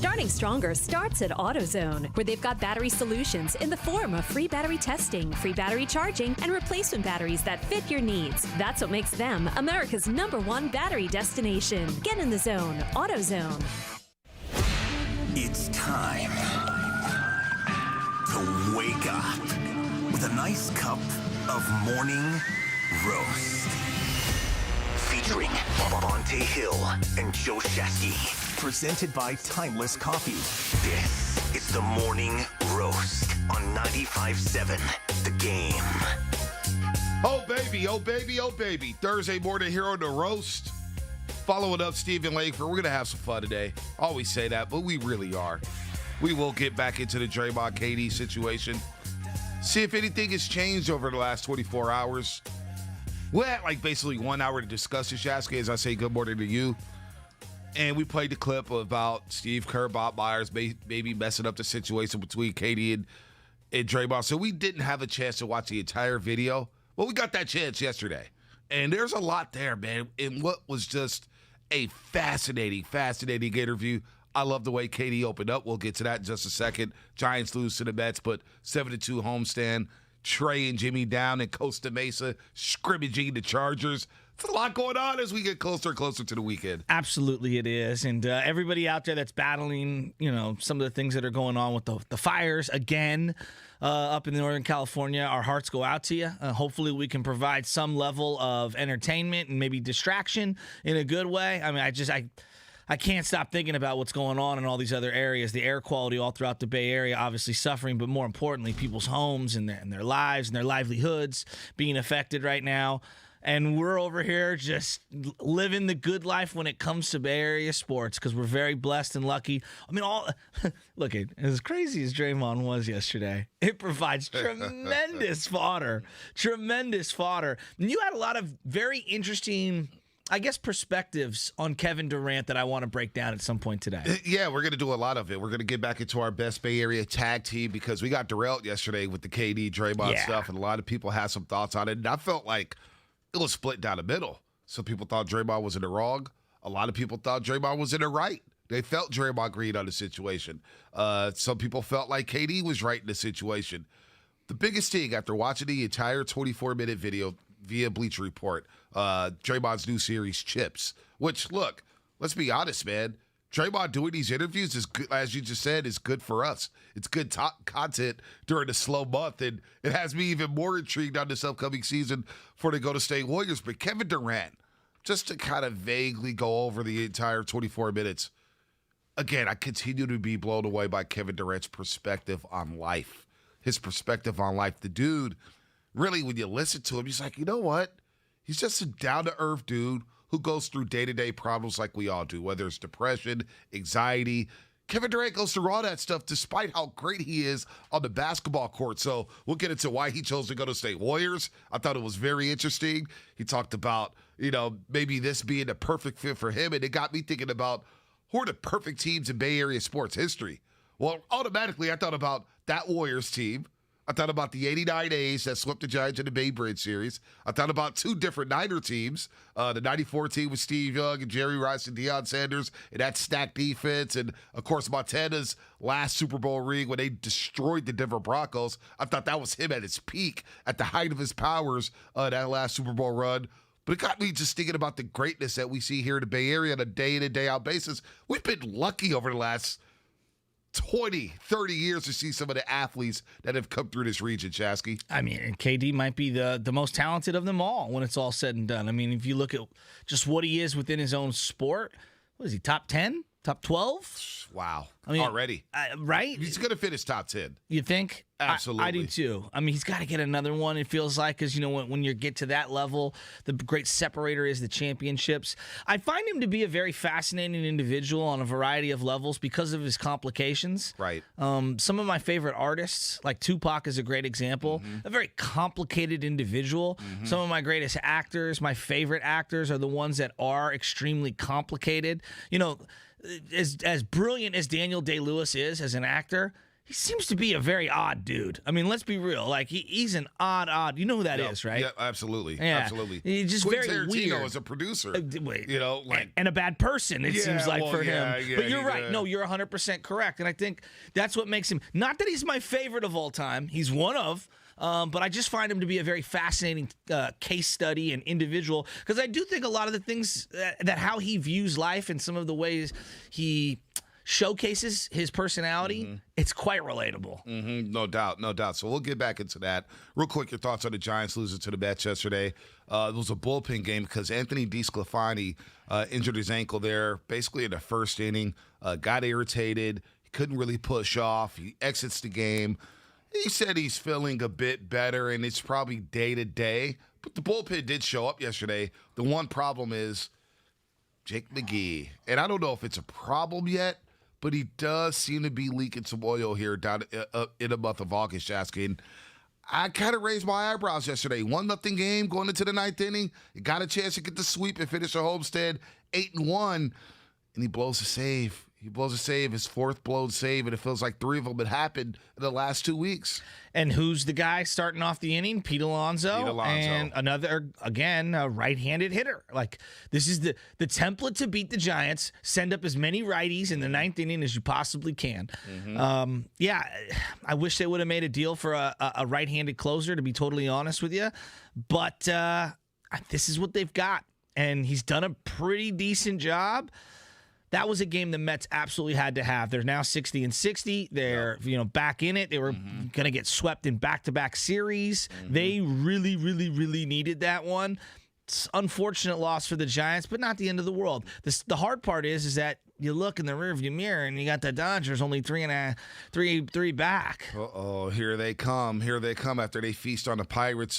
Starting stronger starts at AutoZone, where they've got battery solutions in the form of free battery testing, free battery charging, and replacement batteries that fit your needs. That's what makes them America's #1 battery destination. Get in the zone. AutoZone. It's time to wake up with a nice cup of morning roast. Featuring Bonte Hill and Joe Shasky. Presented by Timeless Coffee. This is the Morning Roast on 95.7 The Game. Oh, baby, oh, baby, oh, baby. Thursday morning here on The Roast. Following up Stephen Langford. We're going to have some fun today. Always say that, but we really are. We will get back into the Draymond KD situation. See if anything has changed over the last 24 hours. We had like basically 1 hour to discuss this, Shasky, as I say good morning to you. And we played the clip about Steve Kerr, Bob Myers, maybe messing up the situation between KD and Draymond. So we didn't have a chance to watch the entire video. Well, we got that chance yesterday. And there's a lot there, man, in what was just a fascinating interview. I love the way KD opened up. We'll get to that in just a second. Giants lose to the Mets, but 7-2 homestand. Trey and Jimmy down in Costa Mesa, scrimmaging the Chargers. It's a lot going on as we get closer and closer to the weekend. Absolutely it is. And everybody out there that's battling, some of the things that are going on with the fires again up in Northern California, our hearts go out to you. Hopefully we can provide some level of entertainment and maybe distraction in a good way. I mean, I can't stop thinking about what's going on in all these other areas. The air quality all throughout the Bay Area obviously suffering, but more importantly, people's homes and their lives and their livelihoods being affected right now. And we're over here just living the good life when it comes to Bay Area sports because we're very blessed and lucky. I mean, look, as crazy as Draymond was yesterday, it provides tremendous fodder. Tremendous fodder. And you had a lot of very interesting, I guess, perspectives on Kevin Durant that I want to break down at some point today. Yeah, we're going to do a lot of it. We're going to get back into our best Bay Area tag team because we got derailed yesterday with the KD Draymond stuff, and a lot of people had some thoughts on it. And I felt like it was split down the middle. Some people thought Draymond was in the wrong. A lot of people thought Draymond was in the right. They felt Draymond agreed on the situation. Some people felt like KD was right in the situation. The biggest thing after watching the entire 24-minute video via Bleacher Report, Draymond's new series, Chips, which, look, let's be honest, man. Draymond doing these interviews is good, as you just said, is good for us. It's good content during the slow month, and it has me even more intrigued on this upcoming season for the Golden State Warriors. But Kevin Durant, just to kind of vaguely go over the entire 24 minutes, again, I continue to be blown away by Kevin Durant's perspective on life. His perspective on life. The dude, really, when you listen to him, he's like, you know what? He's just a down-to-earth dude who goes through day-to-day problems like we all do, whether it's depression, anxiety. Kevin Durant goes through all that stuff despite how great he is on the basketball court. So we'll get into why he chose to go to State Warriors. I thought it was very interesting. He talked about, maybe this being the perfect fit for him, and it got me thinking about who are the perfect teams in Bay Area sports history. Well, automatically I thought about that Warriors team. I thought about the 89 A's that swept the Giants in the Bay Bridge series. I thought about two different Niner teams, the 94 team with Steve Young and Jerry Rice and Deion Sanders, and that stacked defense. And, of course, Montana's last Super Bowl ring when they destroyed the Denver Broncos. I thought that was him at his peak, at the height of his powers, that last Super Bowl run. But it got me just thinking about the greatness that we see here in the Bay Area on a day-in and day-out basis. We've been lucky over the last 20, 30 years to see some of the athletes that have come through this region, Shasky. I mean, and KD might be the most talented of them all when it's all said and done. I mean, if you look at just what he is within his own sport, what is he, top 10? Top 12? Wow. I mean, already. Right? He's going to finish top 10. You think? Absolutely. I do too. I mean, he's got to get another one, it feels like, because, when you get to that level, the great separator is the championships. I find him to be a very fascinating individual on a variety of levels because of his complications. Right. Some of my favorite artists, like Tupac is a great example, a very complicated individual. Some of my greatest actors, my favorite actors, are the ones that are extremely complicated. As brilliant as Daniel Day-Lewis is as an actor, he seems to be a very odd dude. I mean, let's be real. Like, he's an odd. You know who that is, right? Yeah, absolutely. Yeah. Absolutely. He's just Quentin very Tarantino weird. as a producer. Wait. You know, like. And a bad person, it seems like, for him. Yeah, but you're right. No, you're 100% correct. And I think that's what makes him, not that he's my favorite of all time. He's one of. But I just find him to be a very fascinating case study and individual, because I do think a lot of the things that how he views life and some of the ways he showcases his personality, it's quite relatable. No doubt. So we'll get back into that. Real quick, your thoughts on the Giants losing to the Mets yesterday. It was a bullpen game because Anthony DeSclafani injured his ankle there basically in the first inning, got irritated. He couldn't really push off. He exits the game. He said he's feeling a bit better, and it's probably day-to-day. But the bullpen did show up yesterday. The one problem is Jake McGee. And I don't know if it's a problem yet, but he does seem to be leaking some oil here down in the month of August, asking. I kind of raised my eyebrows yesterday. 1-0 game going into the ninth inning. He got a chance to get the sweep and finish a Homestead 8-1, and he blows a save. He blows a save, his fourth blown save, and it feels like 3 of them had happened in the last 2 weeks. And who's the guy starting off the inning? Pete Alonso. And another, again, a right-handed hitter. Like, this is the template to beat the Giants. Send up as many righties in the ninth inning as you possibly can. I wish they would have made a deal for a right-handed closer, to be totally honest with you. But this is what they've got. And he's done a pretty decent job. That was a game the Mets absolutely had to have. They're now 60-60. They're back in it. They were going to get swept in back-to-back series. They really, really, really needed that one. It's unfortunate loss for the Giants, but not the end of the world. The hard part is that you look in the rearview mirror and you got the Dodgers only three back. Here they come after they feast on the Pirates.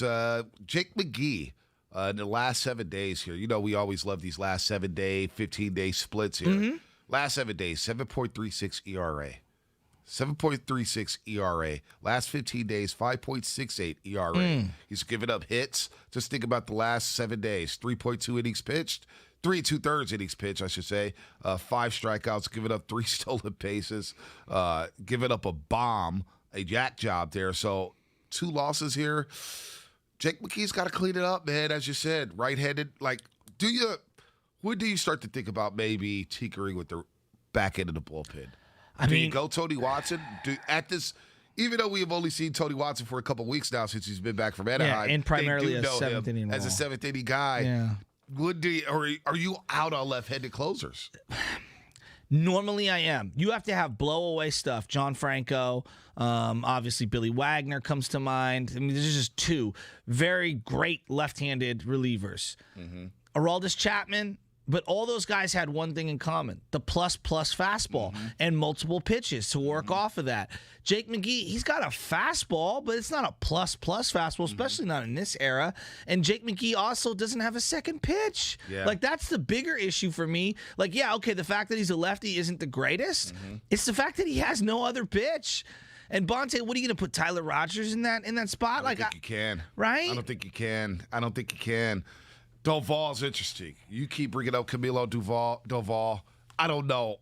Jake McGee. In the last 7 days here, we always love these last 7-day, 15-day splits here. Last 7 days, 7.36 ERA. 7.36 ERA. Last 15 days, 5.68 ERA. He's given up hits. Just think about the last 7 days. 3.2 innings pitched. 3 2/3 innings pitched, I should say. 5 strikeouts, giving up 3 stolen bases. Giving up a bomb, a yak job there. So 2 losses here. Jake McGee's got to clean it up, man. As you said, right-handed. Like, when do you start to think about maybe tinkering with the back end of the bullpen? Do you go Tony Watson? Even though we have only seen Tony Watson for a couple weeks now since he's been back from Anaheim, and primarily a seventh inning as a seventh inning guy. Yeah. Are you out on left-handed closers? Normally I am. You have to have blowaway stuff. John Franco, obviously Billy Wagner comes to mind. I mean, there's just 2 very great left-handed relievers. Aroldis Chapman, but all those guys had one thing in common, the plus fastball and multiple pitches to work off of that. Jake McGee, he's got a fastball, but it's not a plus fastball, especially not in this era. And Jake McGee also doesn't have a second pitch. Yeah. Like, that's the bigger issue for me. Like, the fact that he's a lefty isn't the greatest. It's the fact that he has no other pitch. And Bonte, what are you going to put Tyler Rogers in that spot? I don't think you can. Right? I don't think you can. Doval's interesting. You keep bringing up Camilo Doval. I don't know.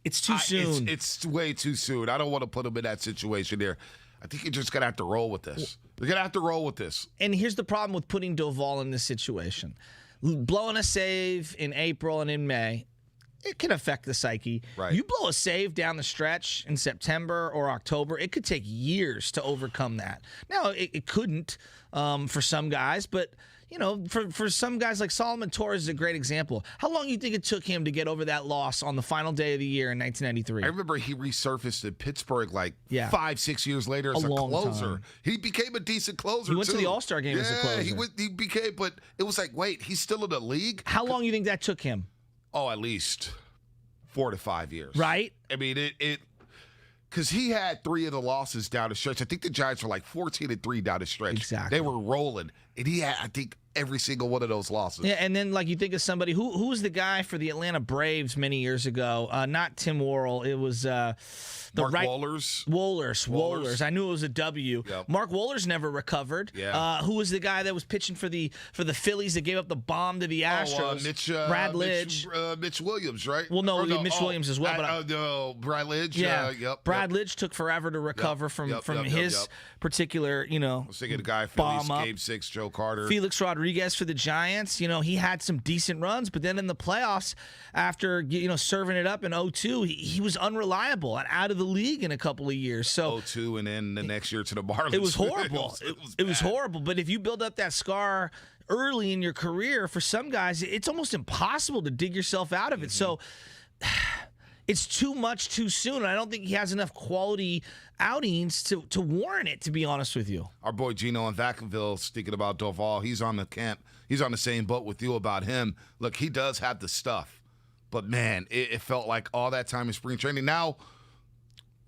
It's too soon. It's way too soon. I don't want to put him in that situation there. I think you're just going to have to roll with this. You're going to have to roll with this. And here's the problem with putting Doval in this situation. Blowing a save in April and in May, it can affect the psyche. Right. You blow a save down the stretch in September or October, it could take years to overcome that. Now, it couldn't for some guys, but for some guys like Solomon Torres is a great example. How long do you think it took him to get over that loss on the final day of the year in 1993? I remember he resurfaced in Pittsburgh 5-6 years later as a closer. Time. He became a decent closer. He went to the All-Star game as a closer. He became, but it was like, wait, he's still in the league? How long do you think that took him? Oh, at least 4 to 5 years. Right? I mean, because he had 3 of the losses down the stretch. I think the Giants were like 14-3 down the stretch. Exactly. They were rolling. And he had, I think, every single one of those losses. Yeah, and then like you think of somebody who was the guy for the Atlanta Braves many years ago? Not Tim Worrell. It was Mark Wohlers. Wohlers. I knew it was a W. Yep. Mark Wohlers never recovered. Yeah. Who was the guy that was pitching for the Phillies that gave up the bomb to the Astros? Brad Lidge. Mitch Williams, right? Well, no, Mitch Williams as well. No, Brad Lidge. Yeah, Brad Lidge took forever to recover from his particular, I was thinking the guy bomb for up. Game 6, Joe Carter. Felix Rodriguez for the Giants. He had some decent runs, but then in the playoffs, after serving it up in 0-2, he was unreliable and out of the league in a couple of years. So 0-2, and then the next year to the Marlins. It was horrible. It was bad. horrible. But if you build up that scar early in your career, for some guys, it's almost impossible to dig yourself out of it. So it's too much too soon. And I don't think he has enough quality outings to warrant it, to be honest with you. Our boy Gino in Vacaville, speaking about Doval, he's on the camp. He's on the same boat with you about him. Look, he does have the stuff. But, man, it felt like all that time in spring training. Now,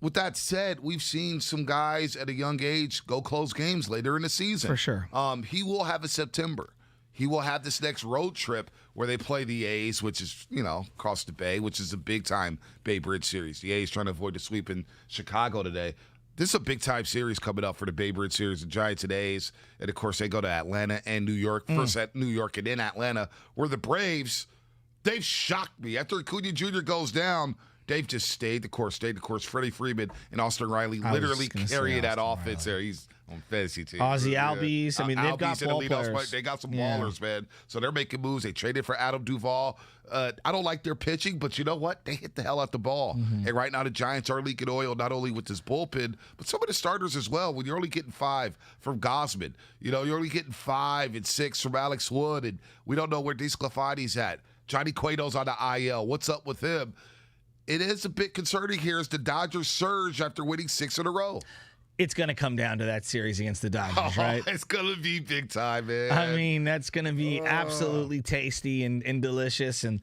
with that said, we've seen some guys at a young age go close games later in the season. For sure. He will have a September. He will have this next road trip where they play the A's, which is, across the bay, which is a big-time Bay Bridge series. The A's trying to avoid the sweep in Chicago today. This is a big-time series coming up for the Bay Bridge series, the Giants and A's. And, of course, they go to Atlanta and New York. First at New York and then Atlanta, where the Braves, they've shocked me. After Acuna Jr. goes down, they've just stayed the course. Freddie Freeman and Austin Riley literally carrying that offense there. He's on fantasy team. Ozzie Albies. I mean, they've got ball players. They got some ballers, man. So they're making moves. They traded for Adam Duvall. I don't like their pitching, but you know what? They hit the hell out the ball. And right now the Giants are leaking oil, not only with this bullpen, but some of the starters as well. When you're only getting 5 from Gosman, you're only getting 5 and 6 from Alex Wood, and we don't know where DeSclafani's at. Johnny Cueto's on the IL. What's up with him? It is a bit concerning here as the Dodgers surge after winning 6 in a row. It's going to come down to that series against the Dodgers, right? It's going to be big time, man. I mean, that's going to be absolutely tasty and delicious, and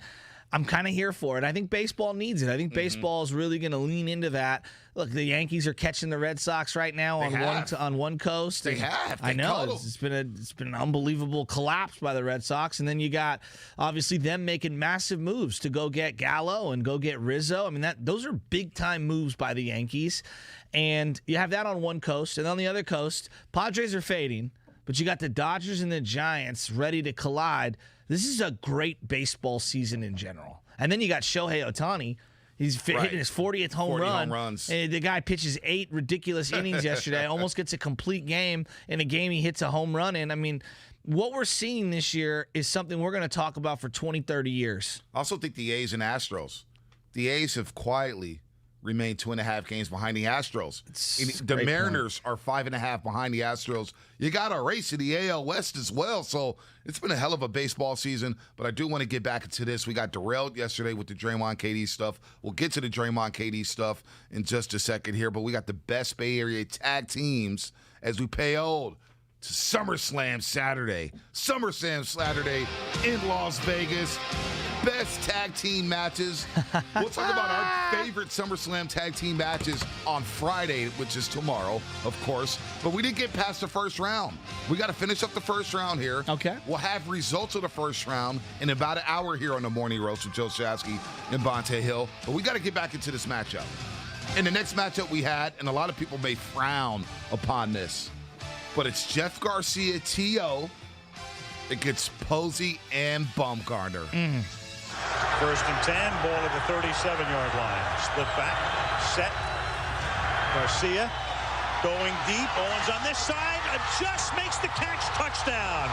I'm kind of here for it. I think baseball needs it. I think baseball is really going to lean into that. Look, the Yankees are catching the Red Sox right now on one coast. They have. I know it's been an unbelievable collapse by the Red Sox, and then you got obviously them making massive moves to go get Gallo and go get Rizzo. I mean, those are big time moves by the Yankees, and you have that on one coast, and on the other coast, Padres are fading, but you got the Dodgers and the Giants ready to collide. This is a great baseball season in general, and then you got Shohei Ohtani. He's hitting his 40th home run. Home runs. And the guy pitches 8 ridiculous innings yesterday, almost gets a complete game. In a game, he hits a home run in. I mean, what we're seeing this year is something we're going to talk about for 20, 30 years. I also think the A's and Astros. The A's have quietly remained 2.5 games behind the Astros. The Mariners are 5.5 behind the Astros. You got a race in the AL West as well, so it's been a hell of a baseball season, but I do want to get back into this. We got derailed yesterday with the Draymond KD stuff. We'll get to the Draymond KD stuff in just a second here, but we got the best Bay Area tag teams as we pay ode to SummerSlam Saturday. SummerSlam Saturday in Las Vegas. Best tag team matches. We'll talk about our favorite SummerSlam tag team matches on Friday, which is tomorrow, of course. But we didn't get past the first round. We got to finish up the first round here. Okay. We'll have results of the first round in about an hour here on the Morning Roast with Joe Shasky and Bonte Hill. But we got to get back into this matchup. And the next matchup we had, and a lot of people may frown upon this, but it's Jeff Garcia, T.O. against Posey and Bumgarner. First and 10, ball at the 37-yard line. Split back, set. Garcia going deep. Owens on this side, just makes the catch, touchdown.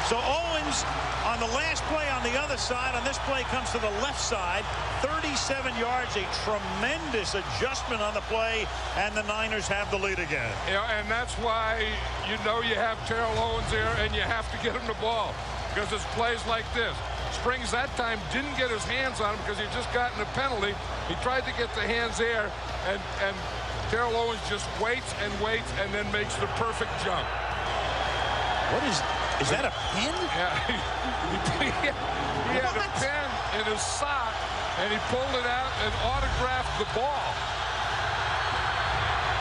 So Owens on the last play on the other side. On this play comes to the left side. 37 yards, a tremendous adjustment on the play, and the Niners have the lead again. And that's why you have Terrell Owens there, and you have to get him the ball, because it's plays like this. Springs that time didn't get his hands on him because he just gotten a penalty. He tried to get the hands there, and Terrell Owens just waits and then makes the perfect jump. What is that a pin? Yeah, he had a pen in his sock, and he pulled it out and autographed the ball.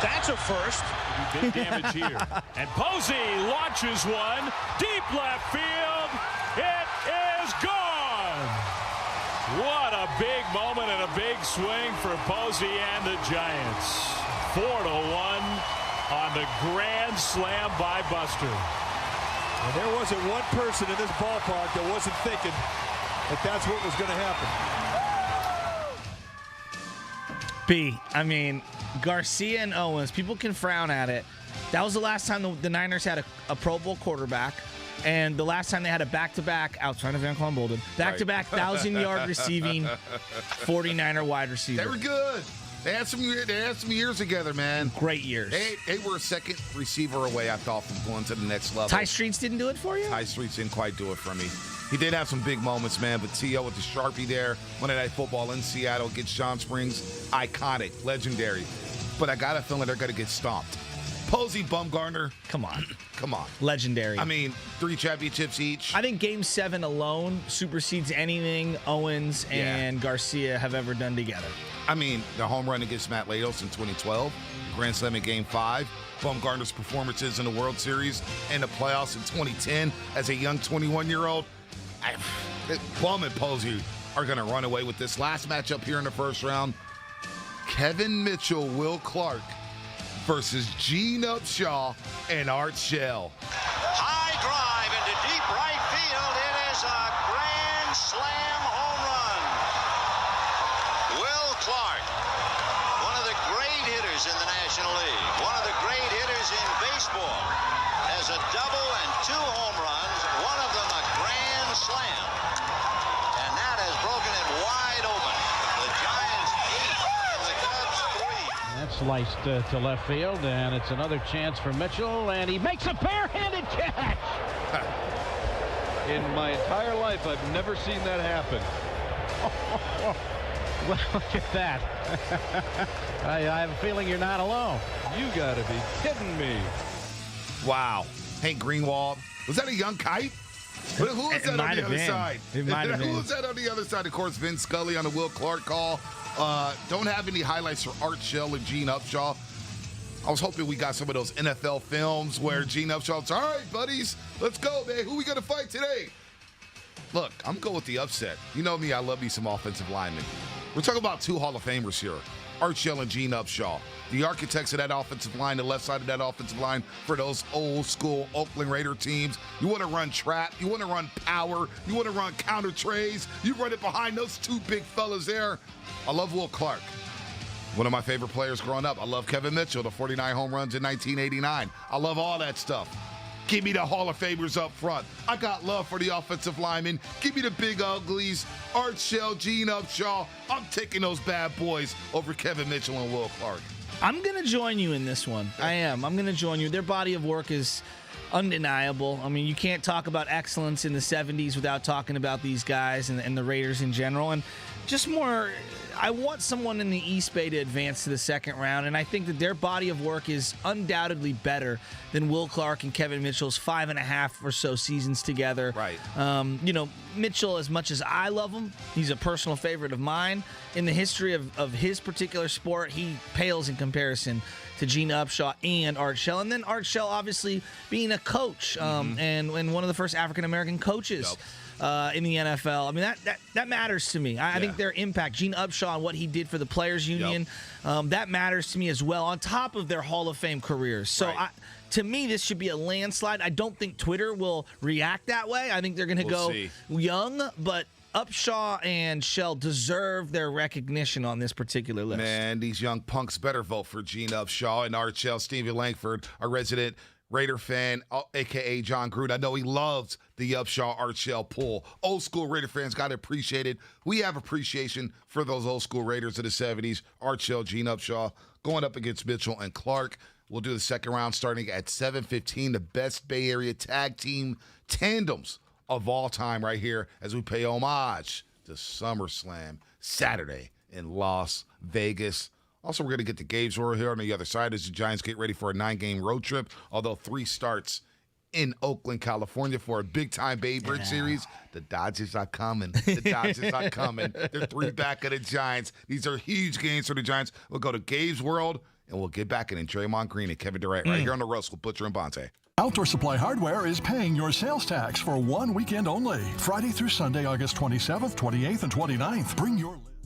That's a first. Big damage here. And Posey launches one. Deep left field. It is gone. What a big moment and a big swing for Posey and the Giants. 4-1 on the grand slam by Buster. And there wasn't one person in this ballpark that wasn't thinking that that's what was going to happen. I mean, Garcia and Owens, people can frown at it. That was the last time the Niners had a Pro Bowl quarterback, and the last time they had a back-to-back, outside of Van Bolden, back-to-back 1,000-yard receiving 49er wide receiver. They were good. They had some years together, man. Great years. They were a second receiver away, I thought, from going to the next level. Ty Streets didn't do it for you? Ty Streets didn't quite do it for me. He did have some big moments, man, but T.O. with the Sharpie there, Monday Night Football in Seattle against John Springs, iconic, legendary. But I got a feeling they're going to get stomped. Posey, Bumgarner. Come on. Legendary. I mean, 3 championships each. I think Game 7 alone supersedes anything Owens and Garcia have ever done together. I mean, the home run against Matt Latos in 2012, the Grand Slam in Game 5, Bumgarner's performances in the World Series and the playoffs in 2010 as a young 21-year-old. Plum and Posey are going to run away with this. Last matchup here in the first round, Kevin Mitchell, Will Clark versus Gene Upshaw and Art Shell. High drive into deep right field. It is a grand slam home run. Will Clark, one of the great hitters in the National League, one of the great hitters in baseball, has a double and 2 home runs, one of them a grand slam. And that has broken it wide open. The Giants 8 and the Cubs 3. That's sliced to left field, and it's another chance for Mitchell, and he makes a barehanded catch. In my entire life, I've never seen that happen. Well, look at that. I have a feeling you're not alone. You gotta be kidding me. Wow. Hank Greenwald. Was that a young kite? Who was that on the other side? It might have been. Who was that on the other side? Of course, Vin Scully on the Will Clark call. Don't have any highlights for Art Shell and Gene Upshaw. I was hoping we got some of those NFL films where Gene Upshaw's, all right, buddies, let's go, man. Who we going to fight today? Look, I'm going with the upset. You know me, I love me some offensive linemen. We're talking about 2 Hall of Famers here, Art Shell and Gene Upshaw. The architects of that offensive line, the left side of that offensive line for those old school Oakland Raider teams. You want to run trap, you want to run power, you want to run counter trays, you run it behind those 2 big fellas there. I love Will Clark. One of my favorite players growing up. I love Kevin Mitchell, the 49 home runs in 1989. I love all that stuff. Give me the Hall of Famers up front. I got love for the offensive linemen. Give me the big uglies. Art Shell, Gene Upshaw. I'm taking those bad boys over Kevin Mitchell and Will Clark. I'm going to join you in this one. I am. I'm going to join you. Their body of work is undeniable. I mean, you can't talk about excellence in the 70s without talking about these guys and the Raiders in general. And just more, I want someone in the East Bay to advance to the second round, and I think that their body of work is undoubtedly better than Will Clark and Kevin Mitchell's 5.5 or so seasons together. Right. Mitchell, as much as I love him, he's a personal favorite of mine. In the history of his particular sport, he pales in comparison to Gene Upshaw and Art Shell. And then Art Shell, obviously, being a coach and one of the first African-American coaches. In the NFL. I mean, that matters to me. I think their impact, Gene Upshaw and what he did for the Players Union, that matters to me as well, on top of their Hall of Fame careers. So, to me, this should be a landslide. I don't think Twitter will react that way. I think they're going to go young, but Upshaw and Shell deserve their recognition on this particular list. Man, these young punks better vote for Gene Upshaw and Art Shell. Stevie Langford, our resident Raider fan, a.k.a. John Gruden. I know he loves the Upshaw Art Shell pull. Old school Raider fans got to appreciate it. We have appreciation for those old school Raiders of the 70s. Art Shell, Gene Upshaw, going up against Mitchell and Clark. We'll do the second round starting at 7:15. The best Bay Area tag team tandems of all time right here as we pay homage to SummerSlam Saturday in Las Vegas. Also, we're going to get to Gabe's World here on the other side as the Giants get ready for a 9-game road trip, although 3 starts in Oakland, California for a big-time Babe Ruth series. The Dodgers are coming. The Dodgers are coming. They're 3 back of the Giants. These are huge games for the Giants. We'll go to Gabe's World and we'll get back in Draymond Green and Kevin Durant right here on the roast with Butcher and Bonte. Outdoor Supply Hardware is paying your sales tax for one weekend only. Friday through Sunday, August 27th, 28th, and 29th. Bring your list.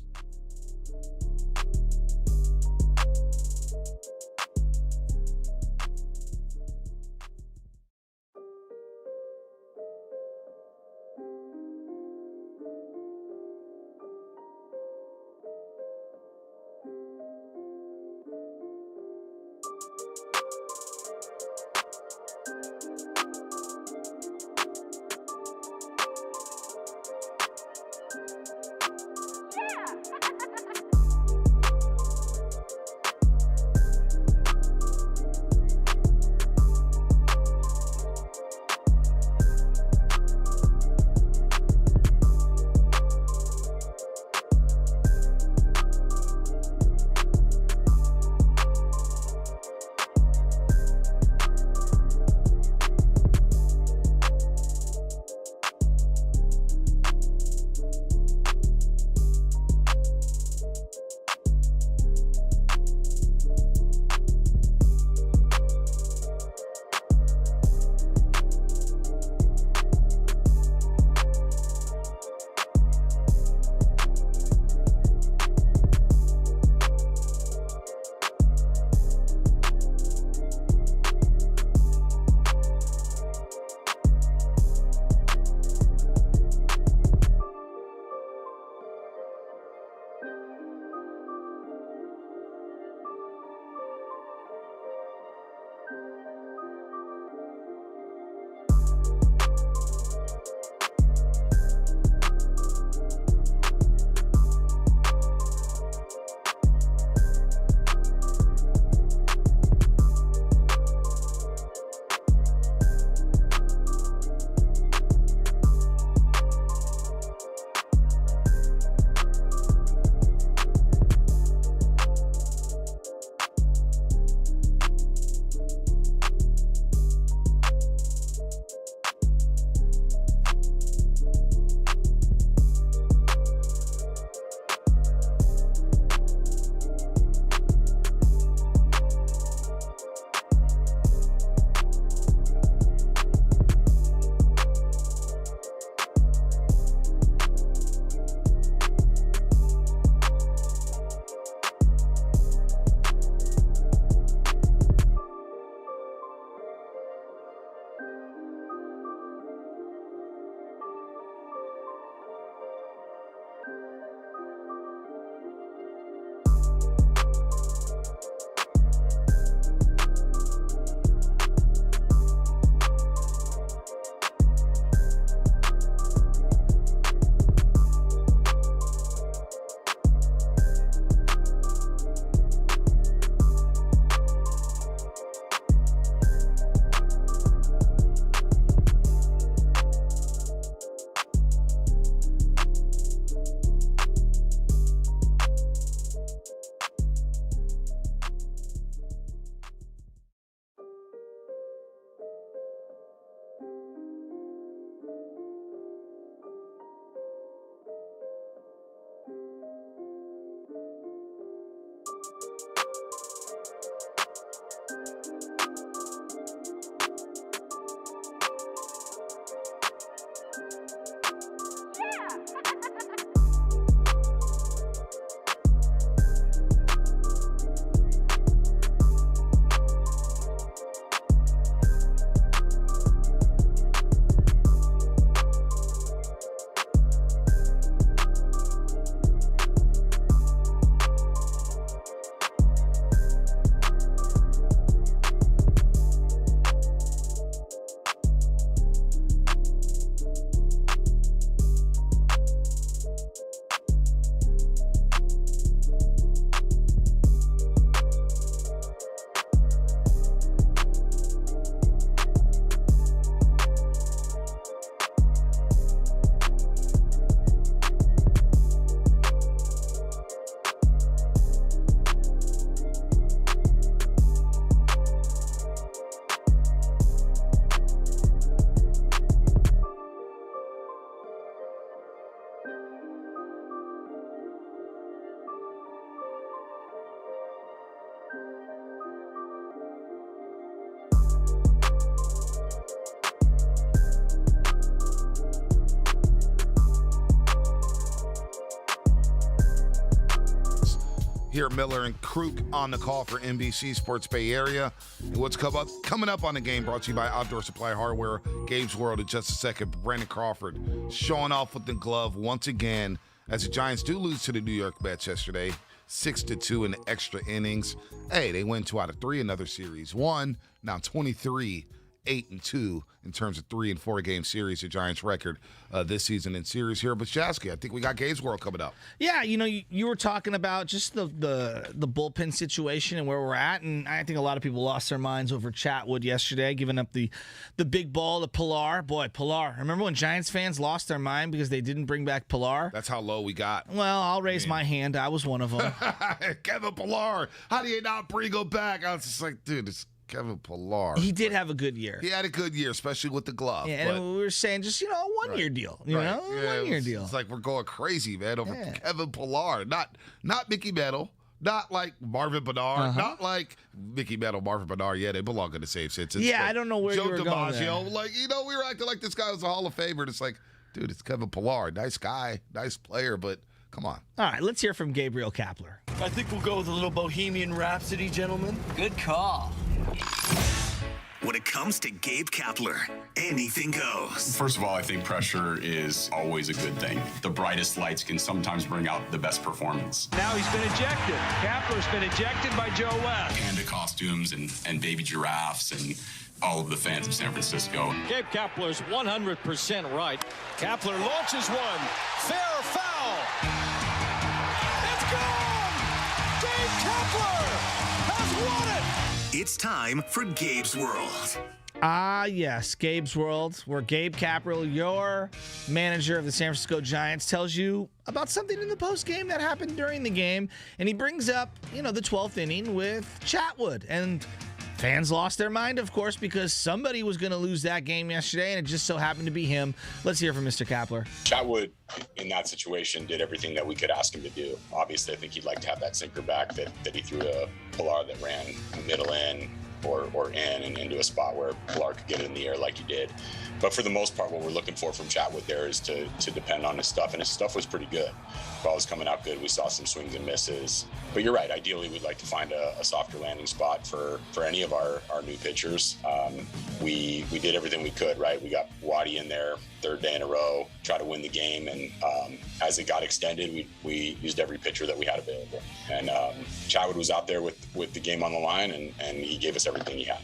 hear Miller and Kruk on the call for NBC Sports Bay Area. And what's coming up on the game brought to you by Outdoor Supply Hardware, Gabe's World in just a second. Brandon Crawford showing off with the glove once again as the Giants do lose to the New York Mets yesterday, 6-2 in the extra innings. Hey, they win 2 out of 3 in other series. One, now 23 8-2 in terms of 3 and 4 game series, the Giants record this season in series here. But Shasky, I think we got Gabe's World coming up. Yeah, you were talking about just the bullpen situation and where we're at, and I think a lot of people lost their minds over Chatwood yesterday, giving up the big ball to Pilar. Boy, Pilar. Remember when Giants fans lost their mind because they didn't bring back Pilar? That's how low we got. Well, I'll raise my hand. I was one of them. Kevin Pilar, how do you not bring him back? I was just like, dude, it's Kevin Pilar. He did have a good year. He had a good year, especially with the glove. Yeah, and we were saying just, a one-year deal. One-year deal. It's like we're going crazy, man, over Kevin Pilar. Not Mickey Mantle. Not like Marvin Bedard. Not like Mickey Mantle, Marvin Bedard. Yeah, they belong in the same sense. Yeah, I don't know where Joe you were going there. Like, we were acting like this guy was a Hall of Famer. It's like, dude, it's Kevin Pilar. Nice guy, nice player, but come on. All right, let's hear from Gabriel Kapler. I think we'll go with a little Bohemian Rhapsody, gentlemen. Good call. When it comes to Gabe Kapler, anything goes. First of all, I think pressure is always a good thing. The brightest lights can sometimes bring out the best performance. Now he's been ejected. Kapler's been ejected by Joe West. Panda costumes and baby giraffes and all of the fans of San Francisco. Gabe Kapler's 100% right. Kapler launches one. Fair foul. It's gone! Gabe Kapler has won it! It's time for Gabe's World. Ah, yes, Gabe's World, where Gabe Kapler, your manager of the San Francisco Giants, tells you about something in the postgame that happened during the game, and he brings up, the 12th inning with Chatwood. And fans lost their mind, of course, because somebody was going to lose that game yesterday, and it just so happened to be him. Let's hear from Mr. Kapler. Chatwood, in that situation, did everything that we could ask him to do. Obviously, I think he'd like to have that sinker back that he threw to Pilar that ran middle in or in and into a spot where Pilar could get it in the air like he did. But for the most part, what we're looking for from Chatwood there is to depend on his stuff, and his stuff was pretty good. Ball was coming out good. We saw some swings and misses. But you're right. Ideally, we'd like to find a softer landing spot for any of our new pitchers. We did everything we could, right? We got Waddy in there, third day in a row, try to win the game. And as it got extended, we used every pitcher that we had available. And Chatwood was out there with the game on the line, and he gave us everything he had.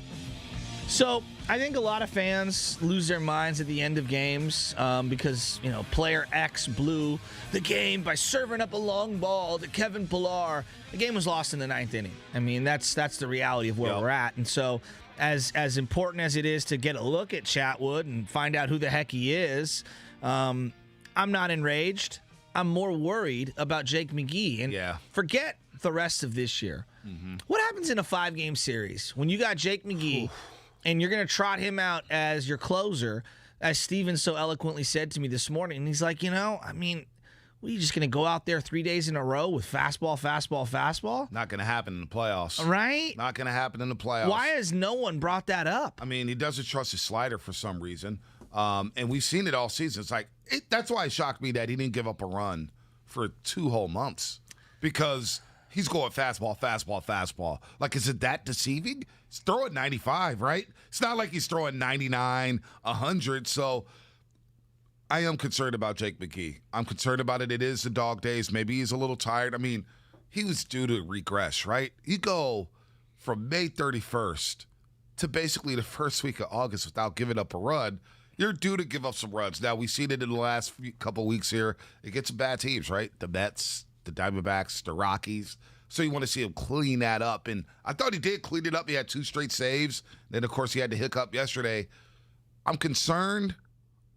So I think a lot of fans lose their minds at the end of games because, player X blew the game by serving up a long ball to Kevin Pilar. The game was lost in the 9th inning. I mean, that's the reality of where we're at. And so as important as it is to get a look at Chatwood and find out who the heck he is, I'm not enraged. I'm more worried about Jake McGee. And forget the rest of this year. Mm-hmm. What happens in a 5-game series when you got Jake McGee and you're going to trot him out as your closer, as Steven so eloquently said to me this morning? And he's like, what, are you just going to go out there 3 days in a row with fastball, fastball, fastball? Not going to happen in the playoffs. Right? Not going to happen in the playoffs. Why has no one brought that up? I mean, he doesn't trust his slider for some reason. And we've seen it all season. It's like, that's why it shocked me that he didn't give up a run for 2 whole months. Because he's going fastball, fastball, fastball. Like, is it that deceiving? He's throwing 95, right? It's not like he's throwing 99, 100. So I am concerned about Jake McGee. I'm concerned about it. It is the dog days. Maybe he's a little tired. I mean, he was due to regress, right? You go from May 31st to basically the first week of August without giving up a run. You're due to give up some runs. Now, we've seen it in the last couple weeks here. It gets some bad teams, right? The Mets, the Diamondbacks, the Rockies. So you want to see him clean that up. And I thought he did clean it up. He had 2 straight saves. Then, of course, he had the hiccup yesterday. I'm concerned.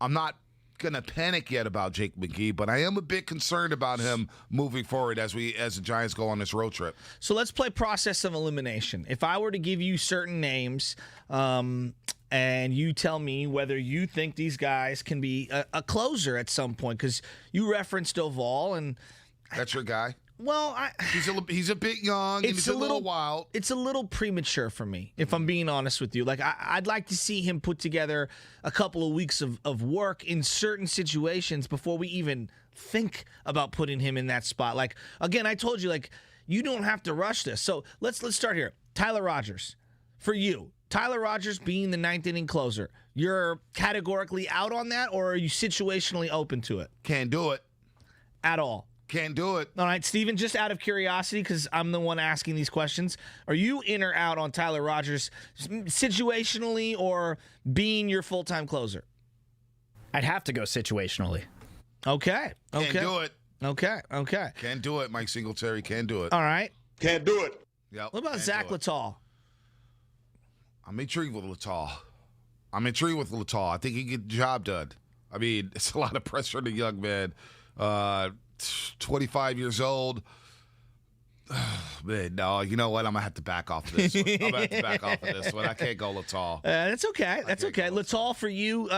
I'm not going to panic yet about Jake McGee, but I am a bit concerned about him moving forward as the Giants go on this road trip. So let's play process of elimination. If I were to give you certain names and you tell me whether you think these guys can be a closer at some point, because you referenced Oval, and that's your guy. Well, he's a bit young. He's a little wild. It's a little premature for me, if I'm being honest with you. Like, I'd like to see him put together a couple of weeks of work in certain situations before we even think about putting him in that spot. Like, again, I told you, like, you don't have to rush this. So let's start here. Tyler Rogers, for you, Tyler Rogers being the ninth inning closer, you're categorically out on that, or are you situationally open to it? Can't do it. At all? Can't do it. All right, Steven, just out of curiosity, because I'm the one asking these questions, are you in or out on Tyler Rogers situationally or being your full-time closer? I'd have to go situationally. Okay. Can't do it. Okay. Can't do it. Mike Singletary can't do it. All right. Can't do it. Yep. What about Zach Littall? I'm intrigued with Littall. I think he can get the job done. I mean, it's a lot of pressure on the young man. 25 years old. Man, no, you know what? I'm going to have to back off this one. I can't go Littall. That's okay. Littall for you,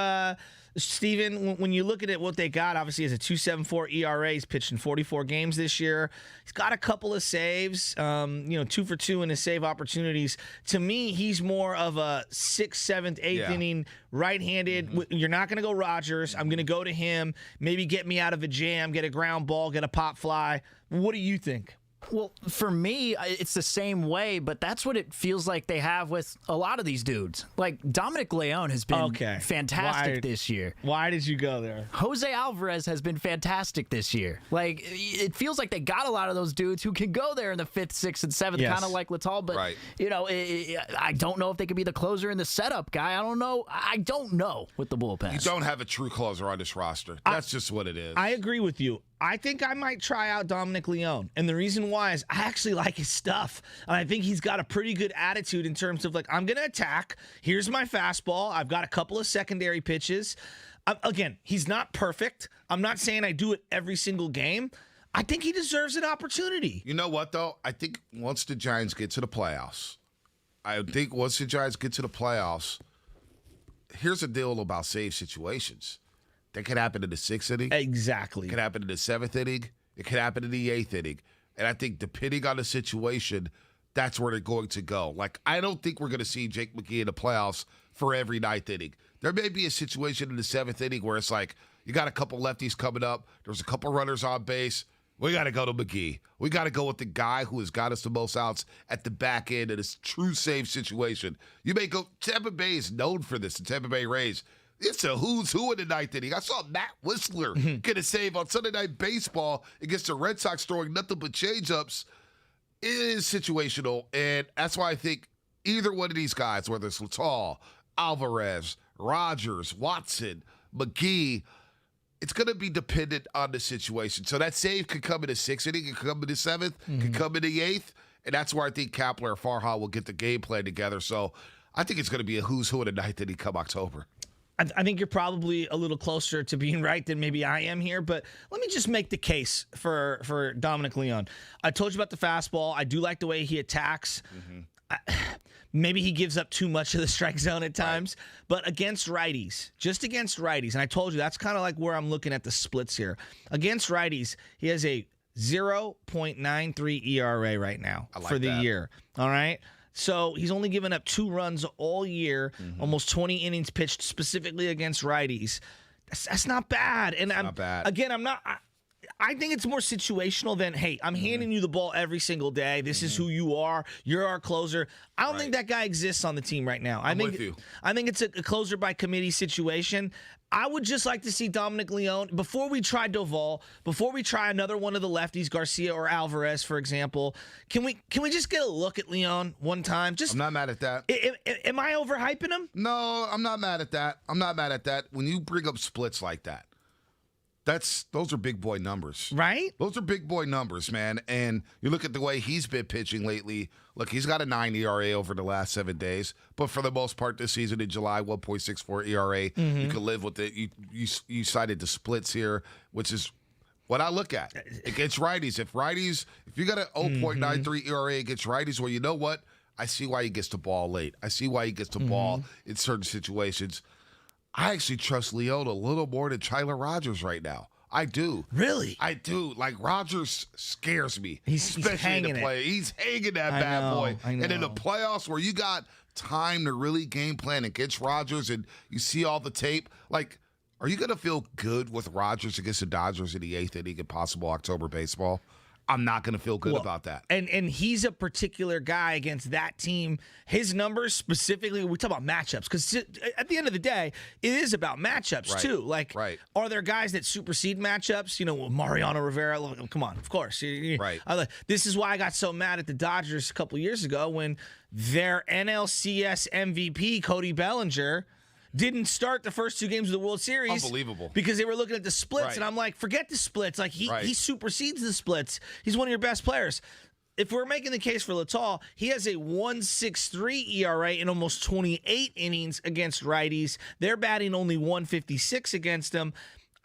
Steven, when you look at it, what they got, obviously, is a 2.74 ERA. He's pitched in 44 games this year. He's got a couple of saves, 2 for 2 in his save opportunities. To me, he's more of a 6th, 7th, 8th inning right-handed. You're not going to go Rogers. I'm going to go to him, maybe get me out of a jam, get a ground ball, get a pop fly. What do you think? Well, for me, it's the same way, but that's what it feels like they have with a lot of these dudes. Like, Dominic Leone has been fantastic this year. Why did you go there? Jose Alvarez has been fantastic this year. Like, it feels like they got a lot of those dudes who can go there in the 5th, 6th, and 7th, kind of like Littall. But, I don't know if they could be the closer and the setup guy. I don't know with the bullpen. You don't have a true closer on this roster. That's just what it is. I agree with you. I think I might try out Dominic Leone. And the reason why is I actually like his stuff. And I think he's got a pretty good attitude in terms of, like, I'm going to attack. Here's my fastball. I've got a couple of secondary pitches. Again, he's not perfect. I'm not saying I do it every single game. I think he deserves an opportunity. You know what, though? I think once the Giants get to the playoffs, here's the deal about save situations. That could happen in the 6th inning. Exactly. It could happen in the 7th inning. It could happen in the 8th inning. And I think depending on the situation, that's where they're going to go. Like, I don't think we're going to see Jake McGee in the playoffs for every 9th inning. There may be a situation in the 7th inning where it's like, you got a couple lefties coming up. There's a couple runners on base. We got to go to McGee. We got to go with the guy who has got us the most outs at the back end in a true save situation. You may go, Tampa Bay is known for this, the Tampa Bay Rays. It's a who's who in the 9th inning. I saw Matt Whistler get a save on Sunday Night Baseball against the Red Sox throwing nothing but changeups. It is situational, and that's why I think either one of these guys, whether it's Littall, Alvarez, Rogers, Watson, McGee, it's going to be dependent on the situation. So that save could come in the 6th inning, it could come in the 7th, could come in the 8th, and that's where I think Kapler or Farha will get the game plan together. So I think it's going to be a who's who in the 9th inning come October. I think you're probably a little closer to being right than maybe I am here, but let me just make the case for Dominic Leone. I told you about the fastball. I do like the way he attacks. Maybe he gives up too much of the strike zone at times, but against righties, and I told you that's kind of like where I'm looking at the splits here. Against righties, he has a 0.93 ERA right now for the year. All right? So he's only given up 2 runs all year, almost 20 innings pitched specifically against righties. That's not bad. And not bad. Again, I think it's more situational than, hey, I'm handing you the ball every single day. This is who you are. You're our closer. I don't think that guy exists on the team right now. I think it's a closer by committee situation. I would just like to see Dominic Leone, before we try Doval, before we try another one of the lefties, Garcia or Alvarez, for example, can we just get a look at Leone one time? I'm not mad at that. Am I overhyping him? No, I'm not mad at that. When you bring up splits like that, those are big boy numbers. Right? Those are big boy numbers, man. And you look at the way he's been pitching lately. Look, he's got a 9 ERA over the last 7 days. But for the most part this season in July, 1.64 ERA. You can live with it. You cited the splits here, which is what I look at. Against righties. If you got an 0.93 ERA against righties, well, you know what? I see why he gets the ball late. I see why he gets the ball in certain situations. I actually trust Leone a little more than Tyler Rogers right now. I do. Really? I do. Like, Rogers scares me. He's hanging it. He's hanging that bad boy. And in the playoffs where you got time to really game plan against Rogers and you see all the tape, like, are you going to feel good with Rogers against the Dodgers in the 8th inning in possible October baseball? I'm not going to feel good about that. And he's a particular guy against that team. His numbers specifically, we talk about matchups, because at the end of the day, it is about matchups too. Like, are there guys that supersede matchups? You know, Mariano Rivera, come on, of course. Right. This is why I got so mad at the Dodgers a couple years ago when their NLCS MVP, Cody Bellinger, didn't start the first 2 games of the World Series. Unbelievable. Because they were looking at the splits, and I'm like, forget the splits. Like, he supersedes the splits. He's one of your best players. If we're making the case for Littell, he has a 1.63 ERA in almost 28 innings against righties. They're batting only 156 against him.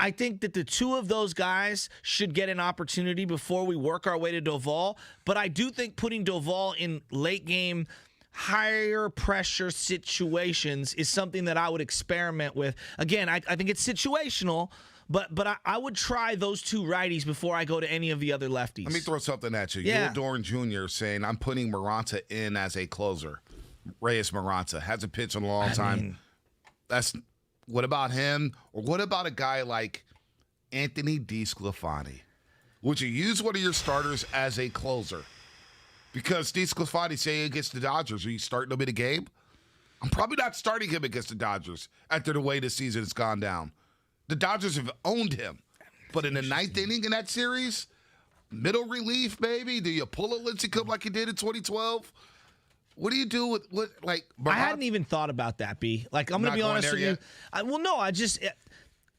I think that the 2 of those guys should get an opportunity before we work our way to Doval. But I do think putting Doval in late game, higher pressure situations is something that I would experiment with. Again, I think it's situational, but I would try those 2 righties before I go to any of the other lefties. Let me throw something at you. Yeah. You're Dorn Jr. saying, I'm putting Maranta in as a closer. Reyes Maranta hasn't pitched in a long time. What about him? Or what about a guy like Anthony DeSclafani? Would you use one of your starters as a closer? Because DeSclafani, say against the Dodgers, are you starting him in a game? I'm probably not starting him against the Dodgers after the way the season has gone down. The Dodgers have owned him. But in the 9th inning in that series, middle relief, baby, do you pull a Lindsey Cook like you did in 2012? What do you do with I hadn't even thought about that, B. Like, I'm going to be honest with you.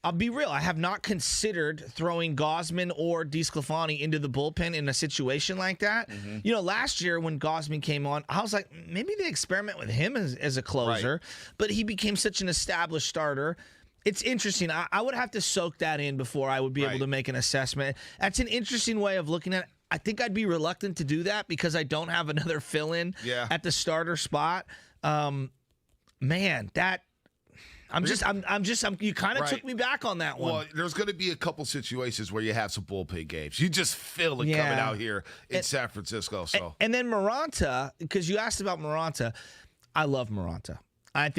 I'll be real. I have not considered throwing Gausman or DeSclafani into the bullpen in a situation like that. Mm-hmm. You know, last year when Gausman came on, I was like, maybe they experiment with him as a closer. But he became such an established starter. It's interesting. I would have to soak that in before I would be able to make an assessment. That's an interesting way of looking at it. I think I'd be reluctant to do that because I don't have another fill-in at the starter spot. You kind of took me back on that one. Well, there's going to be a couple situations where you have some bullpen games. You just feel it coming out here in San Francisco. So, and then Maranta, because you asked about Maranta, I love Maranta. I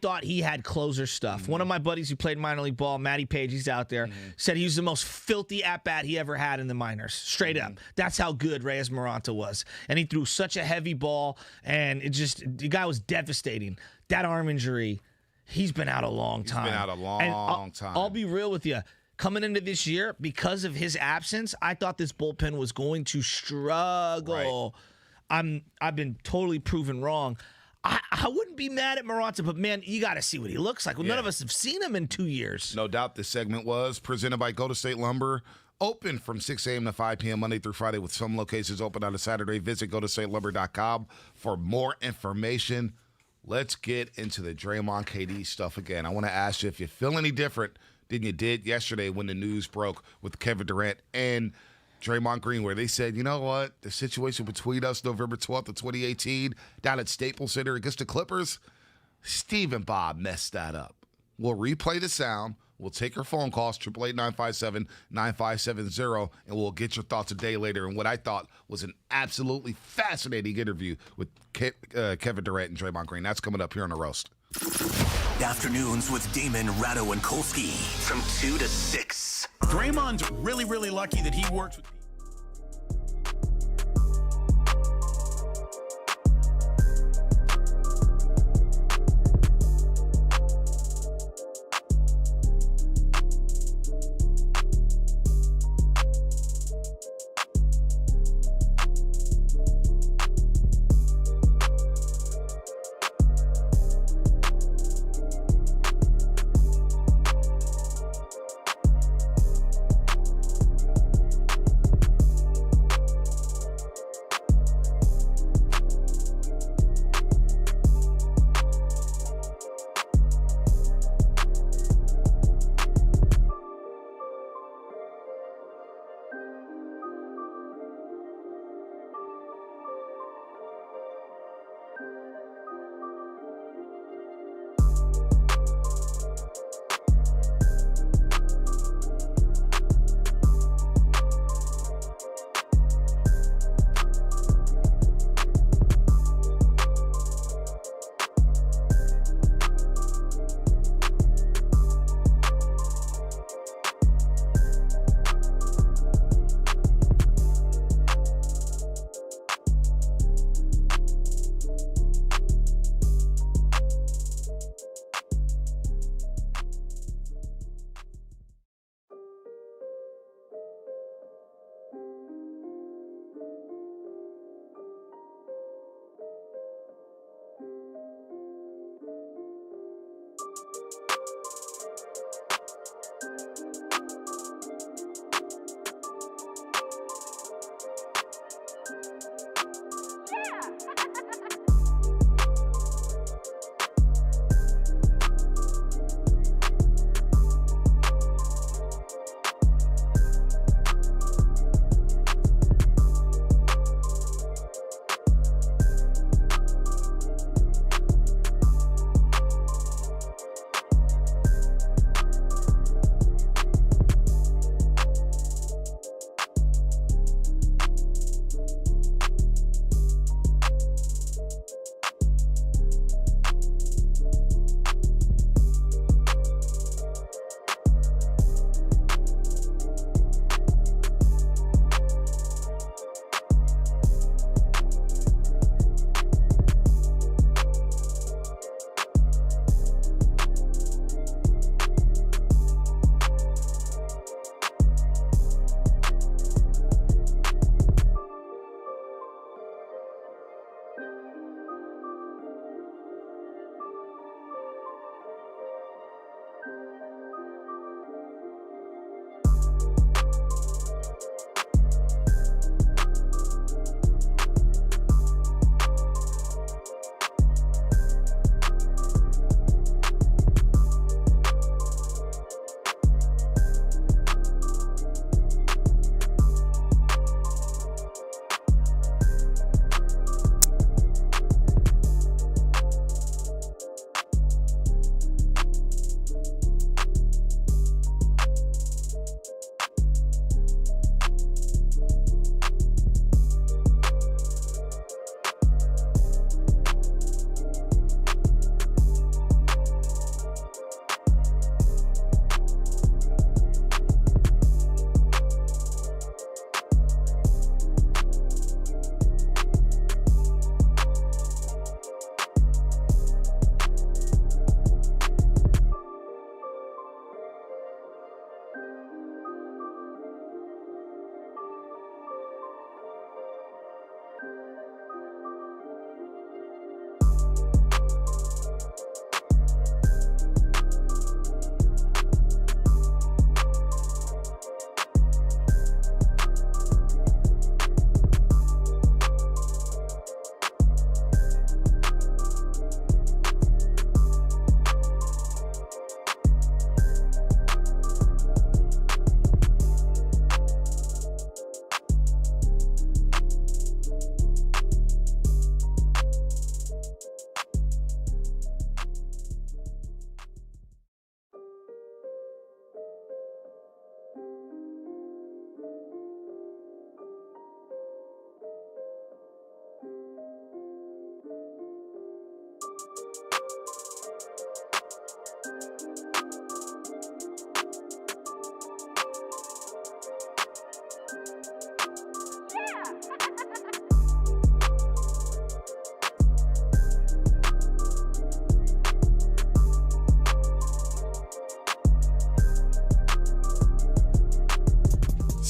thought he had closer stuff. One of my buddies who played minor league ball, Matty Page, he's out there, said he was the most filthy at-bat he ever had in the minors. Straight up. That's how good Reyes Maranta was. And he threw such a heavy ball, and the guy was devastating. That arm injury, he's been out a long time. He's been out a long time. I'll be real with you. Coming into this year, because of his absence, I thought this bullpen was going to struggle. I've been totally proven wrong. I wouldn't be mad at Maranta, but, man, you got to see what he looks like. Well, none of us have seen him in 2 years. No doubt this segment was presented by Golden State Lumber. Open from 6 a.m. to 5 p.m. Monday through Friday with some locations open on a Saturday. Visit GoldenStateLumber.com for more information. Let's get into the Draymond KD stuff again. I want to ask you if you feel any different than you did yesterday when the news broke with Kevin Durant and Draymond Green, where they said, you know what, the situation between us November 12th of 2018 down at Staples Center against the Clippers, Steve and Bob messed that up. We'll replay the sound. We'll take your phone calls, 888-957-9570, and we'll get your thoughts a day later in what I thought was an absolutely fascinating interview with Kevin Durant and Draymond Green. That's coming up here on The Roast. Afternoons with Damon, Ratto, and Kolsky from 2 to 6. Draymond's really, really lucky that he works with...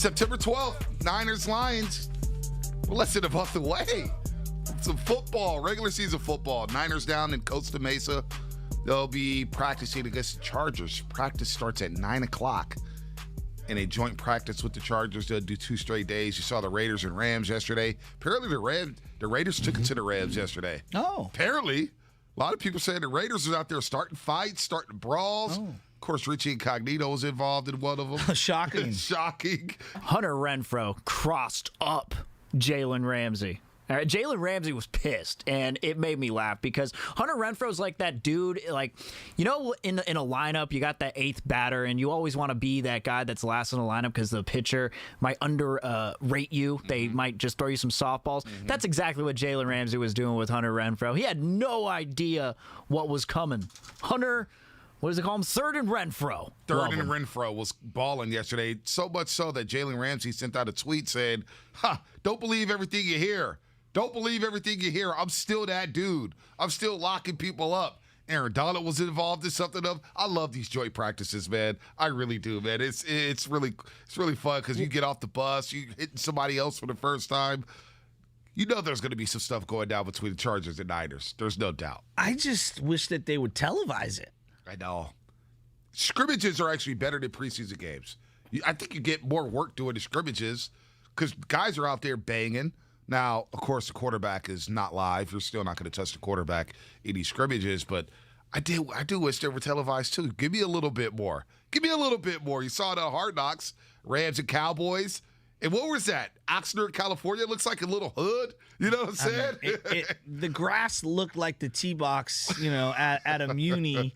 September 12th, Niners-Lions. We're less than a month away. Some football, regular season football. Niners down in Costa Mesa. They'll be practicing against the Chargers. Practice starts at 9 o'clock. In a joint practice with the Chargers, they'll do 2 straight days. You saw the Raiders and Rams yesterday. Apparently, the Raiders took it to the Rams yesterday. Oh. Apparently. A lot of people saying the Raiders are out there starting fights, starting brawls. Oh. Of course, Richie Incognito was involved in one of them. Shocking. Shocking. Hunter Renfrow crossed up Jalen Ramsey. All right, Jalen Ramsey was pissed, and it made me laugh because Hunter Renfrow's like that dude, like, you know, in a lineup, you got that 8th batter, and you always want to be that guy that's last in the lineup because the pitcher might rate you. They might just throw you some softballs. That's exactly what Jalen Ramsey was doing with Hunter Renfrow. He had no idea what was coming. Hunter, what does it call him? Third and Renfrow. Third and Renfrow was balling yesterday, so much so that Jalen Ramsey sent out a tweet saying, don't believe everything you hear. Don't believe everything you hear. I'm still that dude. I'm still locking people up. Aaron Donald was involved in something of. I love these joint practices, man. I really do, man. It's really fun because you get off the bus, you hit somebody else for the first time. You know there's going to be some stuff going down between the Chargers and Niners. There's no doubt. I just wish that they would televise it. I know. Scrimmages are actually better than preseason games. I think you get more work doing the scrimmages because guys are out there banging. Now, of course, the quarterback is not live. You're still not going to touch the quarterback in these scrimmages, but I do wish they were televised too. Give me a little bit more. Give me a little bit more. You saw the Hard Knocks, Rams and Cowboys. And what was that? Oxnard, California looks like a little hood. You know what I'm saying? The grass looked like the tee box, at a Muni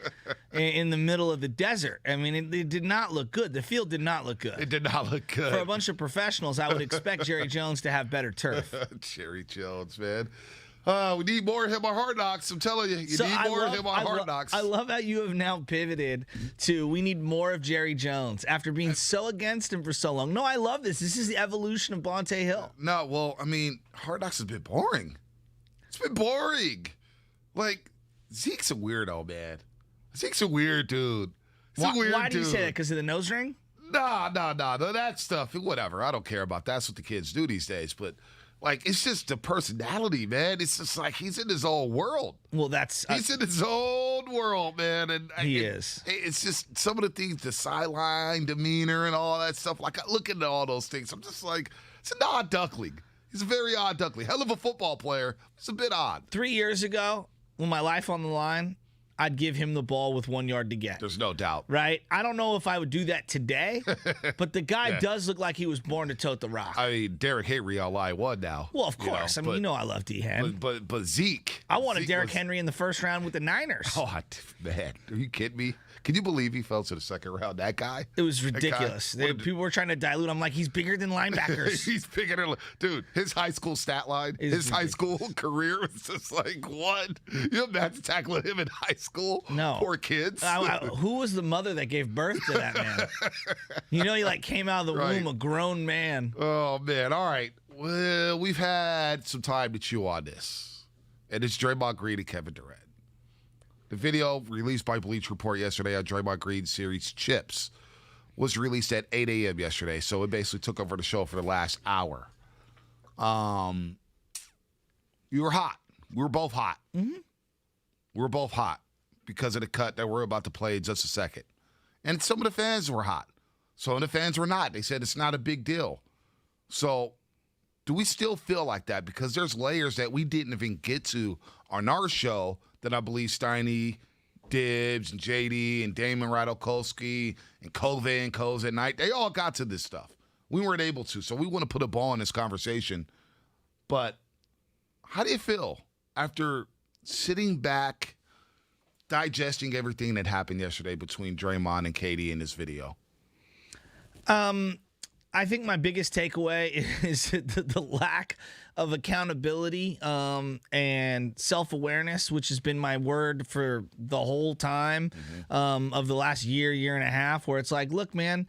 in the middle of the desert. I mean, it did not look good. The field did not look good. It did not look good. For a bunch of professionals, I would expect Jerry Jones to have better turf. Jerry Jones, man. We need more of him on Hard Knocks. I'm telling you, need more of him on Hard Knocks. I love how you have now pivoted to we need more of Jerry Jones after being so against him for so long. No, I love this. This is the evolution of Bonte Hill. No, well, I mean, Hard Knocks has been boring. It's been boring. Like, Zeke's a weirdo, man. Zeke's a weird dude. Why do you say that? Because of the nose ring? No, that stuff, whatever. I don't care about that. That's what the kids do these days, but... Like, it's just the personality, man. It's just like he's in his own world. Well, he's in his own world, man. And he is. It's just some of the things, the sideline demeanor and all that stuff. Like, I look into all those things. I'm just like, it's an odd duckling. He's a very odd duckling. Hell of a football player. It's a bit odd. 3 years ago, with my life on the line, I'd give him the ball with 1 yard to get. There's no doubt. Right? I don't know if I would do that today, but the guy does look like he was born to tote the rock. I mean, Derrick Henry on line 1 now. Well, of course. I love D-Hen. But Zeke. I wanted Derrick Henry in the first round with the Niners. Oh, man. Are you kidding me? Can you believe he fell to the second round? That guy? It was ridiculous. People were trying to dilute. I'm like, he's bigger than linebackers. He's bigger than... Dude, his high school stat line, his high school career was just like, what? You imagine tackling him in high school? No. Poor kids. Who was the mother that gave birth to that man? He came out of the womb a grown man. Oh, man. All right. Well, we've had some time to chew on this. And it's Draymond Green and Kevin Durant. The video released by Bleach Report yesterday on Draymond Green's series Chips was released at 8 a.m. yesterday, so it basically took over the show for the last hour. You were hot. We were both hot. Mm-hmm. We were both hot because of the cut that we're about to play in just a second. And some of the fans were hot. Some of the fans were not. They said it's not a big deal. So do we still feel like that? Because there's layers that we didn't even get to on our show that I believe Steiny, Dibbs, and JD, and Damon Radokolski, and Cove and Coles at night, they all got to this stuff. We weren't able to, so we want to put a ball in this conversation. But how do you feel after sitting back, digesting everything that happened yesterday between Draymond and KD in this video? I think my biggest takeaway is the lack of accountability and self-awareness, which has been my word for the whole time of the last year and a half, where it's like, look, man,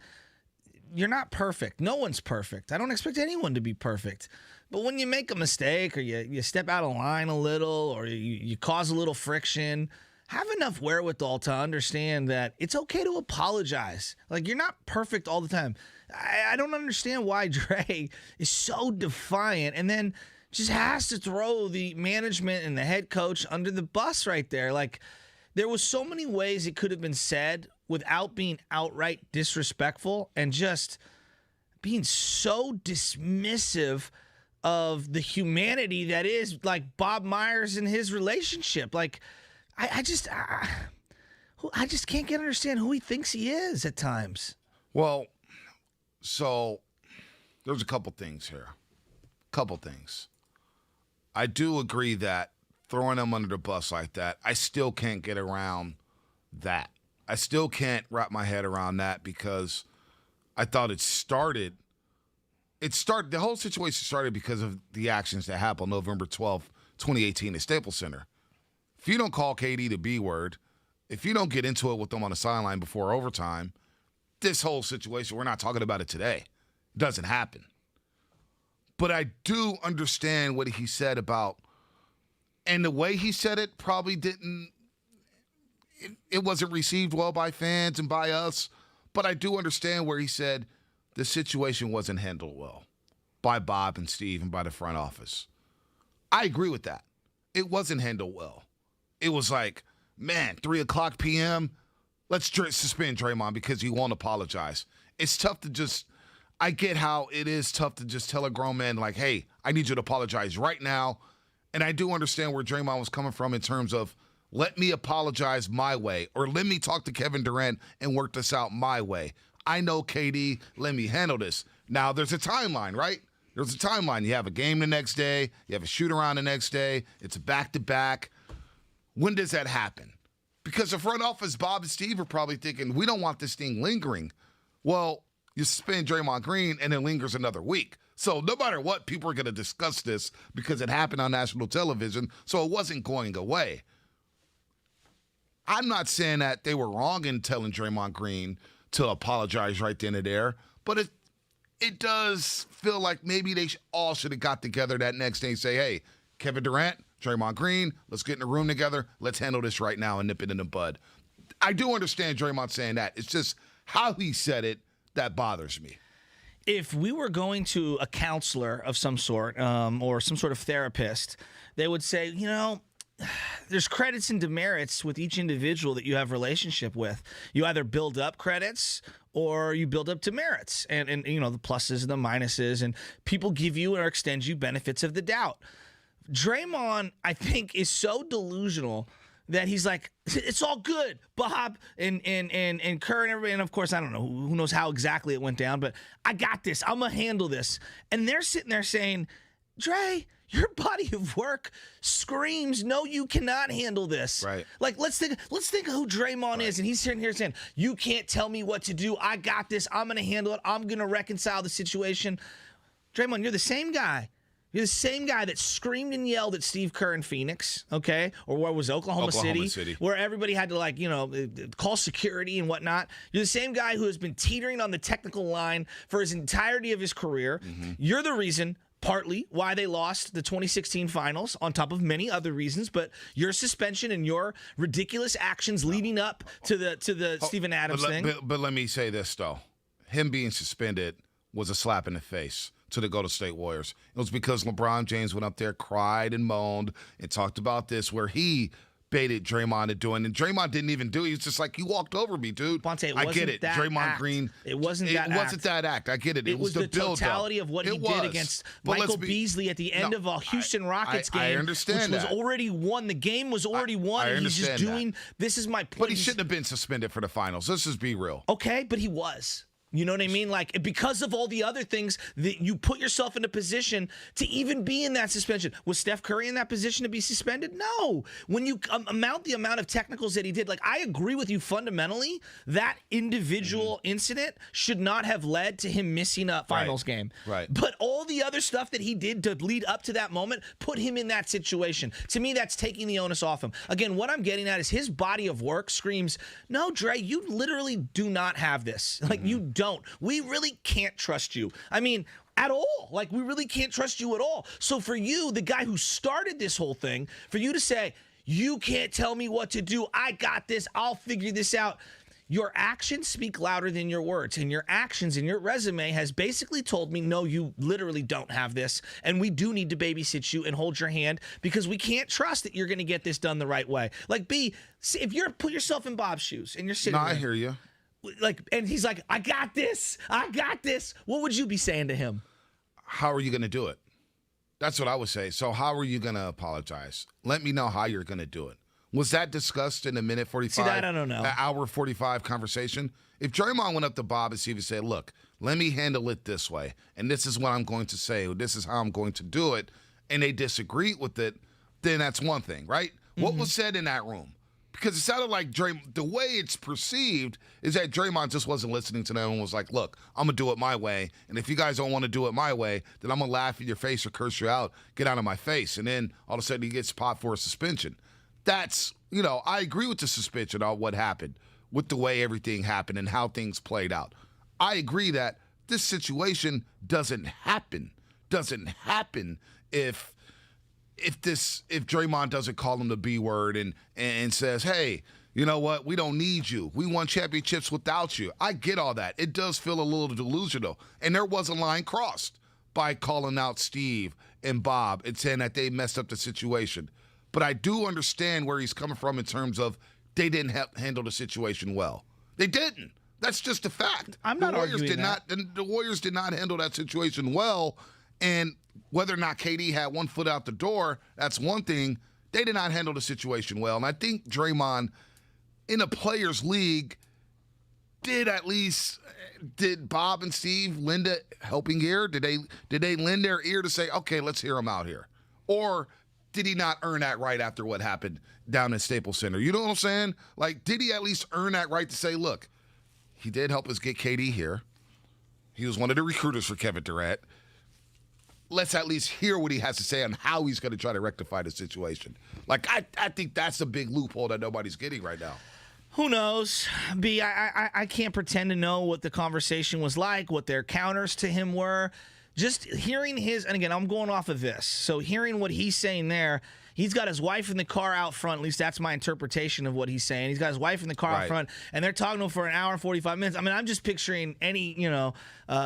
you're not perfect. No one's perfect. I don't expect anyone to be perfect. But when you make a mistake or you step out of line a little or you cause a little friction, have enough wherewithal to understand that it's okay to apologize. Like, you're not perfect all the time. I don't understand why Dray is so defiant and then just has to throw the management and the head coach under the bus right there. Like, there was so many ways it could have been said without being outright disrespectful and just being so dismissive of the humanity that is, like, Bob Myers and his relationship. Like, I just can't understand who he thinks he is at times. Well, so there's a couple things here. Couple things. I do agree that throwing them under the bus like that, I still can't get around that. I still can't wrap my head around that because I thought the whole situation started because of the actions that happened November 12th, 2018 at Staples Center. If you don't call KD the B word, if you don't get into it with them on the sideline before overtime, this whole situation, we're not talking about it today. It doesn't happen. But I do understand what he said about, and the way he said it probably it wasn't received well by fans and by us, but I do understand where he said the situation wasn't handled well by Bob and Steve and by the front office. I agree with that. It wasn't handled well. It was like, man, 3:00 p.m., let's suspend Draymond because he won't apologize. It's tough to just, I get how it is tough to just tell a grown man, like, hey, I need you to apologize right now. And I do understand where Draymond was coming from in terms of, let me apologize my way, or let me talk to Kevin Durant and work this out my way. I know KD, let me handle this. Now, there's a timeline, right? There's a timeline. You have a game the next day. You have a shoot-around the next day. It's a back-to-back. When does that happen? Because the front office, Bob and Steve are probably thinking, we don't want this thing lingering. Well, you suspend Draymond Green, and it lingers another week. So no matter what, people are going to discuss this because it happened on national television, so it wasn't going away. I'm not saying that they were wrong in telling Draymond Green to apologize right then and there, but it does feel like maybe they all should have got together that next day and say, hey, Kevin Durant, Draymond Green, let's get in a room together. Let's handle this right now and nip it in the bud. I do understand Draymond saying that. It's just how he said it that bothers me. If we were going to a counselor of some sort or some sort of therapist, they would say, there's credits and demerits with each individual that you have a relationship with. You either build up credits or you build up demerits and the pluses and the minuses, and people give you or extend you benefits of the doubt. Draymond, I think, is so delusional that he's like, it's all good, Bob and Kerr and everybody. And of course, I don't know, who knows how exactly it went down, but I got this. I'm going to handle this. And they're sitting there saying, Dray, your body of work screams, no, you cannot handle this. Right. Like, let's think of who Draymond is. And he's sitting here saying, you can't tell me what to do. I got this. I'm going to handle it. I'm going to reconcile the situation. Draymond, you're the same guy. You're the same guy that screamed and yelled at Steve Kerr in Phoenix, okay? Or where was Oklahoma City, where everybody had to, call security and whatnot. You're the same guy who has been teetering on the technical line for his entirety of his career. Mm-hmm. You're the reason, partly, why they lost the 2016 finals, on top of many other reasons, but your suspension and your ridiculous actions leading up to the Steven Adams thing. But let me say this, though. Him being suspended was a slap in the face to the Golden State Warriors. It was because LeBron James went up there, cried and moaned, and talked about this, where he baited Draymond to doing, and Draymond didn't even do it. He was just like, you walked over me, dude. Bonte, I get it. Draymond act. Green. It wasn't that act. I get it. It was the build-up. totality of what he did against Michael Beasley at the end of a Houston Rockets game. I understand which was already won. The game was already won, and he's just doing, this is my point. But he shouldn't have been suspended for the finals. Let's just be real. Okay, but he was. You know what I mean? Like, because of all the other things that you put yourself in a position to even be in that suspension. Was Steph Curry in that position to be suspended? No. When you amount the amount of technicals that he did, like, I agree with you fundamentally, that individual incident should not have led to him missing a finals game. Right. But all the other stuff that he did to lead up to that moment put him in that situation. To me, that's taking the onus off him. Again, what I'm getting at is his body of work screams, no, Dre, you literally do not have this. Like, you don't. We really can't trust you. I mean, at all. Like, we really can't trust you at all. So for you, the guy who started this whole thing, for you to say, You can't tell me what to do. I got this. I'll figure this out. Your actions speak louder than your words, and your actions and your resume has basically told me, no, you literally don't have this, and we do need to babysit you and hold your hand because we can't trust that you're going to get this done the right way. Like, B, if you're put yourself in Bob's shoes and you're sitting there, I hear you. Like, and he's like, I got this. What would you be saying to him? How are you going to do it? That's what I would say. So how are you going to apologize? Let me know how you're going to do it. Was that discussed in a minute 45? See, that I don't know. An hour 45 conversation? If Draymond went up to Bob and Steve and said, look, let me handle it this way, and this is what I'm going to say, or this is how I'm going to do it, and they disagreed with it, then that's one thing, right? Mm-hmm. What was said in that room? Because it sounded like the way it's perceived is that Draymond just wasn't listening to them and was like, look, I'm going to do it my way, and if you guys don't want to do it my way, then I'm going to laugh in your face or curse you out, get out of my face, and then all of a sudden he gets popped for a suspension. That's, I agree with the suspension on what happened, with the way everything happened and how things played out. I agree that this situation doesn't happen if Draymond doesn't call him the B word and says, hey, you know what, we don't need you. We won championships without you. I get all that. It does feel a little delusional. And there was a line crossed by calling out Steve and Bob and saying that they messed up the situation. But I do understand where he's coming from in terms of they didn't handle the situation well. They didn't. That's just a fact. I'm not arguing that. The Warriors did not handle that situation well. And whether or not KD had one foot out the door, that's one thing. They did not handle the situation well. And I think Draymond, in a players' league, did Bob and Steve lend a helping ear? Did they lend their ear to say, okay, let's hear him out here? Or did he not earn that right after what happened down at Staples Center? You know what I'm saying? Like, did he at least earn that right to say, look, he did help us get KD here. He was one of the recruiters for Kevin Durant. Let's at least hear what he has to say on how he's going to try to rectify the situation. Like, I think that's a big loophole that nobody's getting right now. Who knows? B, I can't pretend to know what the conversation was like, what their counters to him were. Just hearing his, and again, I'm going off of this, so hearing what he's saying there, he's got his wife in the car out front, at least that's my interpretation of what he's saying. He's got his wife in the car out front, and they're talking to him for an hour and 45 minutes. I mean, I'm just picturing any,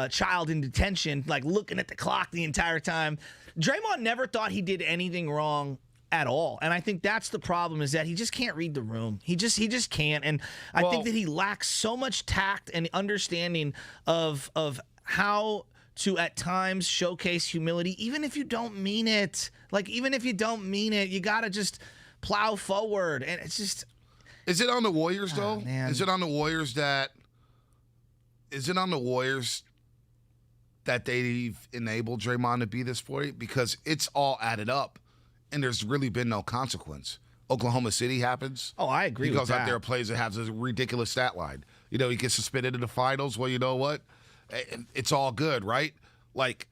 child in detention, like looking at the clock the entire time. Draymond never thought he did anything wrong at all. And I think that's the problem, is that he just can't read the room. He just can't. And I think that he lacks so much tact and understanding of how to at times showcase humility, even if you don't mean it. Like, even if you don't mean it, you got to just plow forward. And it's just... Is it on the Warriors, though? Man. Is it on the Warriors that they've enabled Draymond to be this way? Because it's all added up, and there's really been no consequence. Oklahoma City happens. Oh, I agree with that. He goes out there and plays and has a ridiculous stat line. He gets suspended in the finals. Well, you know what? It's all good, right? Like,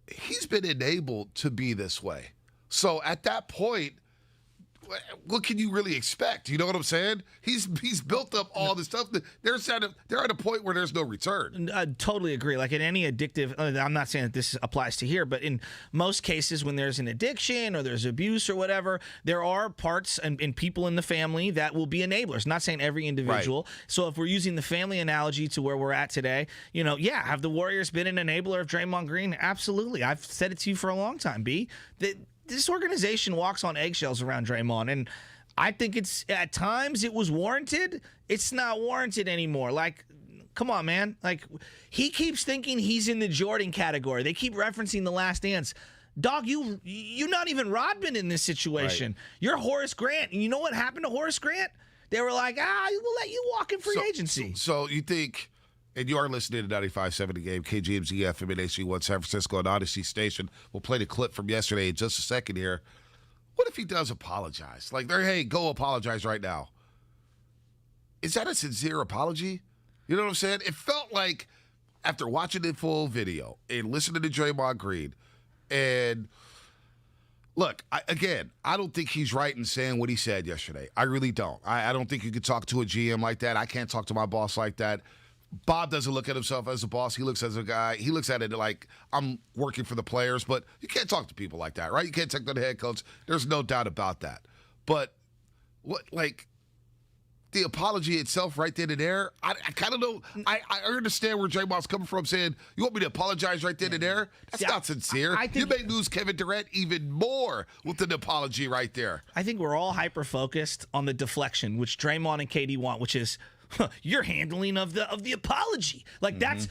he's been enabled to be this way. So at that point, what can you really expect? You know what I'm saying? He's built up all this stuff. They're at a point where there's no return. I totally agree. Like in any addictive, I'm not saying that this applies to here, but in most cases when there's an addiction or there's abuse or whatever, there are parts and people in the family that will be enablers. I'm not saying every individual. Right. So if we're using the family analogy to where we're at today, have the Warriors been an enabler of Draymond Green? Absolutely. I've said it to you for a long time, B. This organization walks on eggshells around Draymond, and I think at times it was warranted. It's not warranted anymore. Like, come on, man. Like, he keeps thinking he's in the Jordan category. They keep referencing The Last Dance. Dog, you're not even Rodman in this situation. Right. You're Horace Grant. And you know what happened to Horace Grant? They were like, we'll let you walk in free agency. So you think... And you are listening to 95.7 The Game, KGMZ FM and HG1 San Francisco and Odyssey Station. We'll play the clip from yesterday in just a second here. What if he does apologize? Like, hey, go apologize right now. Is that a sincere apology? You know what I'm saying? It felt like, after watching the full video and listening to Draymond Green, and look, I don't think he's right in saying what he said yesterday. I really don't. I don't think you could talk to a GM like that. I can't talk to my boss like that. Bob doesn't look at himself as a boss. He looks as a guy. He looks at it like, I'm working for the players. But you can't talk to people like that, right? You can't talk to the head coach. There's no doubt about that. But what, like, the apology itself right then and there, I kind of know. I understand where Draymond's coming from saying, you want me to apologize right then and there? That's not sincere. You may lose Kevin Durant even more with an apology right there. I think we're all hyper-focused on the deflection, which Draymond and KD want, which is your handling of the apology. Like, that's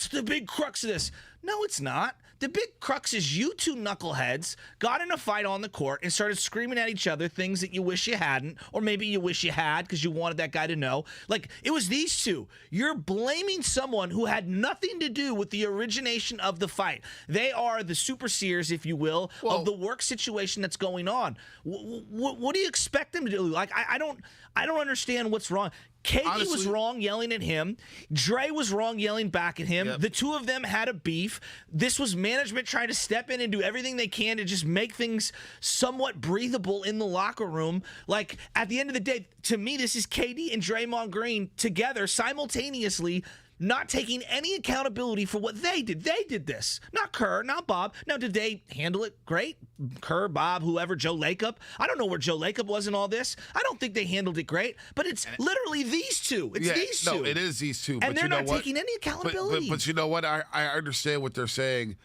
the big crux of this. No, it's not. The big crux is you two knuckleheads got in a fight on the court and started screaming at each other things that you wish you hadn't, or maybe you wish you had because you wanted that guy to know. Like, it was these two. You're blaming someone who had nothing to do with the origination of the fight. They are the superseers, if you will, of the work situation that's going on. What do you expect them to do? Like, I don't understand what's wrong. KD was wrong yelling at him. Dre was wrong yelling back at him. Yep. The two of them had a beef. This was management trying to step in and do everything they can to just make things somewhat breathable in the locker room. Like, at the end of the day, to me, this is KD and Draymond Green together simultaneously not taking any accountability for what they did. They did this. Not Kerr, not Bob. Now, did they handle it great? Kerr, Bob, whoever, Joe Lacob. I don't know where Joe Lacob was in all this. I don't think they handled it great, but it's literally these two. It's these two. No, it is these two. And they're not taking any accountability. But you know what? I understand what they're saying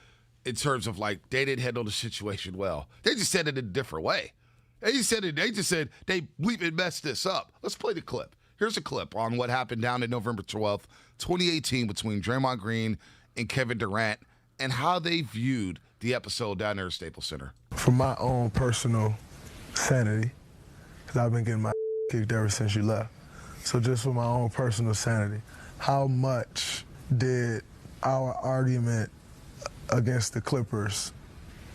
in terms of, like, they didn't handle the situation well. They just said it in a different way. They just said they bleeping messed this up. Let's play the clip. Here's a clip on what happened down in November 12th, 2018 between Draymond Green and Kevin Durant and how they viewed the episode down there at Staples Center. For my own personal sanity, because I've been getting my kicked ever since you left. So just for my own personal sanity, how much did our argument against the Clippers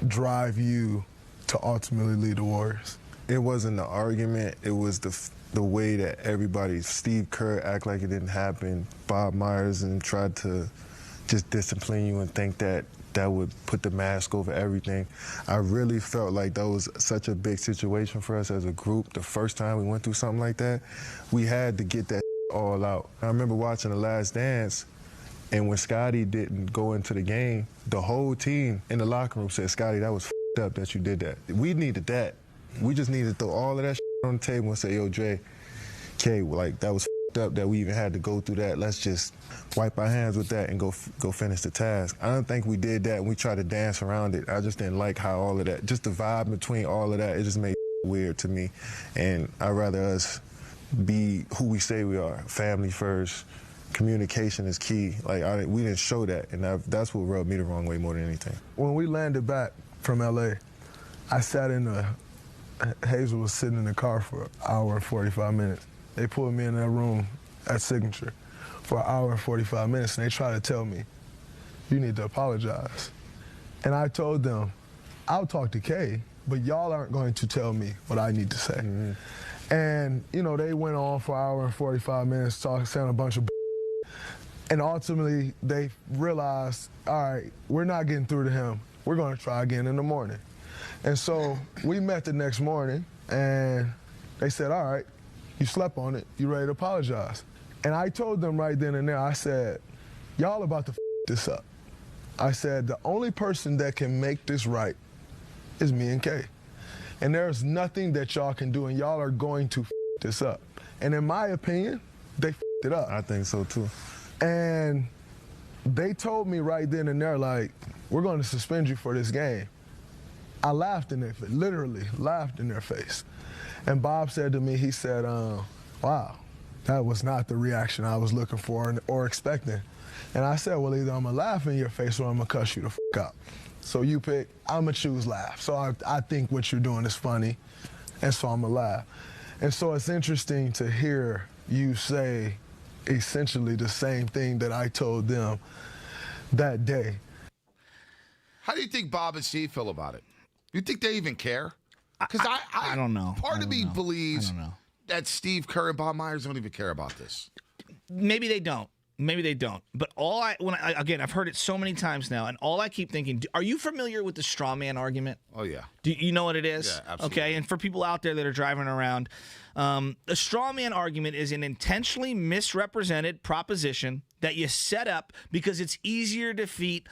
drive you to ultimately lead the Warriors? It wasn't the argument, it was the way that everybody, Steve Kerr act like it didn't happen, Bob Myers, and tried to just discipline you and think that that would put the mask over everything. I really felt like that was such a big situation for us as a group. The first time we went through something like that, we had to get that all out. I remember watching The Last Dance, and when Scotty didn't go into the game, the whole team in the locker room said, Scotty, that was f***ed up that you did that. We needed that. We just needed to throw all of that on the table and say, yo, Dre, K, like, that was f***ed up that we even had to go through that. Let's just wipe our hands with that and go finish the task. I don't think we did that, and we tried to dance around it. I just didn't like how all of that, just the vibe between all of that, it just made weird to me. And I'd rather us be who we say we are, family first. Communication is key. Like, we didn't show that, and that's what rubbed me the wrong way more than anything. When we landed back from L.A., I sat in Hazel was sitting in the car for an hour and 45 minutes. They pulled me in that room at Signature for an hour and 45 minutes, and they tried to tell me, you need to apologize. And I told them, I'll talk to Kay, but y'all aren't going to tell me what I need to say. Mm-hmm. And, you know, they went on for an hour and 45 minutes saying a bunch of and ultimately they realized, all right, we're not getting through to him. We're going to try again in the morning. And so we met the next morning, and they said, all right, you slept on it. You ready to apologize? And I told them right then and there, I said, y'all about to f this up. I said, the only person that can make this right is me and Kay. And there's nothing that y'all can do, and y'all are going to f this up. And in my opinion, they f it up. I think so, too. And they told me right then and there, like, we're going to suspend you for this game. I laughed in their face, literally laughed in their face. And Bob said to me, he said, wow, that was not the reaction I was looking for or expecting. And I said, well, either I'm going to laugh in your face or I'm going to cuss you the f up. So you pick, I'm going to choose laugh. So I think what you're doing is funny, and so I'm going to laugh. And so it's interesting to hear you say essentially the same thing that I told them that day. How do you think Bob and Steve feel about it? You think they even care? Because I don't know. Part of me believes that Steve Kerr and Bob Myers don't even care about this. Maybe they don't. Maybe they don't. But again, I've heard it so many times now, and all I keep thinking, are you familiar with the straw man argument? Oh, yeah. Do you know what it is? Yeah, absolutely. Okay, and for people out there that are driving around, the straw man argument is an intentionally misrepresented proposition that you set up because it's easier to defeat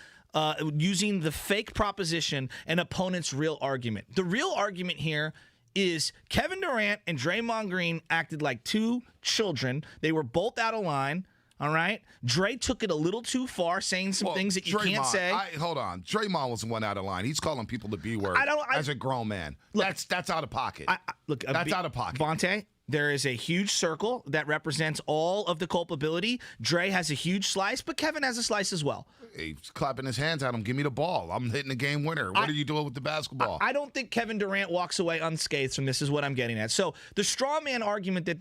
using the fake proposition an opponent's real argument. The real argument here is Kevin Durant and Draymond Green acted like two children. They were both out of line. All right. Dre took it a little too far, saying some things that you can't say. Hold on. Draymond was the one out of line. He's calling people the B word as a grown man. Look, that's out of pocket. That's out of pocket. Bonte, there is a huge circle that represents all of the culpability. Dre has a huge slice, but Kevin has a slice as well. He's clapping his hands at him. Give me the ball. I'm hitting the game winner. What are you doing with the basketball? I don't think Kevin Durant walks away unscathed from this is what I'm getting at. So the straw man argument that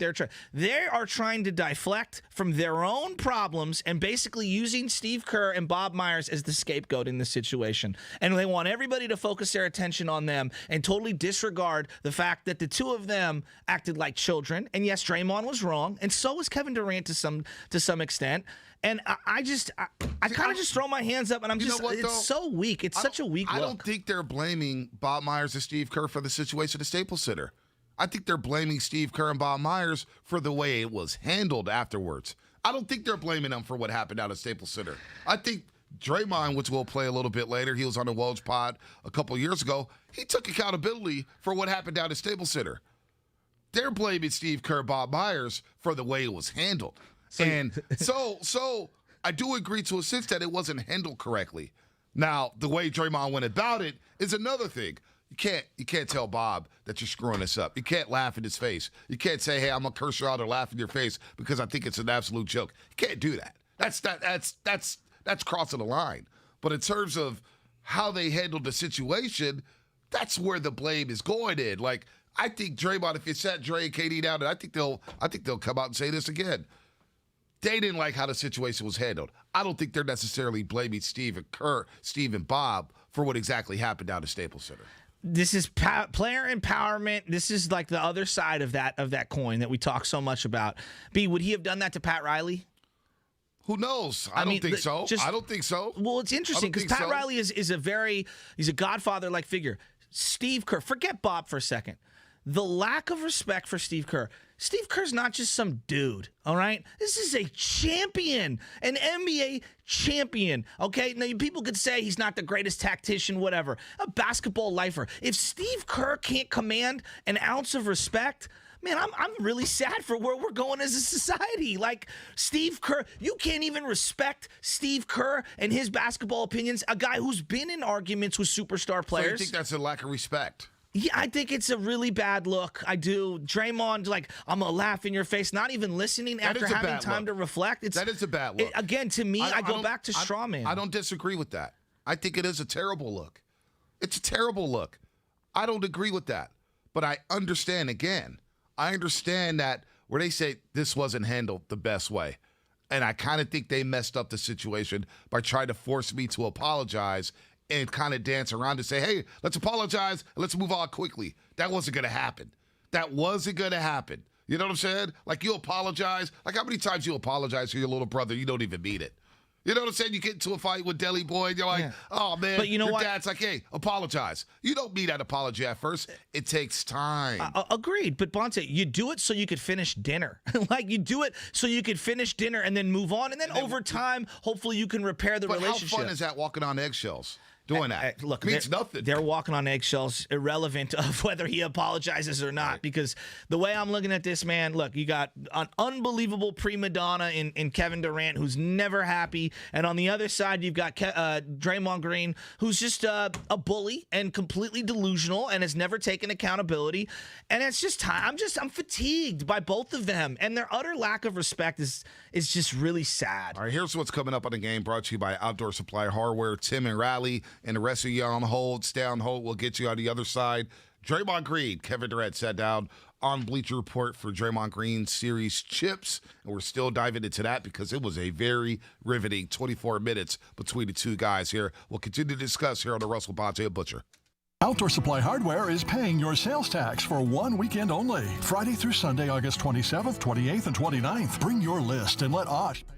they are trying to deflect from their own problems and basically using Steve Kerr and Bob Myers as the scapegoat in this situation. And they want everybody to focus their attention on them and totally disregard the fact that the two of them acted like children. And yes, Draymond was wrong, and so was Kevin Durant to some extent. And I kind of just throw my hands up, and it's so weak. It's such a weak look. I don't think they're blaming Bob Myers and Steve Kerr for the situation at Staples Center. I think they're blaming Steve Kerr and Bob Myers for the way it was handled afterwards. I don't think they're blaming them for what happened out at Staples Center. I think Draymond, which we'll play a little bit later, he was on the Woes pod a couple years ago, he took accountability for what happened down at Staples Center. They're blaming Steve Kerr, Bob Myers for the way it was handled. So I do agree to a sense that it wasn't handled correctly. Now, the way Draymond went about it is another thing. You can't tell Bob that you're screwing this up. You can't laugh in his face. You can't say, hey, I'm going to curse you out or laugh in your face because I think it's an absolute joke. You can't do that. That's crossing the line. But in terms of how they handled the situation, that's where the blame is going in. Like, I think Draymond, if you sat Dray and KD down, and I think they'll come out and say this again. They didn't like how the situation was handled. I don't think they're necessarily blaming Steve and Bob for what exactly happened down at Staples Center. This is player empowerment. This is like the other side of that coin that we talk so much about. B, would he have done that to Pat Riley? Who knows? I don't think so. I don't think so. Well, it's interesting because Pat Riley is he's a godfather-like figure. Steve Kerr, forget Bob for a second. The lack of respect for Steve Kerr. Steve Kerr's not just some dude, all right? This is a champion, an NBA champion, okay? Now, people could say he's not the greatest tactician, whatever, a basketball lifer. If Steve Kerr can't command an ounce of respect, man, I'm really sad for where we're going as a society. Like, Steve Kerr, you can't even respect Steve Kerr and his basketball opinions, a guy who's been in arguments with superstar players. So you think that's a lack of respect? Yeah, I think it's a really bad look. I do. Draymond, like, I'm going to laugh in your face, not even listening after having time to reflect. That is a bad look. Again, to me, I go back to strawman. I don't disagree with that. I think it is a terrible look. It's a terrible look. I don't agree with that. But I understand, again, that where they say this wasn't handled the best way. And I kind of think they messed up the situation by trying to force me to apologize and kind of dance around and say, hey, let's apologize and let's move on quickly. That wasn't going to happen. That wasn't going to happen. You know what I'm saying? Like, you apologize. Like, how many times you apologize to your little brother, you don't even mean it? You know what I'm saying? You get into a fight with Deli Boy, and you're like, oh, man, but you know your what? dad's like, hey, apologize. You don't mean that apology at first. It takes time. Agreed. But, Bonte, you do it so you could finish dinner. Like, you do it so you could finish dinner and then move on. And then over time, hopefully you can repair the relationship. But how fun is that, walking on eggshells? Doing that. Look, means nothing. They're walking on eggshells, irrelevant of whether he apologizes or not. Right. Because the way I'm looking at this, man, look, you got an unbelievable prima donna in Kevin Durant, who's never happy, and on the other side, you've got Draymond Green, who's just a bully and completely delusional and has never taken accountability. And it's just time. I'm fatigued by both of them, and their utter lack of respect is just really sad. All right, here's what's coming up on the game, brought to you by Outdoor Supply Hardware. Tim and Riley and the rest of you on hold. Stay on hold. We'll get you on the other side. Draymond Green, Kevin Durant sat down on Bleacher Report for Draymond Green series chips, and we're still diving into that because it was a very riveting 24 minutes between the two guys here. We'll continue to discuss here on the Russell Bonte and Butcher. Outdoor Supply Hardware is paying your sales tax for one weekend only. Friday through Sunday, August 27th, 28th, and 29th. Bring your list and let Osh pay.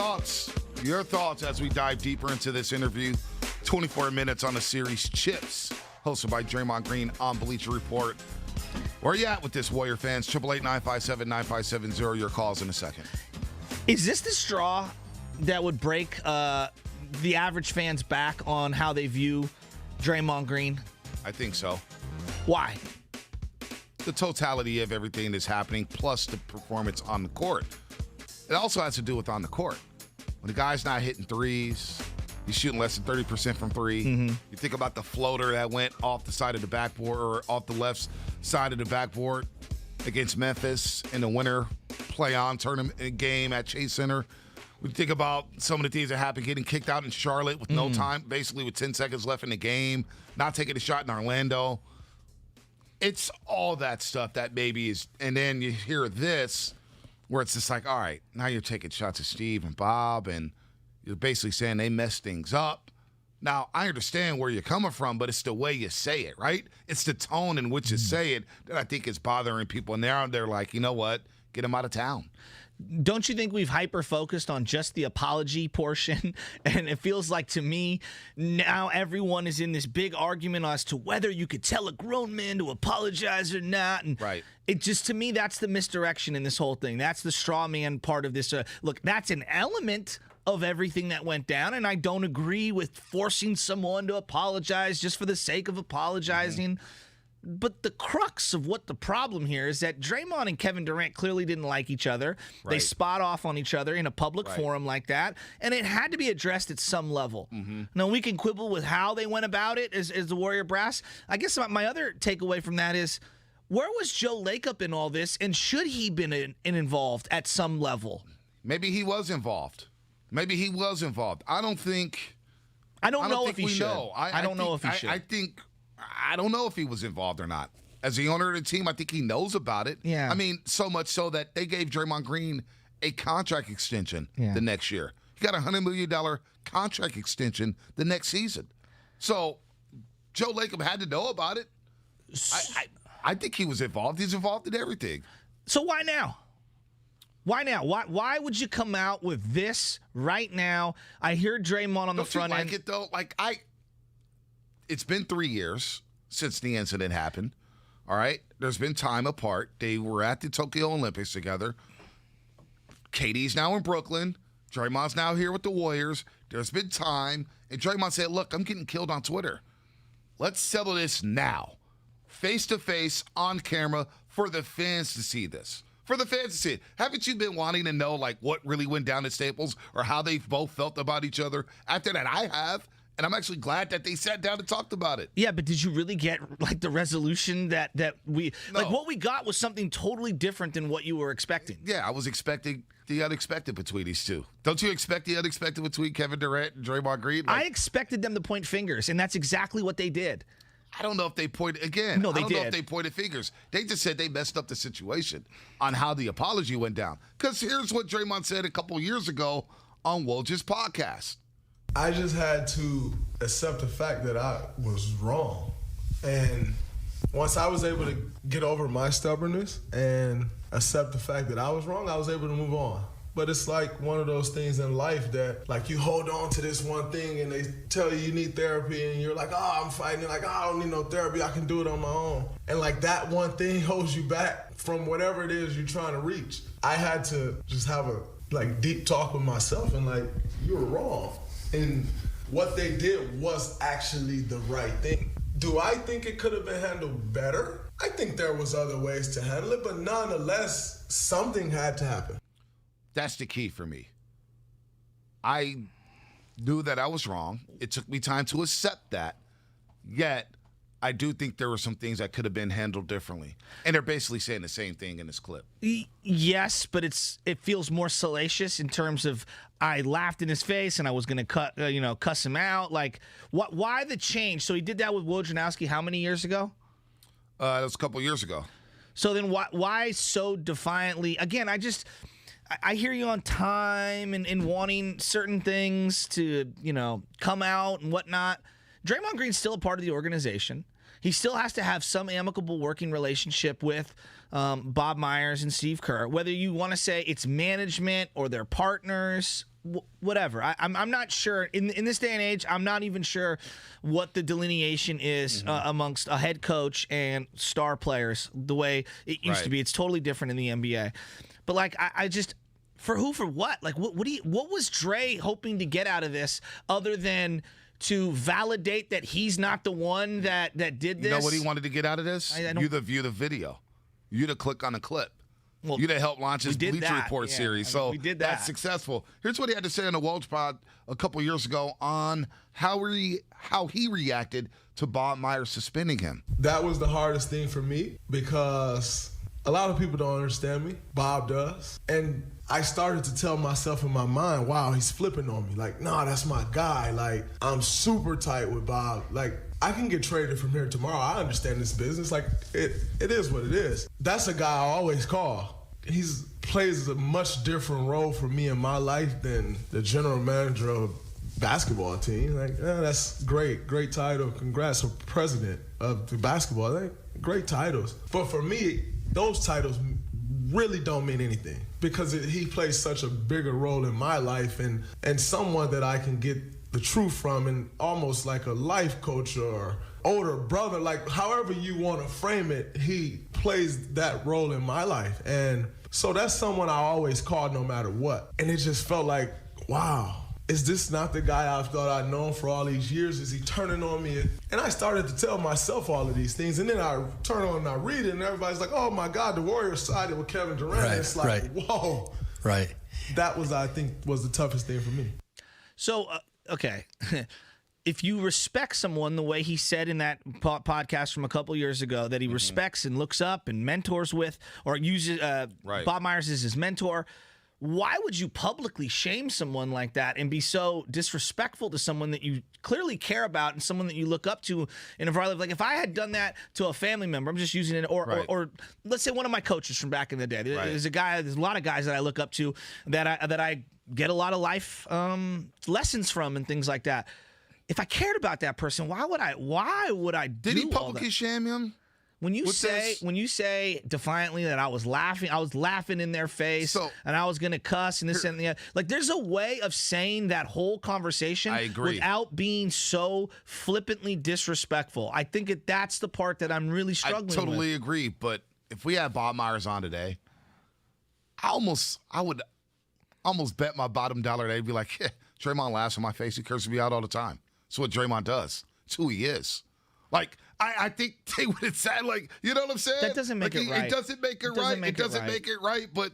thoughts. Your thoughts as we dive deeper into this interview. 24 minutes on the series Chips, hosted by Draymond Green on Bleacher Report. Where are you at with this, Warrior fans? 888-957-9570. Your calls in a second. Is this the straw that would break the average fan's back on how they view Draymond Green? I think so. Why? The totality of everything that's happening, plus the performance on the court. It also has to do with on the court. When the guy's not hitting threes, he's shooting less than 30% from three. Mm-hmm. You think about the floater that went off the side of the backboard or off the left side of the backboard against Memphis in the winter play-on tournament game at Chase Center. We think about some of the things that happened, getting kicked out in Charlotte with no time, basically with 10 seconds left in the game, not taking a shot in Orlando. It's all that stuff that maybe is, and then you hear this where it's just like, all right, now you're taking shots at Steve and Bob, and you're basically saying they messed things up. Now, I understand where you're coming from, but it's the way you say it, right? It's the tone in which you say it that I think is bothering people. And they're like, you know what? Get him out of town. Don't you think we've hyper-focused on just the apology portion? And it feels like, to me, now everyone is in this big argument as to whether you could tell a grown man to apologize or not. And right. It just, to me, that's the misdirection in this whole thing. That's the straw man part of this. Look, that's an element of everything that went down, and I don't agree with forcing someone to apologize just for the sake of apologizing. But the crux of what the problem here is that Draymond and Kevin Durant clearly didn't like each other. Right. They spot off on each other in a public forum like that, and it had to be addressed at some level. Now, we can quibble with how they went about it as the Warrior Brass. I guess my other takeaway from that is, where was Joe Lacob in all this, and should he been involved at some level? Maybe he was involved. I don't know if he should. I don't know if he should. I don't know if he was involved or not. As the owner of the team, I think he knows about it. Yeah. I mean, so much so that they gave Draymond Green a contract extension the next year. He got a $100 million contract extension the next season. So Joe Lacob had to know about it. I think he was involved. He's involved in everything. So why now? Why now? Why would you come out with this right now? I hear Draymond on the front end. Don't you like it, though? It's been 3 years since the incident happened, all right? There's been time apart. They were at the Tokyo Olympics together. KD's now in Brooklyn. Draymond's now here with the Warriors. There's been time. And Draymond said, look, I'm getting killed on Twitter. Let's settle this now. Face-to-face, on camera, for the fans to see this. For the fans to see it. Haven't you been wanting to know, what really went down at Staples or how they both felt about each other? After that, I have. And I'm actually glad that they sat down and talked about it. Yeah, but did you really get the resolution that we what we got was something totally different than what you were expecting? Yeah, I was expecting the unexpected between these two. Don't you expect the unexpected between Kevin Durant and Draymond Green? I expected them to point fingers, and that's exactly what they did. I don't know if they pointed again. No, they I don't did. know if they pointed fingers. They just said they messed up the situation on how the apology went down. Because here's what Draymond said a couple years ago on Woj's podcast. I just had to accept the fact that I was wrong. And once I was able to get over my stubbornness and accept the fact that I was wrong, I was able to move on. But it's like one of those things in life that, you hold on to this one thing and they tell you need therapy and you're like, oh, I'm fighting. You're like, oh, I don't need no therapy. I can do it on my own. And that one thing holds you back from whatever it is you're trying to reach. I had to just have a deep talk with myself and you were wrong. And what they did was actually the right thing. Do I think it could have been handled better? I think there was other ways to handle it, but nonetheless, something had to happen. That's the key for me. I knew that I was wrong. It took me time to accept that. Yet, I do think there were some things that could have been handled differently. And they're basically saying the same thing in this clip. Yes, but it feels more salacious in terms of I laughed in his face and I was going to cuss him out. Why the change? So he did that with Wojnarowski how many years ago? That was a couple years ago. So then why so defiantly? Again, I hear you on time and wanting certain things to, come out and whatnot. Draymond Green's still a part of the organization. He still has to have some amicable working relationship with Bob Myers and Steve Kerr. Whether you want to say it's management or their partners, whatever. I'm not sure in this day and age. I'm not even sure what the delineation is amongst a head coach and star players the way it used to be. It's totally different in the NBA. But like I just for what? Like what was Dray hoping to get out of this other than to validate that he's not the one that did this? You know what he wanted to get out of this? You to view the video. You to click on a clip. Well, you to help launch his Bleacher Report series. So we did that. That's successful. Here's what he had to say on the Woj Pod a couple years ago on how he reacted to Bob Myers suspending him. That was the hardest thing for me because a lot of people don't understand me. Bob does. And I started to tell myself in my mind, wow, he's flipping on me. Like, nah, that's my guy. Like, I'm super tight with Bob. Like, I can get traded from here tomorrow. I understand this business. Like, it is what it is. That's a guy I always call. He plays a much different role for me in my life than the general manager of a basketball team. Like, that's great. Great title. Congrats for president of the basketball. Like, great titles. But for me, those titles really don't mean anything because he plays such a bigger role in my life and someone that I can get the truth from and almost like a life coach or older brother, like however you want to frame it, he plays that role in my life. And so that's someone I always called no matter what. And it just felt like, wow, is this not the guy I thought I'd known for all these years? Is he turning on me? And I started to tell myself all of these things. And then I turn on and I read it and everybody's like, oh my God, the Warriors sided with Kevin Durant. Right, it's like, whoa. Right. That was, I think, was the toughest thing for me. So, okay. If you respect someone the way he said in that podcast from a couple years ago that he respects and looks up and mentors with or uses Bob Myers as his mentor, why would you publicly shame someone like that and be so disrespectful to someone that you clearly care about and someone that you look up to in a variety of, like if I had done that to a family member, I'm just using it, or let's say one of my coaches from back in the day. There's a lot of guys that I look up to that I get a lot of life lessons from and things like that. If I cared about that person, why would I do Did he all publicly that? shame him? When you say defiantly that I was laughing in their face and I was going to cuss and this and the other. Like there's a way of saying that whole conversation without being so flippantly disrespectful. I think that's the part that I'm really struggling with. I totally agree, but if we had Bob Myers on today, I would almost bet my bottom dollar they'd be like, yeah, Draymond laughs in my face. He curses me out all the time. That's what Draymond does. It's who he is. Like, I think they would have said, like, you know what I'm saying? That doesn't make it right. It doesn't make it right. It doesn't make it right. But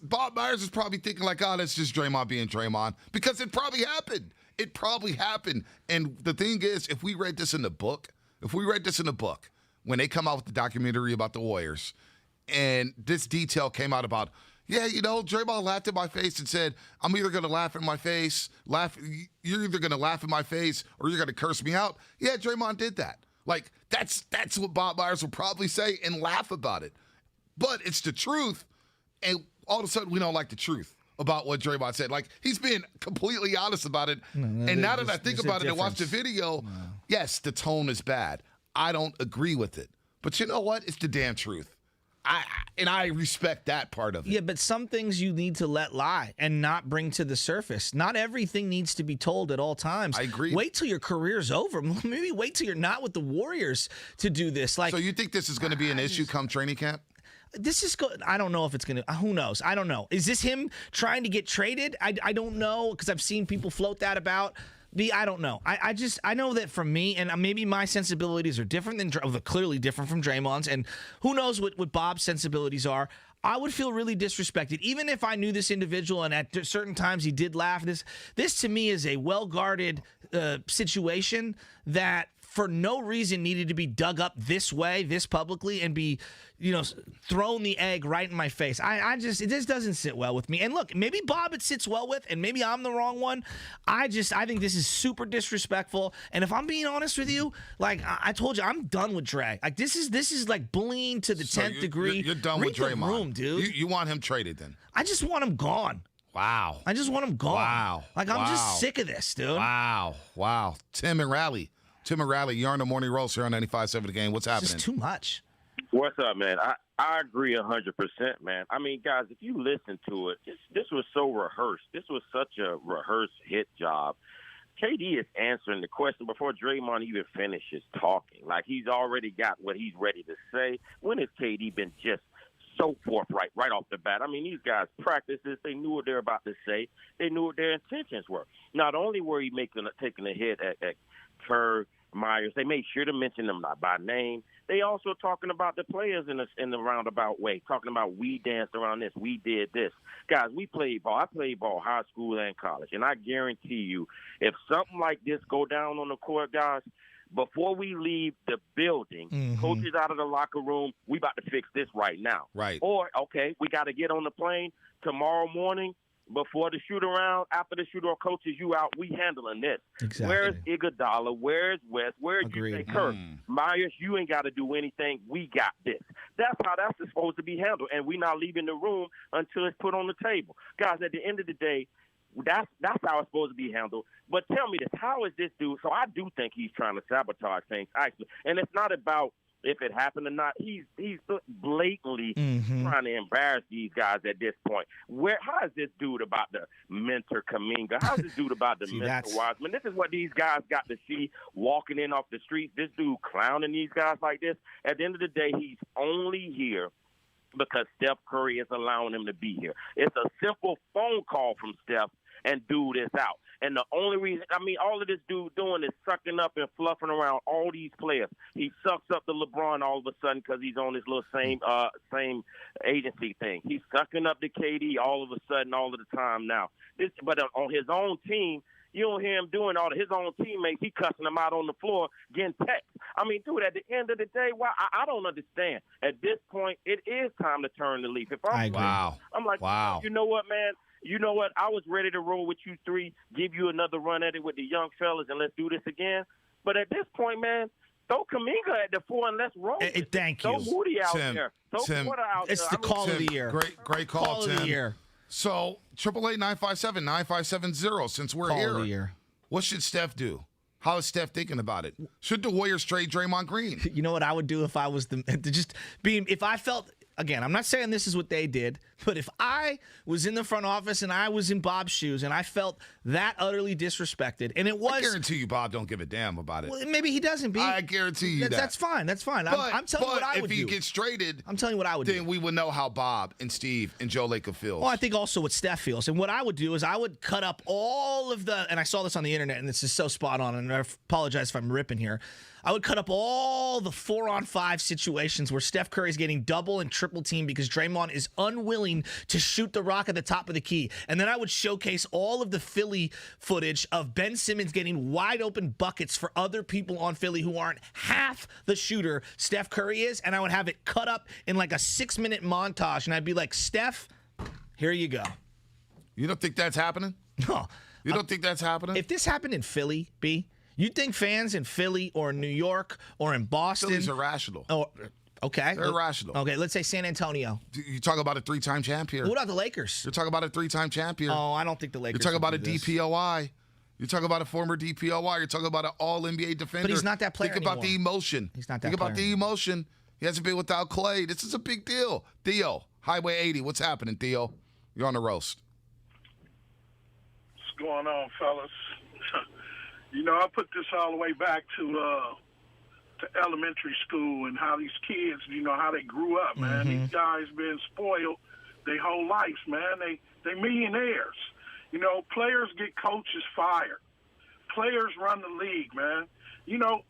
Bob Myers is probably thinking like, oh, that's just Draymond being Draymond. Because it probably happened. It probably happened. And the thing is, if we read this in the book, when they come out with the documentary about the Warriors, and this detail came out about, yeah, you know, Draymond laughed in my face and said, I'm either going to laugh in my face, you're either going to laugh in my face or you're going to curse me out. Yeah, Draymond did that. Like, that's what Bob Myers will probably say and laugh about it. But it's the truth, and all of a sudden we don't like the truth about what Draymond said. Like, he's being completely honest about it. And now that I think about it and watch the video, yes, the tone is bad. I don't agree with it. But you know what? It's the damn truth. I respect that part of it. Yeah, but some things you need to let lie and not bring to the surface. Not everything needs to be told at all times. I agree. Wait till your career's over. Maybe wait till you're not with the Warriors to do this. Like, so you think this is going to be an issue come training camp? This is I don't know if it's going to. Who knows? I don't know. Is this him trying to get traded? I don't know because I've seen people float that about. I don't know. I know that for me, and maybe my sensibilities are different clearly different from Draymond's, and who knows what Bob's sensibilities are. I would feel really disrespected, even if I knew this individual and at certain times he did laugh. This to me is a well-guarded situation that for no reason needed to be dug up this way, this publicly, and be, thrown the egg right in my face. It just doesn't sit well with me. And look, maybe Bob it sits well with, and maybe I'm the wrong one. I think this is super disrespectful. And if I'm being honest with you, like I told you, I'm done with Dray. Like this is like bullying to the 10th degree. You're done with Draymond, room, dude. You want him traded then? I just want him gone. Wow. I just want him gone. Wow. Like I'm just sick of this, dude. Wow. Tim and Raleigh, you're on the morning roast here on 95.7 The Game. What's happening? This is too much. What's up, man? I agree 100%, man. I mean, guys, if you listen to it, this was so rehearsed. This was such a rehearsed hit job. KD is answering the question before Draymond even finishes talking. Like, he's already got what he's ready to say. When has KD been just so forthright right off the bat? I mean, these guys practice this. They knew what they're about to say. They knew what their intentions were. Not only were he taking a hit at Kerr, Myers, they made sure to mention them by name. They also talking about the players in the roundabout way, talking about we danced around this, we did this. Guys, we played ball. I played ball high school and college, and I guarantee you, if something like this go down on the court, guys, before we leave the building, coaches out of the locker room, we about to fix this right now. Right. Or, okay, we got to get on the plane tomorrow morning. Before the shoot-around, after the shoot-around, coaches, you out, we handling this. Exactly. Where's Iguodala? Where's West? Where's you say Kirk? Myers, you ain't got to do anything. We got this. That's how that's supposed to be handled, and we not leaving the room until it's put on the table. Guys, at the end of the day, that's how it's supposed to be handled. But tell me this, how is this dude? So I do think he's trying to sabotage things, actually. And it's not about if it happened or not. He's blatantly trying to embarrass these guys at this point. How is this dude about the mentor Kuminga? How is this dude about the mentor Wiseman? This is what these guys got to see walking in off the street. This dude clowning these guys like this. At the end of the day, he's only here because Steph Curry is allowing him to be here. It's a simple phone call from Steph, and dude is out. And the only reason, I mean, all of this dude doing is sucking up and fluffing around all these players. He sucks up to LeBron all of a sudden because he's on this little same agency thing. He's sucking up to KD all of a sudden, all of the time now. But on his own team, you don't hear him doing all of his own teammates. He cussing them out on the floor, getting texts. I mean, dude, at the end of the day, I don't understand. At this point, it is time to turn the leaf. If I'm like, you know what, man? You know what? I was ready to roll with you three, give you another run at it with the young fellas, and let's do this again. But at this point, man, throw Kuminga at the 4 and let's roll. Thank you. Throw Moody out Tim, there. Throw Porter out there. It's the call of the year. Great call, Tim. Of the year. So, 888-957-9570, since we're Call here, of the year. What should Steph do? How is Steph thinking about it? Should the Warriors trade Draymond Green? You know what I would do if I was if I felt, again, I'm not saying this is what they did, but if I was in the front office and I was in Bob's shoes and I felt that utterly disrespected, and it was... I guarantee you Bob don't give a damn about it. Well, maybe he doesn't, B. I guarantee you that. That's fine. That's fine. I'm telling you what I would do. If he gets traded... I'm telling you what I would do. Then we would know how Bob and Steve and Joe Lacob feels. Well, I think also what Steph feels. And what I would do is I would cut up all of the... And I saw this on the internet, and this is so spot on, and I apologize if I'm ripping here. I would cut up all the 4-on-5 situations where Steph Curry is getting double and triple teamed because Draymond is unwilling to shoot the rock at the top of the key. And then I would showcase all of the Philly footage of Ben Simmons getting wide open buckets for other people on Philly who aren't half the shooter Steph Curry is. And I would have it cut up in like a 6-minute montage. And I'd be like, Steph, here you go. You don't think that's happening? No. You don't think that's happening? If this happened in Philly, B, you think fans in Philly or New York or in Boston... Philly's irrational. Oh, okay. They're irrational. Okay, let's say San Antonio. You talk about a 3-time champion. What about the Lakers? You're talking about a 3-time champion. Oh, I don't think the Lakers... You're talking about a DPOI. You're talking about a former DPOI. You're talking about an all-NBA defender. But he's not that player Think about the emotion. He's not that Think about the emotion. He hasn't been without Clay. This is a big deal. Theo, Highway 80. What's happening, Theo? You're on the roast. What's going on, fellas? You know, I put this all the way back to elementary school and how these kids, you know, how they grew up, man. These guys been spoiled their whole lives, man. They millionaires. You know, players get coaches fired. Players run the league, man. You know,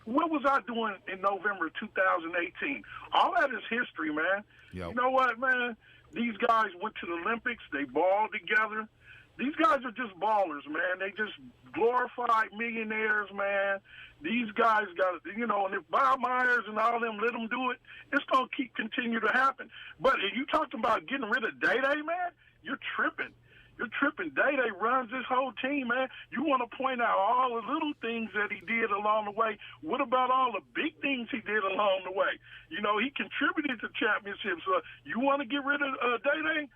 what was I doing in November 2018? All that is history, man. Yep. You know what, man? These guys went to the Olympics. They balled together. These guys are just ballers, man. They just glorified millionaires, man. These guys got, you know, and if Bob Myers and all them let them do it, it's going to continue to happen. But if you talking about getting rid of Day-Day, man, you're tripping. You're tripping. Day-Day runs this whole team, man. You want to point out all the little things that he did along the way. What about all the big things he did along the way? You know, he contributed to championships. You want to get rid of Day-Day?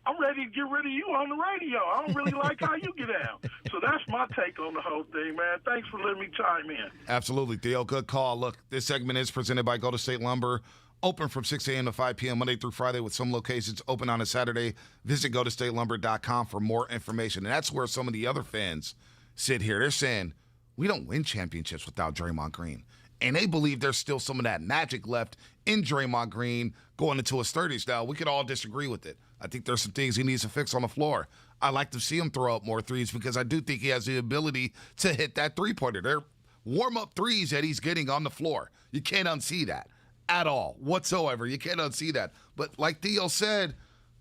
I'm ready to get rid of you on the radio. I don't really like how you get down. So that's my take on the whole thing, man. Thanks for letting me chime in. Absolutely, Theo. Good call. Look, this segment is presented by Golden State Lumber. Open from 6 a.m. to 5 p.m. Monday through Friday with some locations open on a Saturday. Visit GoToStateLumber.com for more information. And that's where some of the other fans sit here. They're saying, we don't win championships without Draymond Green. And they believe there's still some of that magic left in Draymond Green going into his 30s. Now, we could all disagree with it. I think there's some things he needs to fix on the floor. I like to see him throw up more threes because I do think he has the ability to hit that three-pointer. They're warm-up threes that he's getting on the floor. You can't unsee that at all, whatsoever. You can't unsee that. But like Theo said,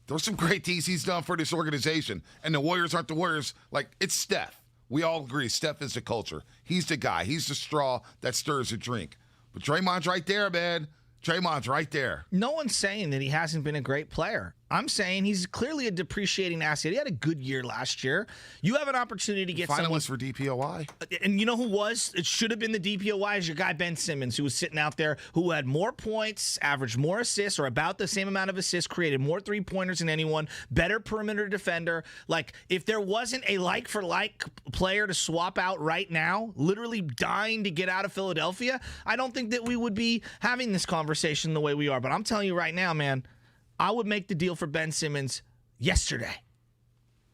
there's some great things he's done for this organization. And the Warriors aren't the Warriors. Like, it's Steph. We all agree Steph is the culture. He's the guy. He's the straw that stirs the drink. But Draymond's right there, man. Draymond's right there. No one's saying that he hasn't been a great player. I'm saying he's clearly a depreciating asset. He had a good year last year. You have an opportunity to get finalist for DPOY. And you know who was? It should have been the DPOY is your guy Ben Simmons, who was sitting out there, who had more points, averaged more assists, or about the same amount of assists, created more three-pointers than anyone, better perimeter defender. Like, if there wasn't a like-for-like player to swap out right now, literally dying to get out of Philadelphia, I don't think that we would be having this conversation the way we are. But I'm telling you right now, man, I would make the deal for Ben Simmons yesterday.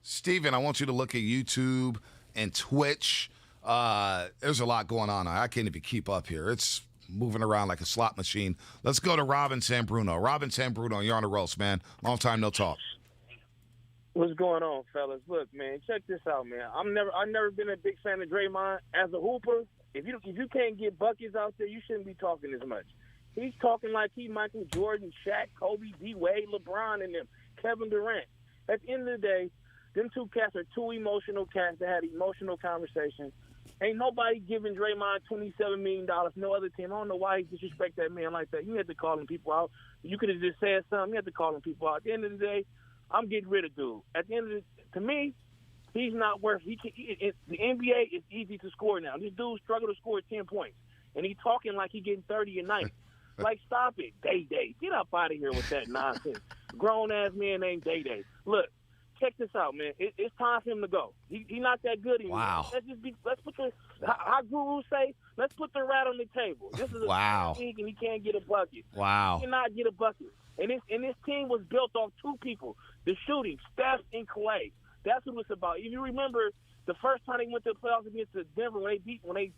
Steven, I want you to look at YouTube and Twitch. There's a lot going on. I can't even keep up here. It's moving around like a slot machine. Let's go to Robin San Bruno. Robin San Bruno, you're on the roast, man. Long time no talk. What's going on, fellas? Look, man, check this out, man. I've never been a big fan of Draymond as a hooper. If you can't get buckets out there, you shouldn't be talking as much. He's talking like he Michael Jordan, Shaq, Kobe, D-Wade, LeBron, and them, Kevin Durant. At the end of the day, them two cats are two emotional cats that had emotional conversations. Ain't nobody giving Draymond $27 million, no other team. I don't know why he disrespect that man like that. You had to call them people out. You could have just said something. You had to call them people out. At the end of the day, I'm getting rid of dude. At the end of to me, he's not worth the NBA is easy to score now. This dude struggled to score 10 points, and he talking like he getting 30 a night. Like, stop it. Day-Day. Get up out of here with that nonsense. Grown-ass man named Day-Day. Look, check this out, man. It's time for him to go. He not that good anymore. Wow. Let's put how gurus say, let's put the rat on the table. This is a league, and he can't get a bucket. Wow. He cannot get a bucket. And this team was built off two people, the shooting, Steph and Clay. That's what it's about. If you remember the first time they went to the playoffs against the Denver, when they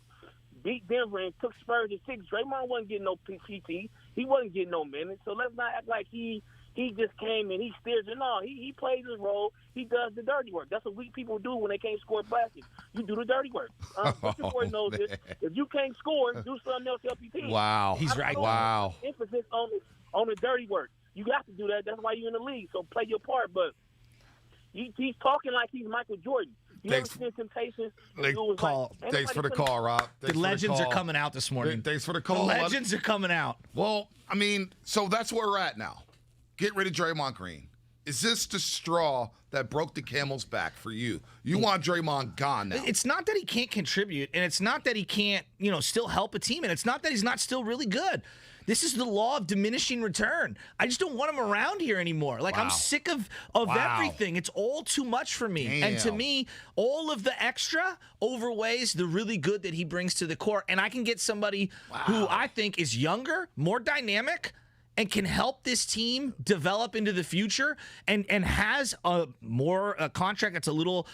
beat Denver and took Spurs to 6, Draymond wasn't getting no PT. He wasn't getting no minutes. So let's not act like he just came and he steers it. No, he plays his role. He does the dirty work. That's what weak people do when they can't score baskets. You do the dirty work. Mr. Ford knows this. If you can't score, do something else to help your team. Wow. He's right. Wow. Emphasis on the dirty work. You got to do that. That's why you're in the league. So play your part. But he's talking like he's Michael Jordan. You ever seen Temptations? Thanks for the call, Rob. The legends are coming out this morning. Thanks for the call. The legends are coming out. Well, I mean, so that's where we're at now. Get rid of Draymond Green. Is this the straw that broke the camel's back for you? You want Draymond gone now. It's not that he can't contribute, and it's not that he can't, still help a team, and it's not that he's not still really good. This is the law of diminishing return. I just don't want him around here anymore. Like, I'm sick of everything. It's all too much for me. Damn. And to me, all of the extra overweighs the really good that he brings to the court. And I can get somebody who I think is younger, more dynamic, and can help this team develop into the future and has a contract that's a little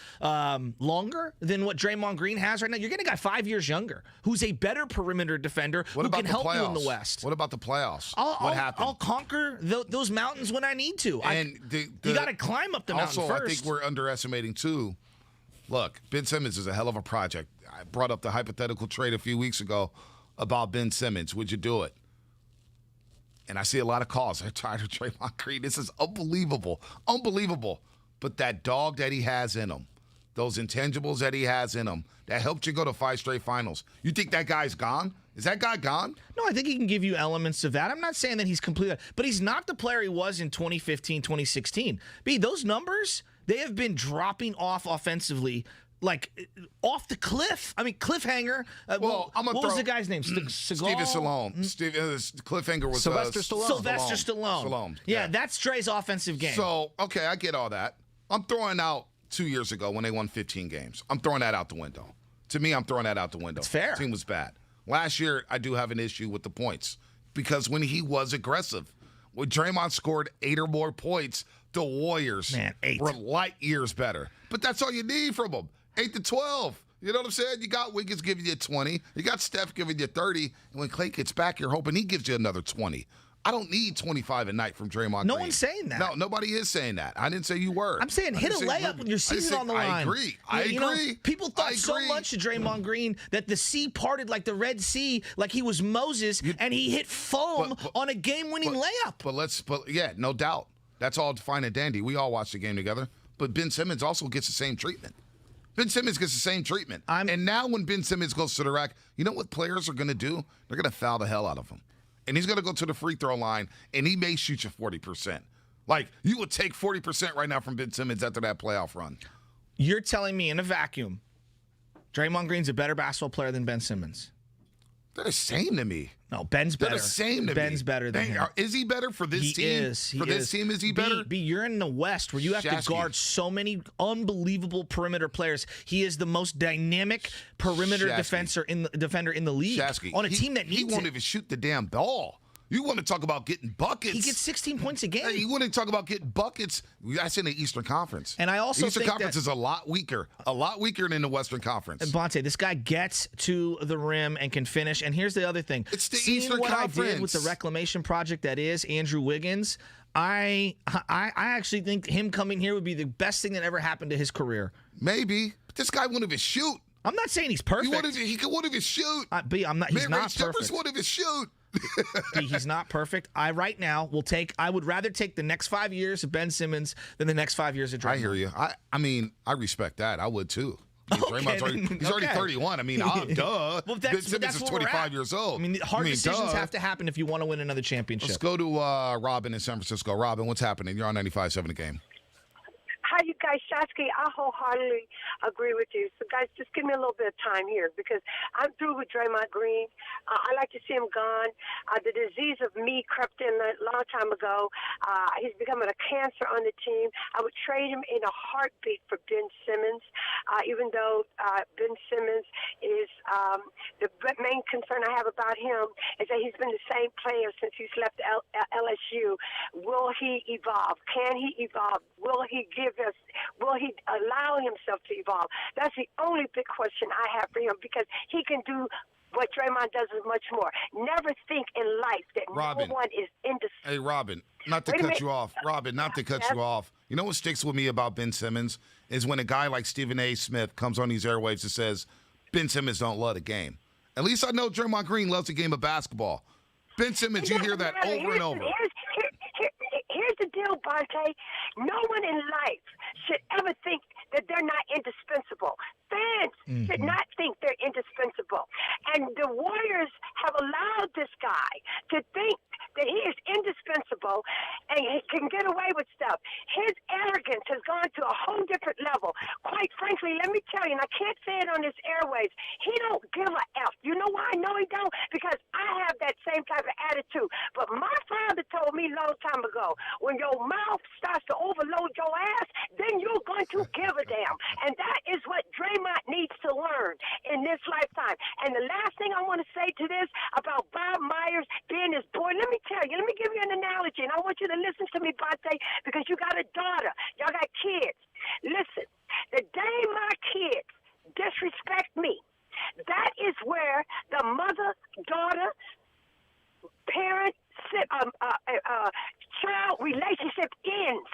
longer than what Draymond Green has right now. You're getting a guy 5 years younger who's a better perimeter defender who can help you in the West. What about the playoffs? What happened? I'll conquer those mountains when I need to. And you got to climb up the mountain first. Also, I think we're underestimating, too. Look, Ben Simmons is a hell of a project. I brought up the hypothetical trade a few weeks ago about Ben Simmons. Would you do it? And I see a lot of calls. They're tired of Draymond Green. This is unbelievable. Unbelievable. But that dog that he has in him, those intangibles that he has in him, that helped you go to 5 straight finals. You think that guy's gone? Is that guy gone? No, I think he can give you elements of that. I'm not saying that he's completely, but he's not the player he was in 2015, 2016. Those numbers, they have been dropping off offensively like off the cliff. I mean, cliffhanger. What was the guy's name? Steven Stallone. Cliffhanger was Sylvester Stallone. Sylvester Stallone. Yeah, that's Dre's offensive game. So, okay, I get all that. I'm throwing out 2 years ago when they won 15 games. I'm throwing that out the window. To me, I'm throwing that out the window. It's fair. The team was bad. Last year, I do have an issue with the points. because when he was aggressive, when Draymond scored 8 or more points, the Warriors were light years better. But that's all you need from them, 8 to 12. You know what I'm saying? You got Wiggins giving you 20. You got Steph giving you 30. And when Klay gets back, you're hoping he gives you another 20. I don't need 25 a night from Draymond No Green. one's saying that. No, nobody is saying that. I didn't say you were. I'm saying hit a layup when your season's on the line. I agree. I agree. People thought so much of Draymond Green that the sea parted like the Red Sea, like he was Moses, and he hit foam on a game-winning layup. But yeah, no doubt. That's all fine and dandy. We all watched the game together. But Ben Simmons also gets the same treatment. Ben Simmons gets the same treatment. And now when Ben Simmons goes to the rack, you know what players are going to do? They're going to foul the hell out of him. And he's going to go to the free throw line, and he may shoot you 40%. Like, you would take 40% right now from Ben Simmons after that playoff run. You're telling me in a vacuum, Draymond Green's a better basketball player than Ben Simmons? They're the same to me. No, Ben's better. They're the same to Ben's me. better than him. Is he better for this team? He for this is. team, is he better? B, you're in the West where you have to guard so many unbelievable perimeter players. He is the most dynamic perimeter defender in the league on a team that needs He won't even shoot the damn ball. You want to talk about getting buckets? He gets 16 points a game. Hey, you want to talk about getting buckets? That's in the Eastern Conference. And I also the Eastern think Conference is a lot weaker than the Western Conference. And Bonte, this guy gets to the rim and can finish. And here's the other thing: it's the seeing Eastern what Conference. I did with the reclamation project that is Andrew Wiggins. I actually think him coming here would be the best thing that ever happened to his career. Maybe, but this guy won't even shoot. I'm not saying he's perfect. He won't even shoot. B, I'm not. He's not perfect. Won't even shoot. B, he's not perfect. I would rather take the next 5 years of Ben Simmons than the next 5 years of Draymond. I hear you. I mean, I respect that. I would too. He's already 31. I mean, duh. Well, Ben Simmons is 25 years old. I mean, hard decisions have to happen if you want to win another championship. Let's go to Robin in San Francisco. Robin, what's happening? You're on 95.7 The Game. Hi, you guys. Shasky, I wholeheartedly agree with you. So, guys, just give me a little bit of time here because I'm through with Draymond Green. I like to see him gone. The disease of me crept in a long time ago. He's becoming a cancer on the team. I would trade him in a heartbeat for Ben Simmons, even though Ben Simmons is the main concern I have about him is that he's been the same player since he's left LSU. Will he evolve? Can he evolve? Will he will he allow himself to evolve? That's the only big question I have for him because he can do what Draymond does is much more. Never think in life that Robin, no one is indispensable. Hey, Robin, not to cut you off. Robin, not to cut you off. You know what sticks with me about Ben Simmons is when a guy like Stephen A. Smith comes on these airwaves and says, Ben Simmons don't love the game. At least I know Draymond Green loves the game of basketball. Ben Simmons, you hear that over and over. Here's the deal, Bonte. No one in life should ever think that they're not indispensable. Fans should not think they're indispensable. And the Warriors have allowed this guy to think that he is indispensable and he can get away with stuff. His arrogance has gone to a whole different level. Quite frankly, let me tell you, and I can't say it on this airways, he don't give a F. You know why I know he don't? Because I have that same type of attitude. But my father told me a long time ago, when your mouth starts to overload your ass, then you're going to give a damn. And that is what Draymond needs to learn in this lifetime. And the last thing I want to say to this about Bob Myers being his boy, let me tell you, let me give you an analogy, and I want you to listen to me, Bonte, because you got a daughter. Y'all got kids. Listen, the day my kids disrespect me, that is where the mother-daughter, parent, child relationship ends.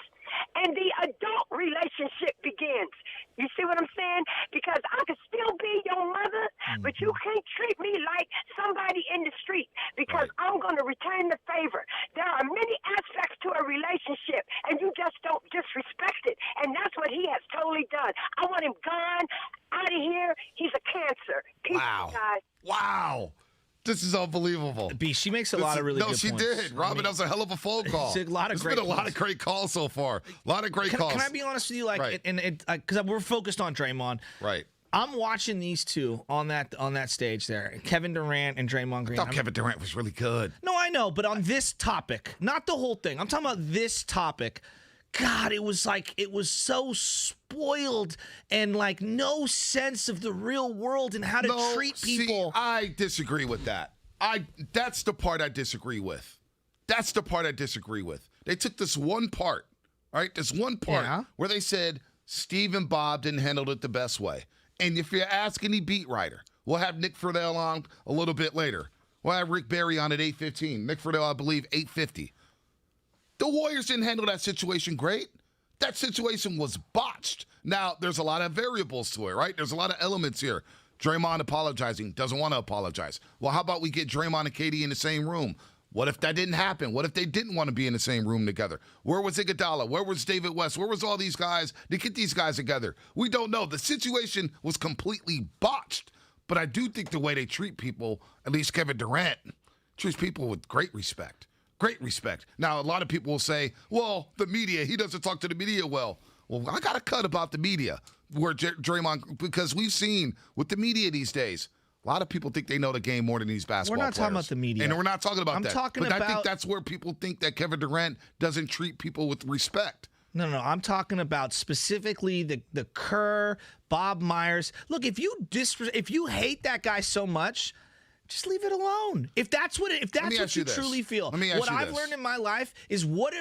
And the adult relationship begins. You see what I'm saying? Because I could still be your mother, but you can't treat me like somebody in the street because I'm going to return the favor. There are many aspects to a relationship, and you just don't disrespect it. And that's what he has totally done. I want him gone, out of here. He's a cancer. Peace, guys. Wow. This is unbelievable. B, she makes a lot of really good points. No, she did. Robin, that was a hell of a phone call. It's a lot of great been a lot of great calls so far. A lot of great calls. Can I be honest with you? Like, because we're focused on Draymond. Right. I'm watching these two on that stage there, Kevin Durant and Draymond Green. I thought Kevin Durant was really good. No, I know, but on this topic, not the whole thing. I'm talking about this topic. God, it was so spoiled and like no sense of the real world and how to treat people. See, I disagree with that. That's the part I disagree with. They took this one part, all right? This one part where they said Steve and Bob didn't handle it the best way. And if you ask any beat writer, we'll have Nick Friedel on a little bit later. We'll have Rick Barry on at 8:15. Nick Friedel, I believe, 8:50. The Warriors didn't handle that situation great. That situation was botched. Now, there's a lot of variables to it, right? There's a lot of elements here. Draymond apologizing, doesn't want to apologize. Well, how about we get Draymond and KD in the same room? What if that didn't happen? What if they didn't want to be in the same room together? Where was Iguodala? Where was David West? Where was all these guys to get these guys together? We don't know. The situation was completely botched. But I do think the way they treat people, at least Kevin Durant, treats people with great respect. Great respect. Now, a lot of people will say, well, the media, he doesn't talk to the media well. Well, I got a cut about the media where Draymond, because we've seen with the media these days, a lot of people think they know the game more than these basketball players. We're not talking about the media. And we're not talking about I'm that. talking but about, I think that's where people think that Kevin Durant doesn't treat people with respect. No. I'm talking about specifically the Kerr, Bob Myers. Look, if you hate that guy so much, just leave it alone. If that's what you truly feel. What I've learned in my life is what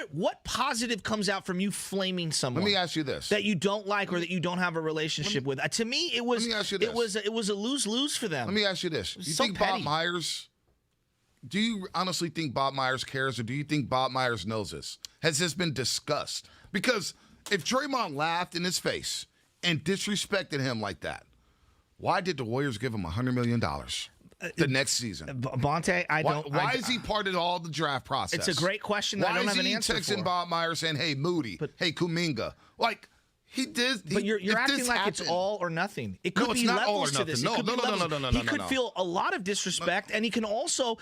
positive comes out from you flaming someone. Let me ask you this: that you don't like or that you don't have a relationship with. To me, it was a lose-lose for them. Let me ask you this: You think Bob Myers? Do you honestly think Bob Myers cares, or do you think Bob Myers knows this? Has this been discussed? Because if Draymond laughed in his face and disrespected him like that, why did the Warriors give him $100 million? The next season. Bonte, Why is he part of all the draft process? It's a great question that I don't have an answer for. Why is he texting Bob Myers saying, hey, Moody, hey, Kuminga? Like, he did. But you're acting like it's all or nothing. It could be levels to this. No. He could feel a lot of disrespect, and he can also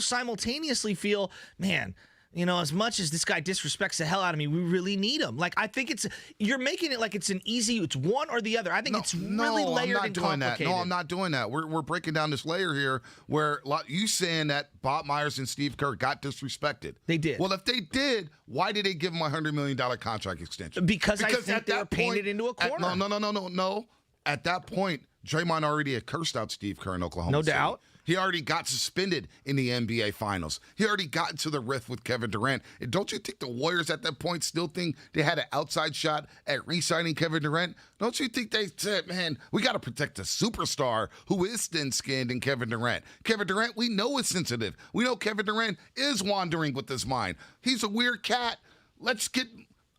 simultaneously feel, man, you know, as much as this guy disrespects the hell out of me, we really need him. Like, I think you're making it like it's one or the other. I think it's really layered and complicated. No, I'm not doing that. We're breaking down this layer here where you saying that Bob Myers and Steve Kerr got disrespected. They did. Well, if they did, why did they give him a $100 million contract extension? Because I think they were painted into a corner. No. At that point, Draymond already had cursed out Steve Kerr in Oklahoma City. No doubt. He already got suspended in the NBA Finals. He already got into the rift with Kevin Durant. And don't you think the Warriors at that point still think they had an outside shot at re-signing Kevin Durant? Don't you think they said, man, we got to protect a superstar who is thin-skinned in Kevin Durant? Kevin Durant, we know is sensitive. We know Kevin Durant is wandering with his mind. He's a weird cat.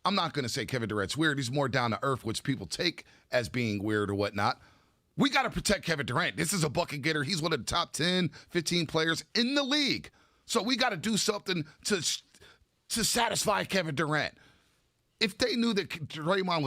I'm not going to say Kevin Durant's weird. He's more down to earth, which people take as being weird or whatnot. We got to protect Kevin Durant. This is a bucket getter. He's one of the top 10, 15 players in the league. So we got to do something to satisfy Kevin Durant. If they knew that Draymond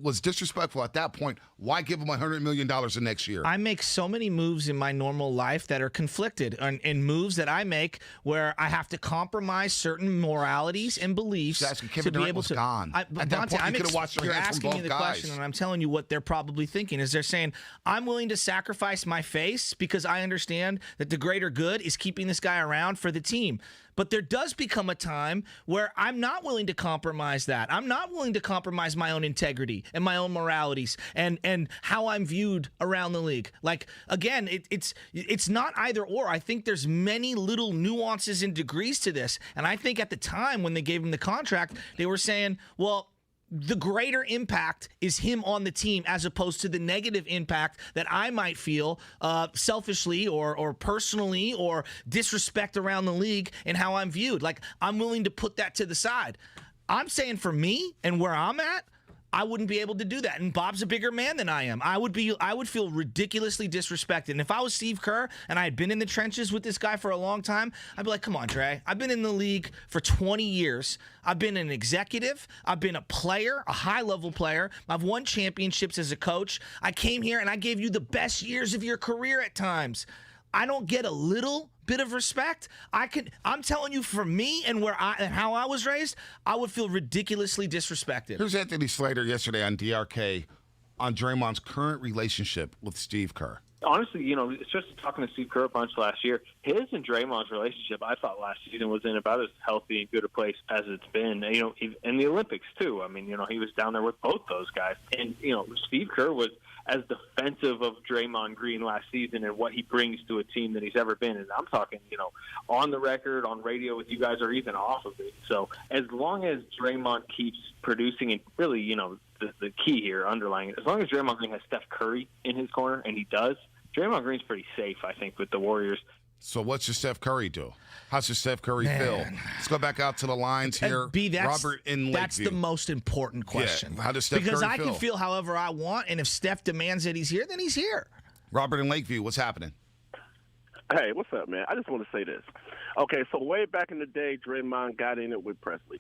was disrespectful at that point, why give him $100 million the next year? I make so many moves in my normal life that are conflicted, and moves that I make where I have to compromise certain moralities and beliefs to be able to. Gone. At that point, you could have watched their You're hands asking from both me the guys. question, and I'm telling you what they're probably thinking. Is they're saying, I'm willing to sacrifice my face because I understand that the greater good is keeping this guy around for the team. But there does become a time where I'm not willing to compromise that. I'm not willing to compromise my own integrity and my own moralities and how I'm viewed around the league. Like, again, it's not either or. I think there's many little nuances and degrees to this. And I think at the time when they gave him the contract, they were saying, well, the greater impact is him on the team as opposed to the negative impact that I might feel selfishly or personally or disrespect around the league and how I'm viewed. Like, I'm willing to put that to the side. I'm saying for me and where I'm at, I wouldn't be able to do that. And Bob's a bigger man than I am. I would feel ridiculously disrespected. And if I was Steve Kerr and I had been in the trenches with this guy for a long time, I'd be like, come on, Dre. I've been in the league for 20 years. I've been an executive. I've been a player, a high-level player. I've won championships as a coach. I came here and I gave you the best years of your career at times. I don't get a little bit of respect. I'm telling you, for me and how I was raised, I would feel ridiculously disrespected. Here's Anthony Slater yesterday on DRK on Draymond's current relationship with Steve Kerr. Honestly, you know, it's just talking to Steve Kerr a bunch last year. His and Draymond's relationship, I thought last season was in about as healthy and good a place as it's been. You know, in the Olympics too. I mean, you know, he was down there with both those guys, and you know, Steve Kerr was as defensive of Draymond Green last season and what he brings to a team than he's ever been. And I'm talking, on the record, on radio with you guys, or even off of it. So as long as Draymond keeps producing, and really, the key here underlying it, as long as Draymond Green has Steph Curry in his corner, and he does, Draymond Green's pretty safe, I think, with the Warriors. So what's your Steph Curry do? How's your Steph Curry feel? Let's go back out to the lines here. Robert in Lakeview. That's the most important question. Yeah. How does Steph Curry feel? Because I can feel however I want, and if Steph demands that he's here, then he's here. Robert in Lakeview, what's happening? Hey, what's up, man? I just want to say this. Okay, so way back in the day, Draymond got in it with Presley.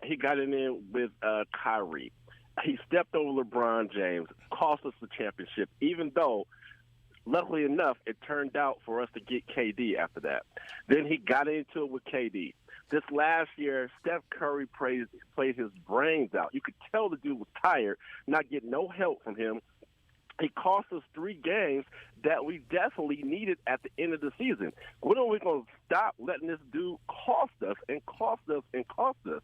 He got in with Kyrie. He stepped over LeBron James, cost us the championship, even though, luckily enough, it turned out for us to get KD after that. Then he got into it with KD. This last year, Steph Curry played his brains out. You could tell the dude was tired, not getting no help from him. He cost us 3 games that we definitely needed at the end of the season. When are we going to stop letting this dude cost us and cost us and cost us?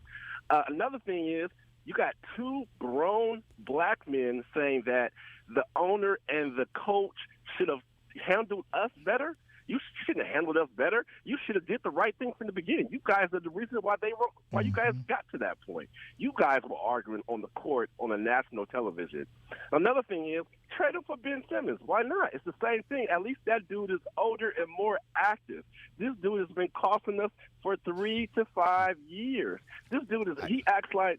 Another thing is, you got 2 grown black men saying that the owner and the coach should have handled us better. You shouldn't have handled us better. You should have did the right thing from the beginning. You guys are the reason why you guys got to that point. You guys were arguing on the court on a national television. Another thing is, trade him for Ben Simmons. Why not? It's the same thing. At least that dude is older and more active. This dude has been costing us for 3 to 5 years. This dude he acts like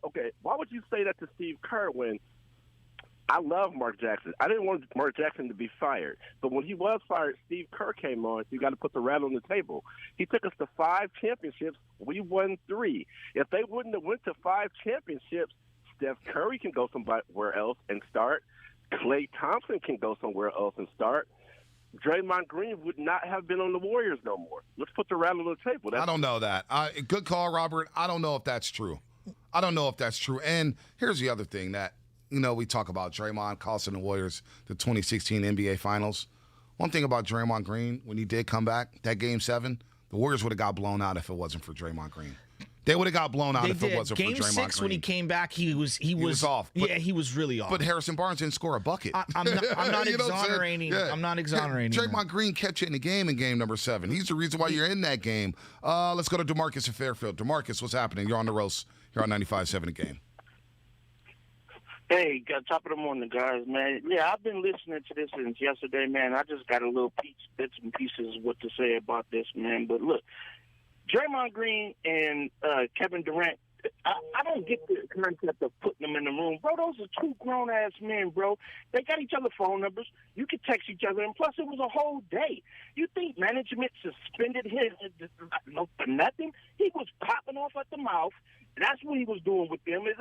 okay, why would you say that to Steve Kerr when I love Mark Jackson? I didn't want Mark Jackson to be fired. But when he was fired, Steve Kerr came on. You got to put the rat on the table. He took us to 5 championships. We won 3. If they wouldn't have went to 5 championships, Steph Curry can go somewhere else and start. Klay Thompson can go somewhere else and start. Draymond Green would not have been on the Warriors no more. Let's put the rat on the table. I don't know that. Good call, Robert. I don't know if that's true. And here's the other thing that, we talk about Draymond costing the Warriors the 2016 NBA Finals. One thing about Draymond Green, when he did come back, that Game 7, the Warriors would have got blown out if it wasn't for Draymond Green. They would have got blown out if it wasn't for Draymond Green. Game 6, when he came back, he was off. He was really off. But Harrison Barnes didn't score a bucket. I'm not exonerating. Yeah. I'm not exonerating. Draymond Green kept you in the game in Game number 7. He's the reason why you're in that game. Let's go to DeMarcus in Fairfield. DeMarcus, what's happening? You're on the roast. You're on 95.7 The Game. Hey, top of the morning, guys, man. Yeah, I've been listening to this since yesterday, man. I just got a little bits and pieces of what to say about this, man. But look, Draymond Green and Kevin Durant, I don't get the concept of putting them in the room. Bro, those are 2 grown-ass men, bro. They got each other's phone numbers. You could text each other, and plus it was a whole day. You think management suspended him for nothing? He was popping off at the mouth. That's what he was doing with them. And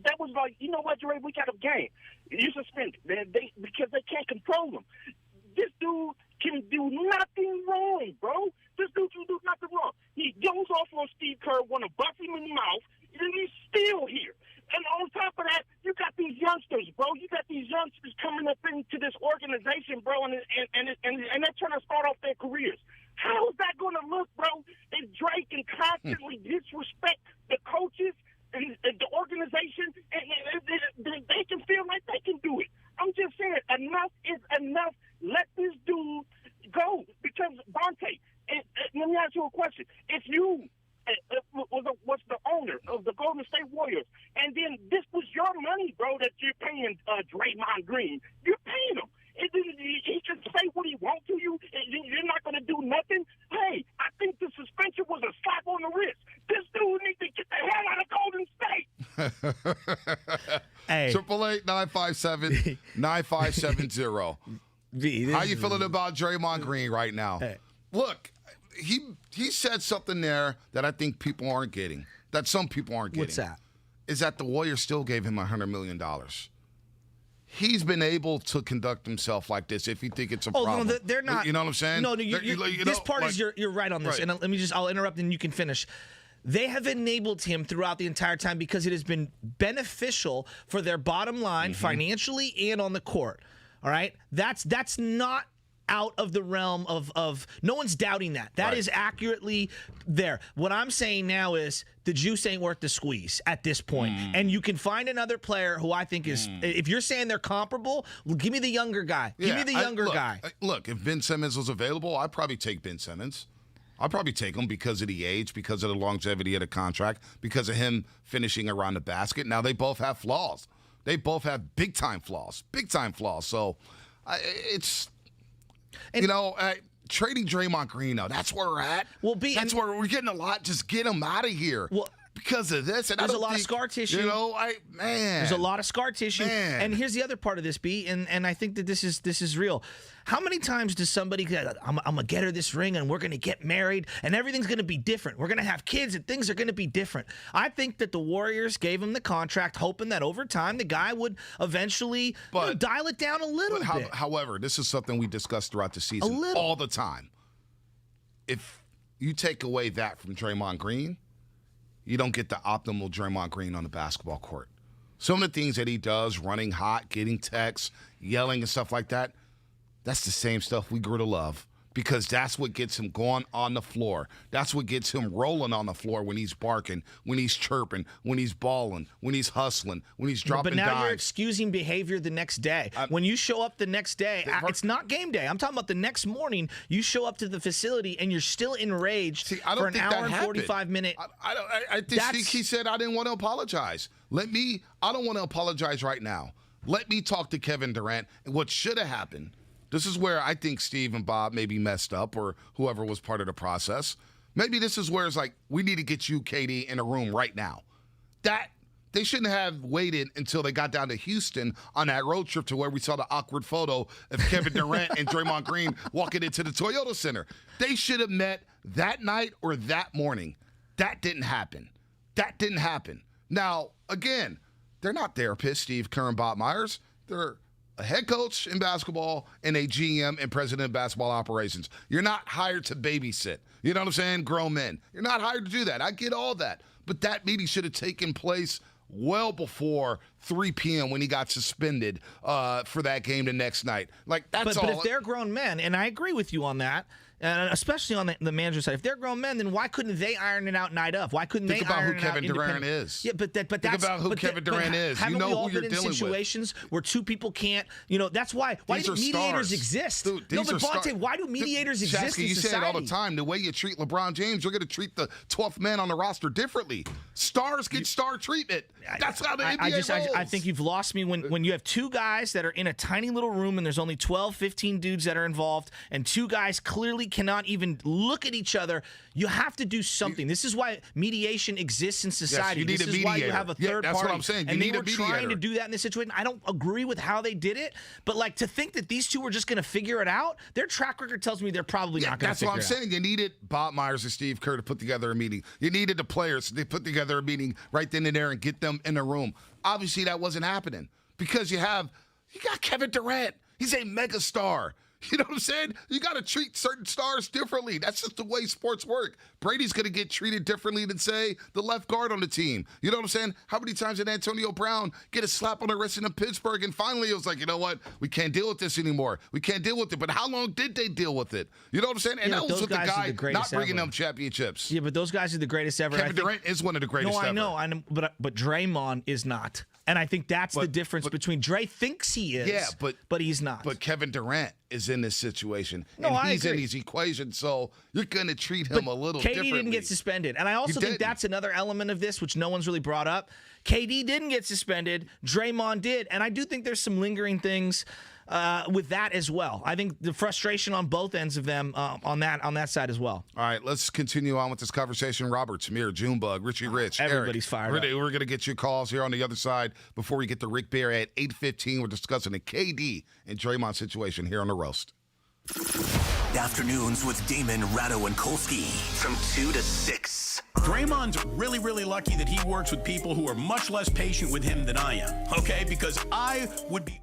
that was like, you know what, Dre, we got a game. You suspended, man, because they can't control him. This dude can do nothing wrong, bro. This dude can do nothing wrong. He goes off on Steve Kerr, want to bust him in the mouth, and he's still here. And on top of that, you got these youngsters, bro. You got these youngsters coming up into this organization, bro, and they're trying to start off their careers. How is that going to look, bro, if Drake can constantly disrespect the coaches and the organization, and they can feel like they can do it? I'm just saying, enough is enough. Let this dude go. Because, Bonte, let me ask you a question. If you was the owner of the Golden State Warriors, and then this was your money, bro, that you're paying Draymond Green, you're paying him. He can say what he wants to you, and you're not going to do nothing. Hey, I think the suspension was a slap on the wrist. This dude needs to get the hell out of Golden State. Hey. 888-957-9570. How you feeling about Draymond Green right now? Hey. Look, he said something there that I think people aren't getting, that some people aren't getting. What's that? Is that the Warriors still gave him $100 million. He's been able to conduct himself like this if you think it's a problem. No, they're not. You know what I'm saying? No, this part is you're right on this. Right. And I'll interrupt and you can finish. They have enabled him throughout the entire time because it has been beneficial for their bottom line financially and on the court. All right? That's not out of the realm of no one's doubting that. That is accurately there. What I'm saying now is the juice ain't worth the squeeze at this point. And you can find another player who I think is, if you're saying they're comparable, well, give me the younger guy. Give me the younger guy. Look, if Ben Simmons was available, I'd probably take Ben Simmons. I'd probably take him because of the age, because of the longevity of the contract, because of him finishing around the basket. Now, they both have flaws. They both have big-time flaws. Big-time flaws. So, trading Draymond Green, though, that's where we're at. That's where we're getting a lot. Just get him out of here. Well, because of this. And there's a lot of scar tissue. There's a lot of scar tissue. And here's the other part of this, B, and I think that this is real. How many times does somebody go, I'm going to get her this ring and we're going to get married and everything's going to be different. We're going to have kids and things are going to be different. I think that the Warriors gave him the contract hoping that over time the guy would eventually dial it down a little bit. However, this is something we discussed throughout the season all the time. If you take away that from Draymond Green, you don't get the optimal Draymond Green on the basketball court. Some of the things that he does, running hot, getting texts, yelling and stuff like that, that's the same stuff we grew to love because that's what gets him going on the floor. That's what gets him rolling on the floor when he's barking, when he's chirping, when he's balling, when he's hustling, when he's dropping dimes. But now you're excusing behavior the next day. When you show up the next day, it's not game day. I'm talking about the next morning. You show up to the facility and you're still enraged for an hour and 45 minute. I think he said, I didn't want to apologize. I don't want to apologize right now. Let me talk to Kevin Durant. And what should have happened, this is where I think Steve and Bob maybe messed up or whoever was part of the process. Maybe this is where it's like, we need to get you, KD, in a room right now. They shouldn't have waited until they got down to Houston on that road trip to where we saw the awkward photo of Kevin Durant and Draymond Green walking into the Toyota Center. They should have met that night or that morning. That didn't happen. Now, again, they're not therapists, Steve Kerr and Bob Myers. They're a head coach in basketball and a GM and president of basketball operations. You're not hired to babysit. You know what I'm saying? Grown men. You're not hired to do that. I get all that. But that meeting should have taken place well before 3 p.m. when he got suspended for that game the next night. But if they're grown men, and I agree with you on that, and especially on the manager side, if they're grown men, then why couldn't they iron it out night of? Why couldn't they iron it out? Think about who Kevin Durant is. Yeah, but think about who Kevin Durant is. You know we all who you're been in dealing situations where two people can't. That's why. Why do mediators exist? Dude, why do mediators exist in you society? say it all the time. The way you treat LeBron James, you're going to treat the 12th man on the roster differently. Stars get star treatment. That's how the NBA rolls. I think you've lost me when you have two guys that are in a tiny little room and there's only 12, 15 dudes that are involved, and two guys clearly cannot even look at each other. You have to do something. This is why mediation exists in society. Yes, you need this a is mediator. why you have a third that's party. What I'm saying. You and need they were a mediator. trying to do that in this situation. I don't agree with how they did it, but to think that these two were just going to figure it out, their track record tells me they're probably not going to figure it out. That's what I'm saying. You needed Bob Myers and Steve Kerr to put together a meeting. You needed the players to put together a meeting right then and there and get them in the room. Obviously, that wasn't happening because you got Kevin Durant. He's a mega star. You know what I'm saying? You got to treat certain stars differently. That's just the way sports work. Brady's going to get treated differently than, say, the left guard on the team. You know what I'm saying? How many times did Antonio Brown get a slap on the wrist in Pittsburgh? And finally, it was like, you know what? We can't deal with this anymore. We can't deal with it. But how long did they deal with it? You know what I'm saying? And that was with the guy not bringing them championships. Yeah, but those guys are the greatest ever. Kevin Durant is one of the greatest ever. No, I know. But Draymond is not. And I think that's the difference between Dre thinks he is, but he's not. But Kevin Durant is in this situation, and he's in these equations, so you're going to treat him a little differently. KD didn't get suspended, and I also think that's another element of this, which no one's really brought up. KD didn't get suspended, Draymond did, and I do think there's some lingering things with that as well. I think the frustration on both ends of them on that side as well. All right, let's continue on with this conversation. Robert, Samir, Junebug, Richie Rich, everybody's Eric. fired up. We're going to get you calls here on the other side before we get to Rick Bear at 8:15. We're discussing the KD and Draymond situation here on The Roast. Afternoons with Damon, Ratto, and Kolsky from 2 to 6. Draymond's really, really lucky that he works with people who are much less patient with him than I am, okay? Because I would be...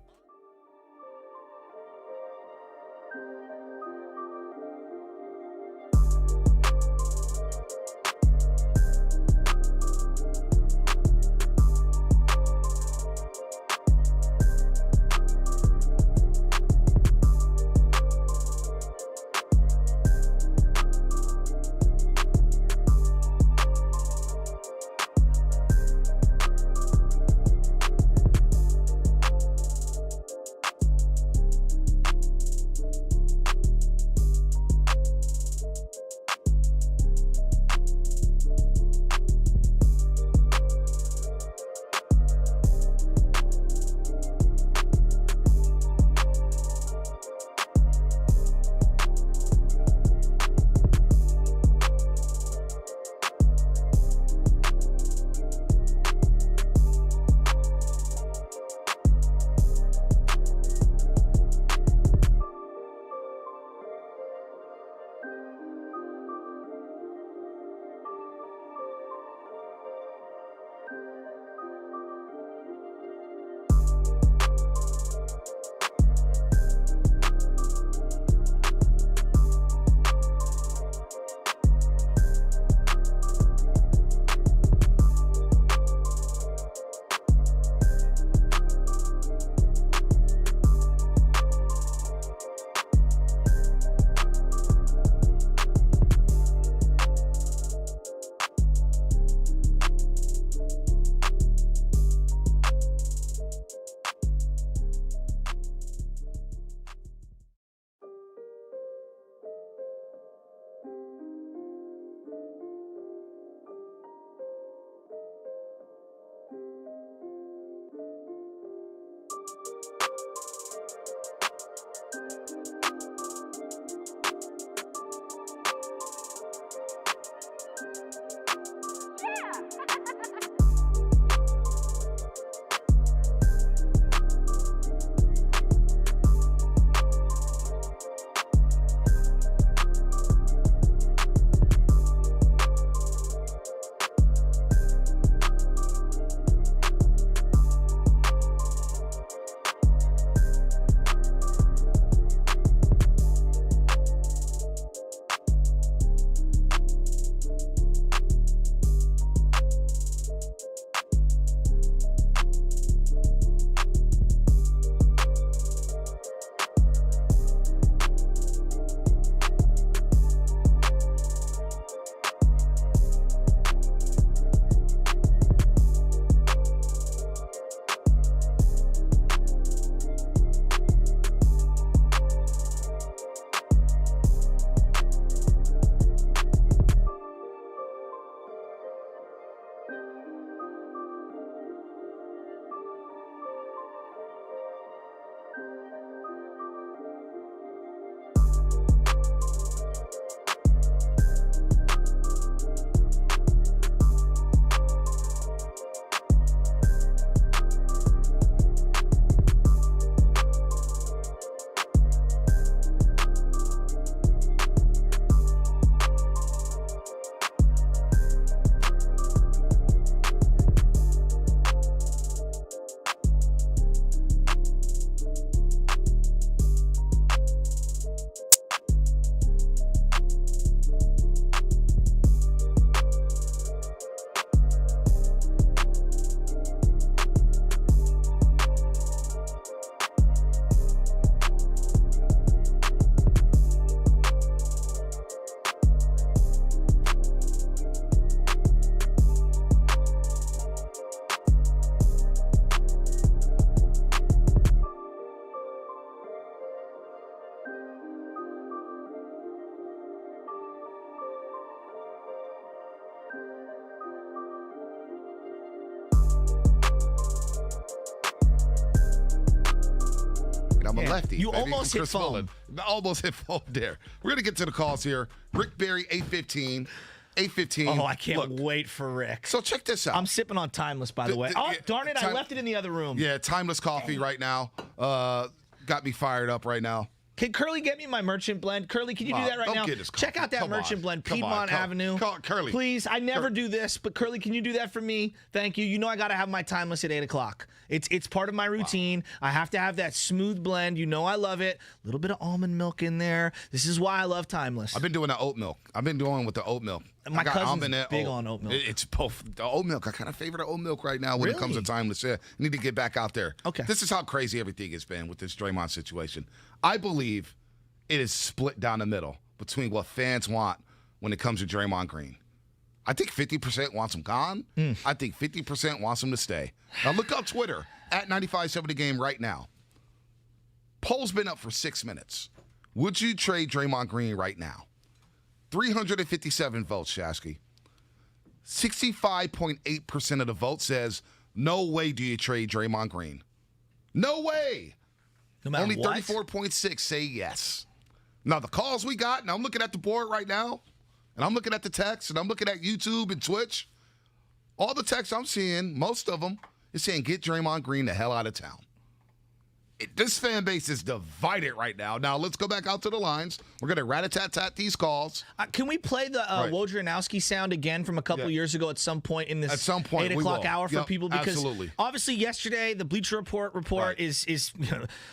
I'm a lefty. You baby, almost hit phone. Almost hit phone there. We're going to get to the calls here. Rick Berry, 815. 815. Oh, I can't wait for Rick. So check this out. I'm sipping on Timeless, by the way. Oh, darn it. I left it in the other room. Yeah, Timeless coffee right now. Got me fired up right now. Can Curly get me my merchant blend? Curly, can you do that right now? Check out that merchant blend, Piedmont Avenue. Curly. Please, I never do this, but Curly, can you do that for me? Thank you. You know I got to have my Timeless at 8 o'clock. It's part of my routine. Wow. I have to have that smooth blend. You know I love it. A little bit of almond milk in there. This is why I love Timeless. I've been doing the oat milk. I've been doing with the oat milk. My cousin's big on oat milk. It's both the oat milk. I kind of favor the oat milk right now when it comes to Timeless. Yeah, need to get back out there. Okay. This is how crazy everything has been with this Draymond situation. I believe it is split down the middle between what fans want when it comes to Draymond Green. I think 50% wants him gone. I think 50% wants him to stay. Now look up Twitter at 95.7 The Game right now. Poll's been up for 6 minutes. Would you trade Draymond Green right now? 357 votes, Shasky. 65.8% of the vote says, no way do you trade Draymond Green. No way. No matter Only what? 34.6 say yes. Now, the calls we got, and I'm looking at the board right now, and I'm looking at the text, and I'm looking at YouTube and Twitch. All the texts I'm seeing, most of them, is saying, get Draymond Green the hell out of town. This fan base is divided right now. Now, let's go back out to the lines. We're going to rat-a-tat-tat these calls. Can we play the Wojnarowski sound again from a couple years ago at some point in this 8 o'clock hour for people? Because obviously yesterday, the Bleacher Report is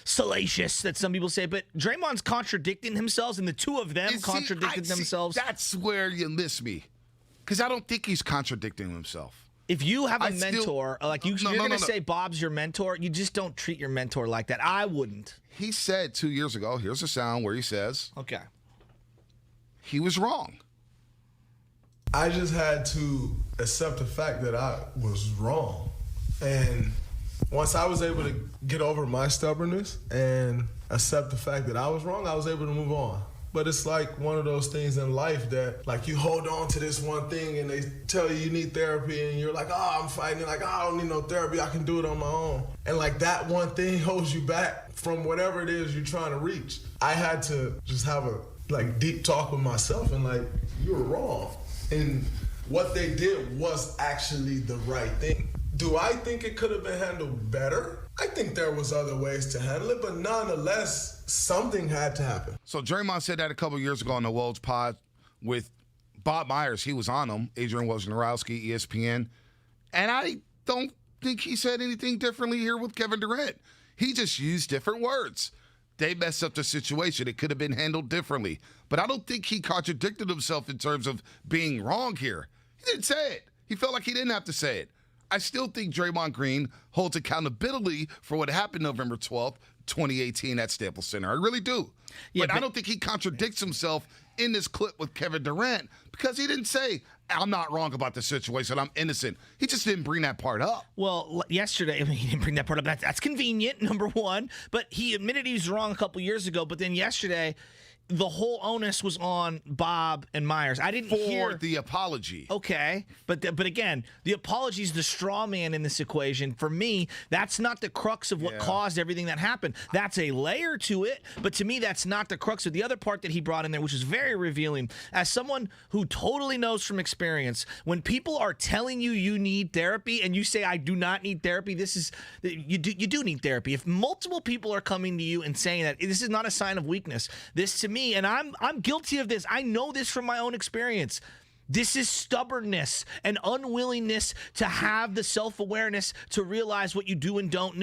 salacious, that some people say, but Draymond's contradicting himself, and the two of them contradicted themselves. That's where you miss me, because I don't think he's contradicting himself. If you have a mentor, you're going to say Bob's your mentor, you just don't treat your mentor like that. I wouldn't. He said 2 years ago, here's a sound where he says, okay, he was wrong. I just had to accept the fact that I was wrong. And once I was able to get over my stubbornness and accept the fact that I was wrong, I was able to move on. But it's like one of those things in life that, like, you hold on to this one thing and they tell you need therapy and you're like, oh, I'm fighting. Like, oh, I don't need no therapy. I can do it on my own. And, like, that one thing holds you back from whatever it is you're trying to reach. I had to just have a, deep talk with myself and, you were wrong. And what they did was actually the right thing. Do I think it could have been handled better? I think there was other ways to handle it, but nonetheless, something had to happen. So Draymond said that a couple years ago on the Woes pod with Bob Myers. He was on him, Adrian Wojnarowski, ESPN. And I don't think he said anything differently here with Kevin Durant. He just used different words. They messed up the situation. It could have been handled differently. But I don't think he contradicted himself in terms of being wrong here. He didn't say it. He felt like he didn't have to say it. I still think Draymond Green holds accountability for what happened November 12th, 2018 at Staples Center. I really do. But I don't think he contradicts himself in this clip with Kevin Durant because he didn't say, I'm not wrong about the situation, I'm innocent. He just didn't bring that part up. Well, yesterday, he didn't bring that part up. That's convenient, number one. But he admitted he was wrong a couple years ago. But then yesterday, the whole onus was on Bob and Myers. I didn't hear the apology. Okay, but again, the apology is the straw man in this equation. For me, that's not the crux of what caused everything that happened. That's a layer to it, but to me, that's not the crux of the other part that he brought in there, which is very revealing. As someone who totally knows from experience, when people are telling you you need therapy and you say I do not need therapy, you do need therapy. If multiple people are coming to you and saying that, this is not a sign of weakness. This to me, and I'm guilty of this. I know this from my own experience. This is stubbornness and unwillingness to have the self-awareness to realize what you do and don't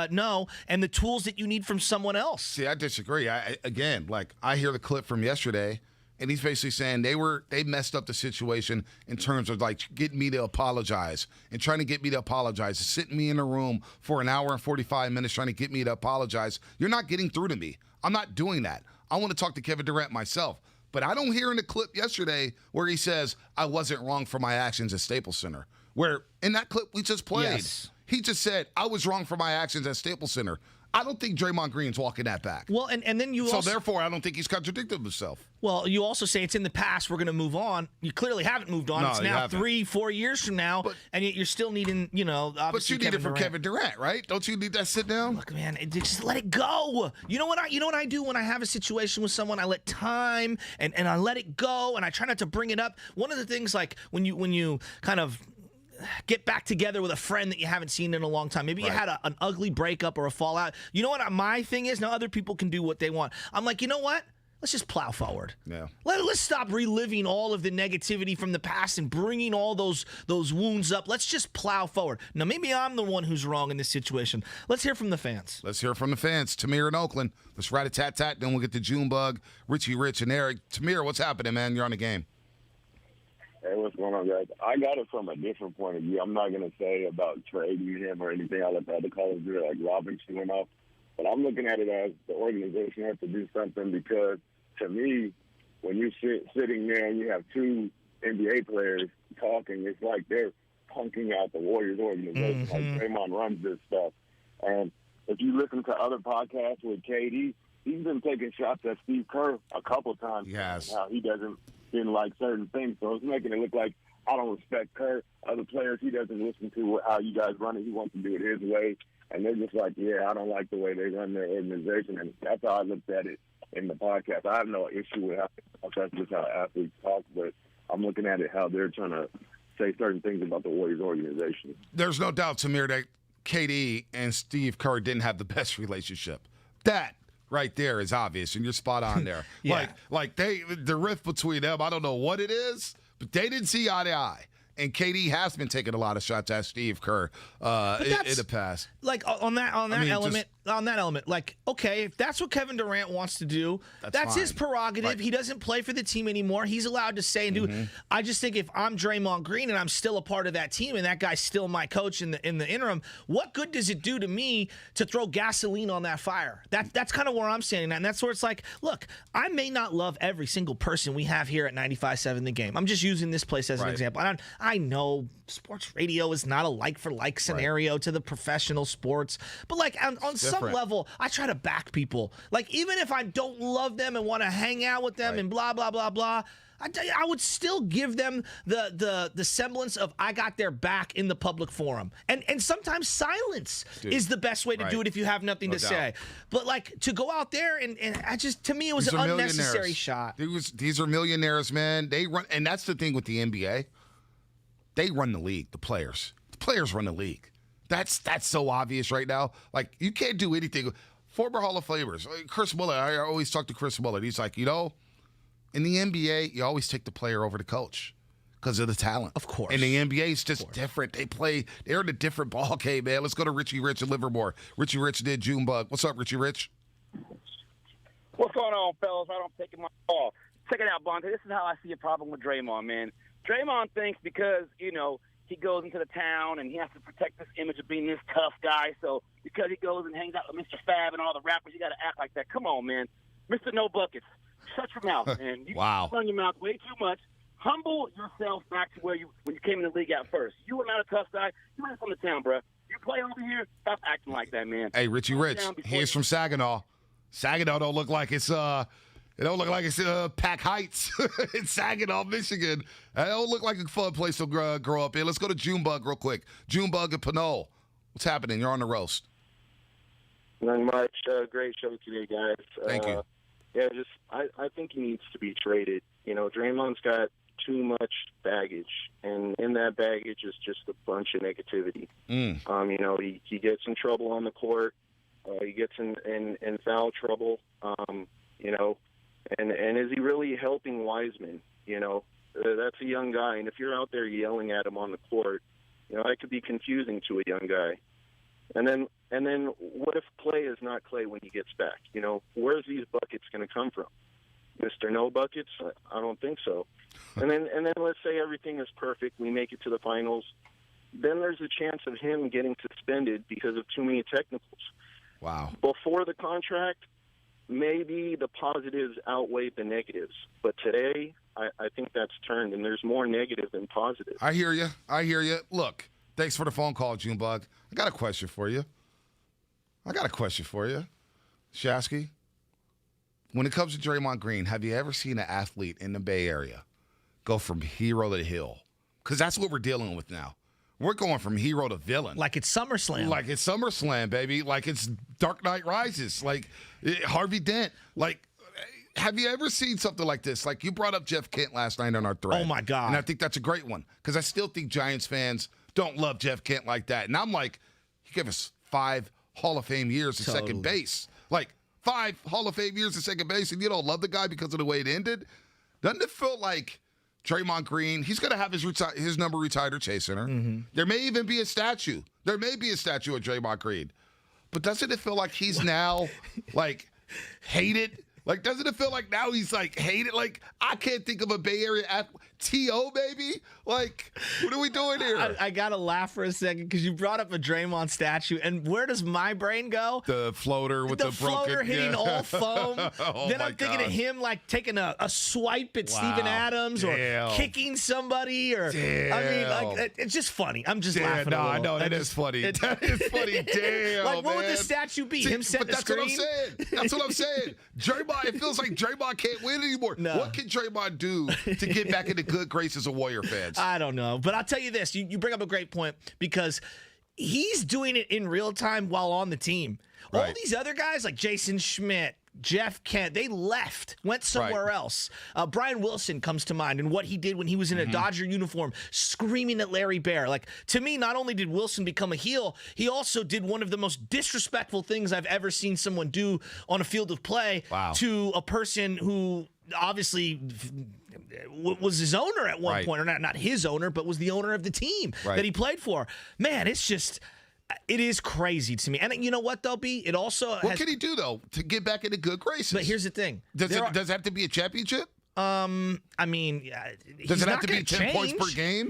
know, and the tools that you need from someone else. See, I disagree. I hear the clip from yesterday, and he's basically saying they messed up the situation in terms of getting me to apologize and trying to get me to apologize, sitting me in a room for an hour and 45 minutes trying to get me to apologize. You're not getting through to me. I'm not doing that. I want to talk to Kevin Durant myself. But I don't hear in the clip yesterday where he says, I wasn't wrong for my actions at Staples Center. Where in that clip we just played, he just said, I was wrong for my actions at Staples Center. I don't think Draymond Green's walking that back. Well, and then you so also, therefore, I don't think he's contradicting himself. Well, you also say it's in the past. We're going to move on. You clearly haven't moved on. No, it's you now haven't. 3-4 years from now, and yet you're still needing, obviously. But you need it from Kevin Durant, right? Don't you need that sit down? Look, man, just let it go. You know what I do when I have a situation with someone? I let time and I let it go, and I try not to bring it up. One of the things, like when you kind of get back together with a friend that you haven't seen in a long time. Maybe you had an ugly breakup or a fallout. You know what my thing is? Now other people can do what they want. I'm like, you know what? Let's just plow forward. Yeah. Let's stop reliving all of the negativity from the past and bringing all those wounds up. Let's just plow forward. Now, maybe I'm the one who's wrong in this situation. Let's hear from the fans. Let's hear from the fans. Tamir in Oakland. Let's rat-a-tat-tat. Then we'll get to Junebug, Richie Rich, and Eric. Tamir, what's happening, man? You're on the game. Hey, what's going on, guys? I got it from a different point of view. I'm not going to say about trading him or anything. I'll let the other callers do it, like Robinson went off. But I'm looking at it as the organization has to do something because, to me, when you're sitting there and you have two NBA players talking, it's like they're punking out the Warriors organization. Like Draymond runs this stuff. And if you listen to other podcasts with KD, he's been taking shots at Steve Kerr a couple times. Yes. How he didn't like certain things. So it's making it look like I don't respect Kerr. Other players, he doesn't listen to how you guys run it. He wants to do it his way. And they're just like, yeah, I don't like the way they run their organization. And that's how I looked at it in the podcast. I have no issue with how that's just how athletes talk, but I'm looking at it how they're trying to say certain things about the Warriors organization. There's no doubt, Tamir, that KD and Steve Kerr didn't have the best relationship. That right there is obvious, and you're spot on there. Yeah. Like the rift between them, I don't know what it is, but they didn't see eye to eye. And KD has been taking a lot of shots at Steve Kerr in the past. Like on that element, like, okay, if that's what Kevin Durant wants to do, that's his prerogative. Right. He doesn't play for the team anymore. He's allowed to say and do. I just think if I'm Draymond Green and I'm still a part of that team and that guy's still my coach in the interim, what good does it do to me to throw gasoline on that fire? That's kind of where I'm standing at. And that's where it's like, look, I may not love every single person we have here at 95.7 The Game. I'm just using this place as an example. And I know sports radio is not a like-for-like scenario to the professional sports, but like on some level, I try to back people. Like even if I don't love them and want to hang out with them and blah, blah, blah, blah, I would still give them the semblance of I got their back in the public forum. And sometimes silence is the best way to do it if you have nothing to say. But like to go out there and to me, it was an unnecessary shot. These are millionaires, man. They run, and that's the thing with the NBA. They run the league, the players. The players run the league. That's so obvious right now. Like, you can't do anything. Former Hall of Famers, Chris Muller, I always talk to Chris Muller. He's like, in the NBA, you always take the player over the coach because of the talent. Of course. And the NBA is just different. They're in a different ball game, man. Let's go to Richie Rich in Livermore. Richie Rich did Junebug. What's up, Richie Rich? What's going on, fellas? I don't take my call. Check it out, Bonte. This is how I see a problem with Draymond, man. Draymond thinks because, he goes into the town and he has to protect this image of being this tough guy. So because he goes and hangs out with Mr. Fab and all the rappers, you got to act like that. Come on, man. Mr. No Buckets, shut your mouth, man. You run your mouth way too much. Humble yourself back to when you came in the league at first. You were not a tough guy. You were from the town, bro. You play over here, stop acting like that, man. Hey, Richie Rich, he's from Saginaw. Saginaw don't look like it's It don't look like it's Pack Heights in Saginaw, Michigan. It don't look like a fun place to grow up in. Let's go to Junebug real quick. Junebug and Pinole. What's happening? You're on the roast. Not much. Great show today, guys. Thank you. Yeah, I think he needs to be traded. Draymond's got too much baggage, and in that baggage is just a bunch of negativity. He gets in trouble on the court. He gets in foul trouble. And is he really helping Wiseman? That's a young guy, and if you're out there yelling at him on the court, that could be confusing to a young guy. And then what if Clay is not Clay when he gets back? Where's these buckets going to come from? Mr. No Buckets? I don't think so. And then let's say everything is perfect, we make it to the finals. Then there's a chance of him getting suspended because of too many technicals. Wow. Before the contract, maybe the positives outweigh the negatives. But today, I think that's turned, and there's more negative than positive. I hear you. Look, thanks for the phone call, Junebug. I got a question for you. I got a question for you, Shasky. When it comes to Draymond Green, have you ever seen an athlete in the Bay Area go from hero to hill? Because that's what we're dealing with now. We're going from hero to villain. Like it's SummerSlam. Like it's SummerSlam, baby. Like it's Dark Knight Rises. Like Harvey Dent. Like, have you ever seen something like this? Like you brought up Jeff Kent last night on our thread. Oh, my God. And I think that's a great one because I still think Giants fans don't love Jeff Kent like that. And I'm like, he gave us 5 Hall of Fame years at second base. Like 5 Hall of Fame years at second base, and you don't love the guy because of the way it ended? Doesn't it feel like Draymond Green, he's going to have his number retired or Chase Center. Mm-hmm. There may even be a statue. There may be a statue of Draymond Green. But doesn't it feel like he's now, like, hated? Like, doesn't it feel like now he's, like, hated? Like, I can't think of a Bay Area T.O., baby? Like, what are we doing here? I got to laugh for a second because you brought up a Draymond statue. And where does my brain go? The floater with the broken. The floater hitting all foam. Then I'm thinking of gosh. him, like, taking a swipe at Steven Adams or kicking somebody. Or I mean, like, it's just funny. I'm just laughing a little. I know, that is funny. That is funny. Damn, like, what man. would the statue be? Him setting the screen? What I'm saying. That's what I'm saying. Draymond, it feels like Draymond can't win anymore. No. What can Draymond do to get back into good graces of Warrior fans? I don't know. But I'll tell you this. You bring up a great point because he's doing it in real time while on the team. All these other guys like Jason Schmidt, Jeff Kent, they went somewhere else. Brian Wilson comes to mind and what he did when he was in a Dodger uniform screaming at Larry Bear. Like, to me, not only did Wilson become a heel, he also did one of the most disrespectful things I've ever seen someone do on a field of play to a person who obviously was his owner at one point, or not his owner, but was the owner of the team that he played for. Man, it's just... It is crazy to me. And you know what, though, B? It also What can he do, though, to get back into good graces? But here's the thing. Does it have to be a championship? I mean, does it have to be 10 points per game?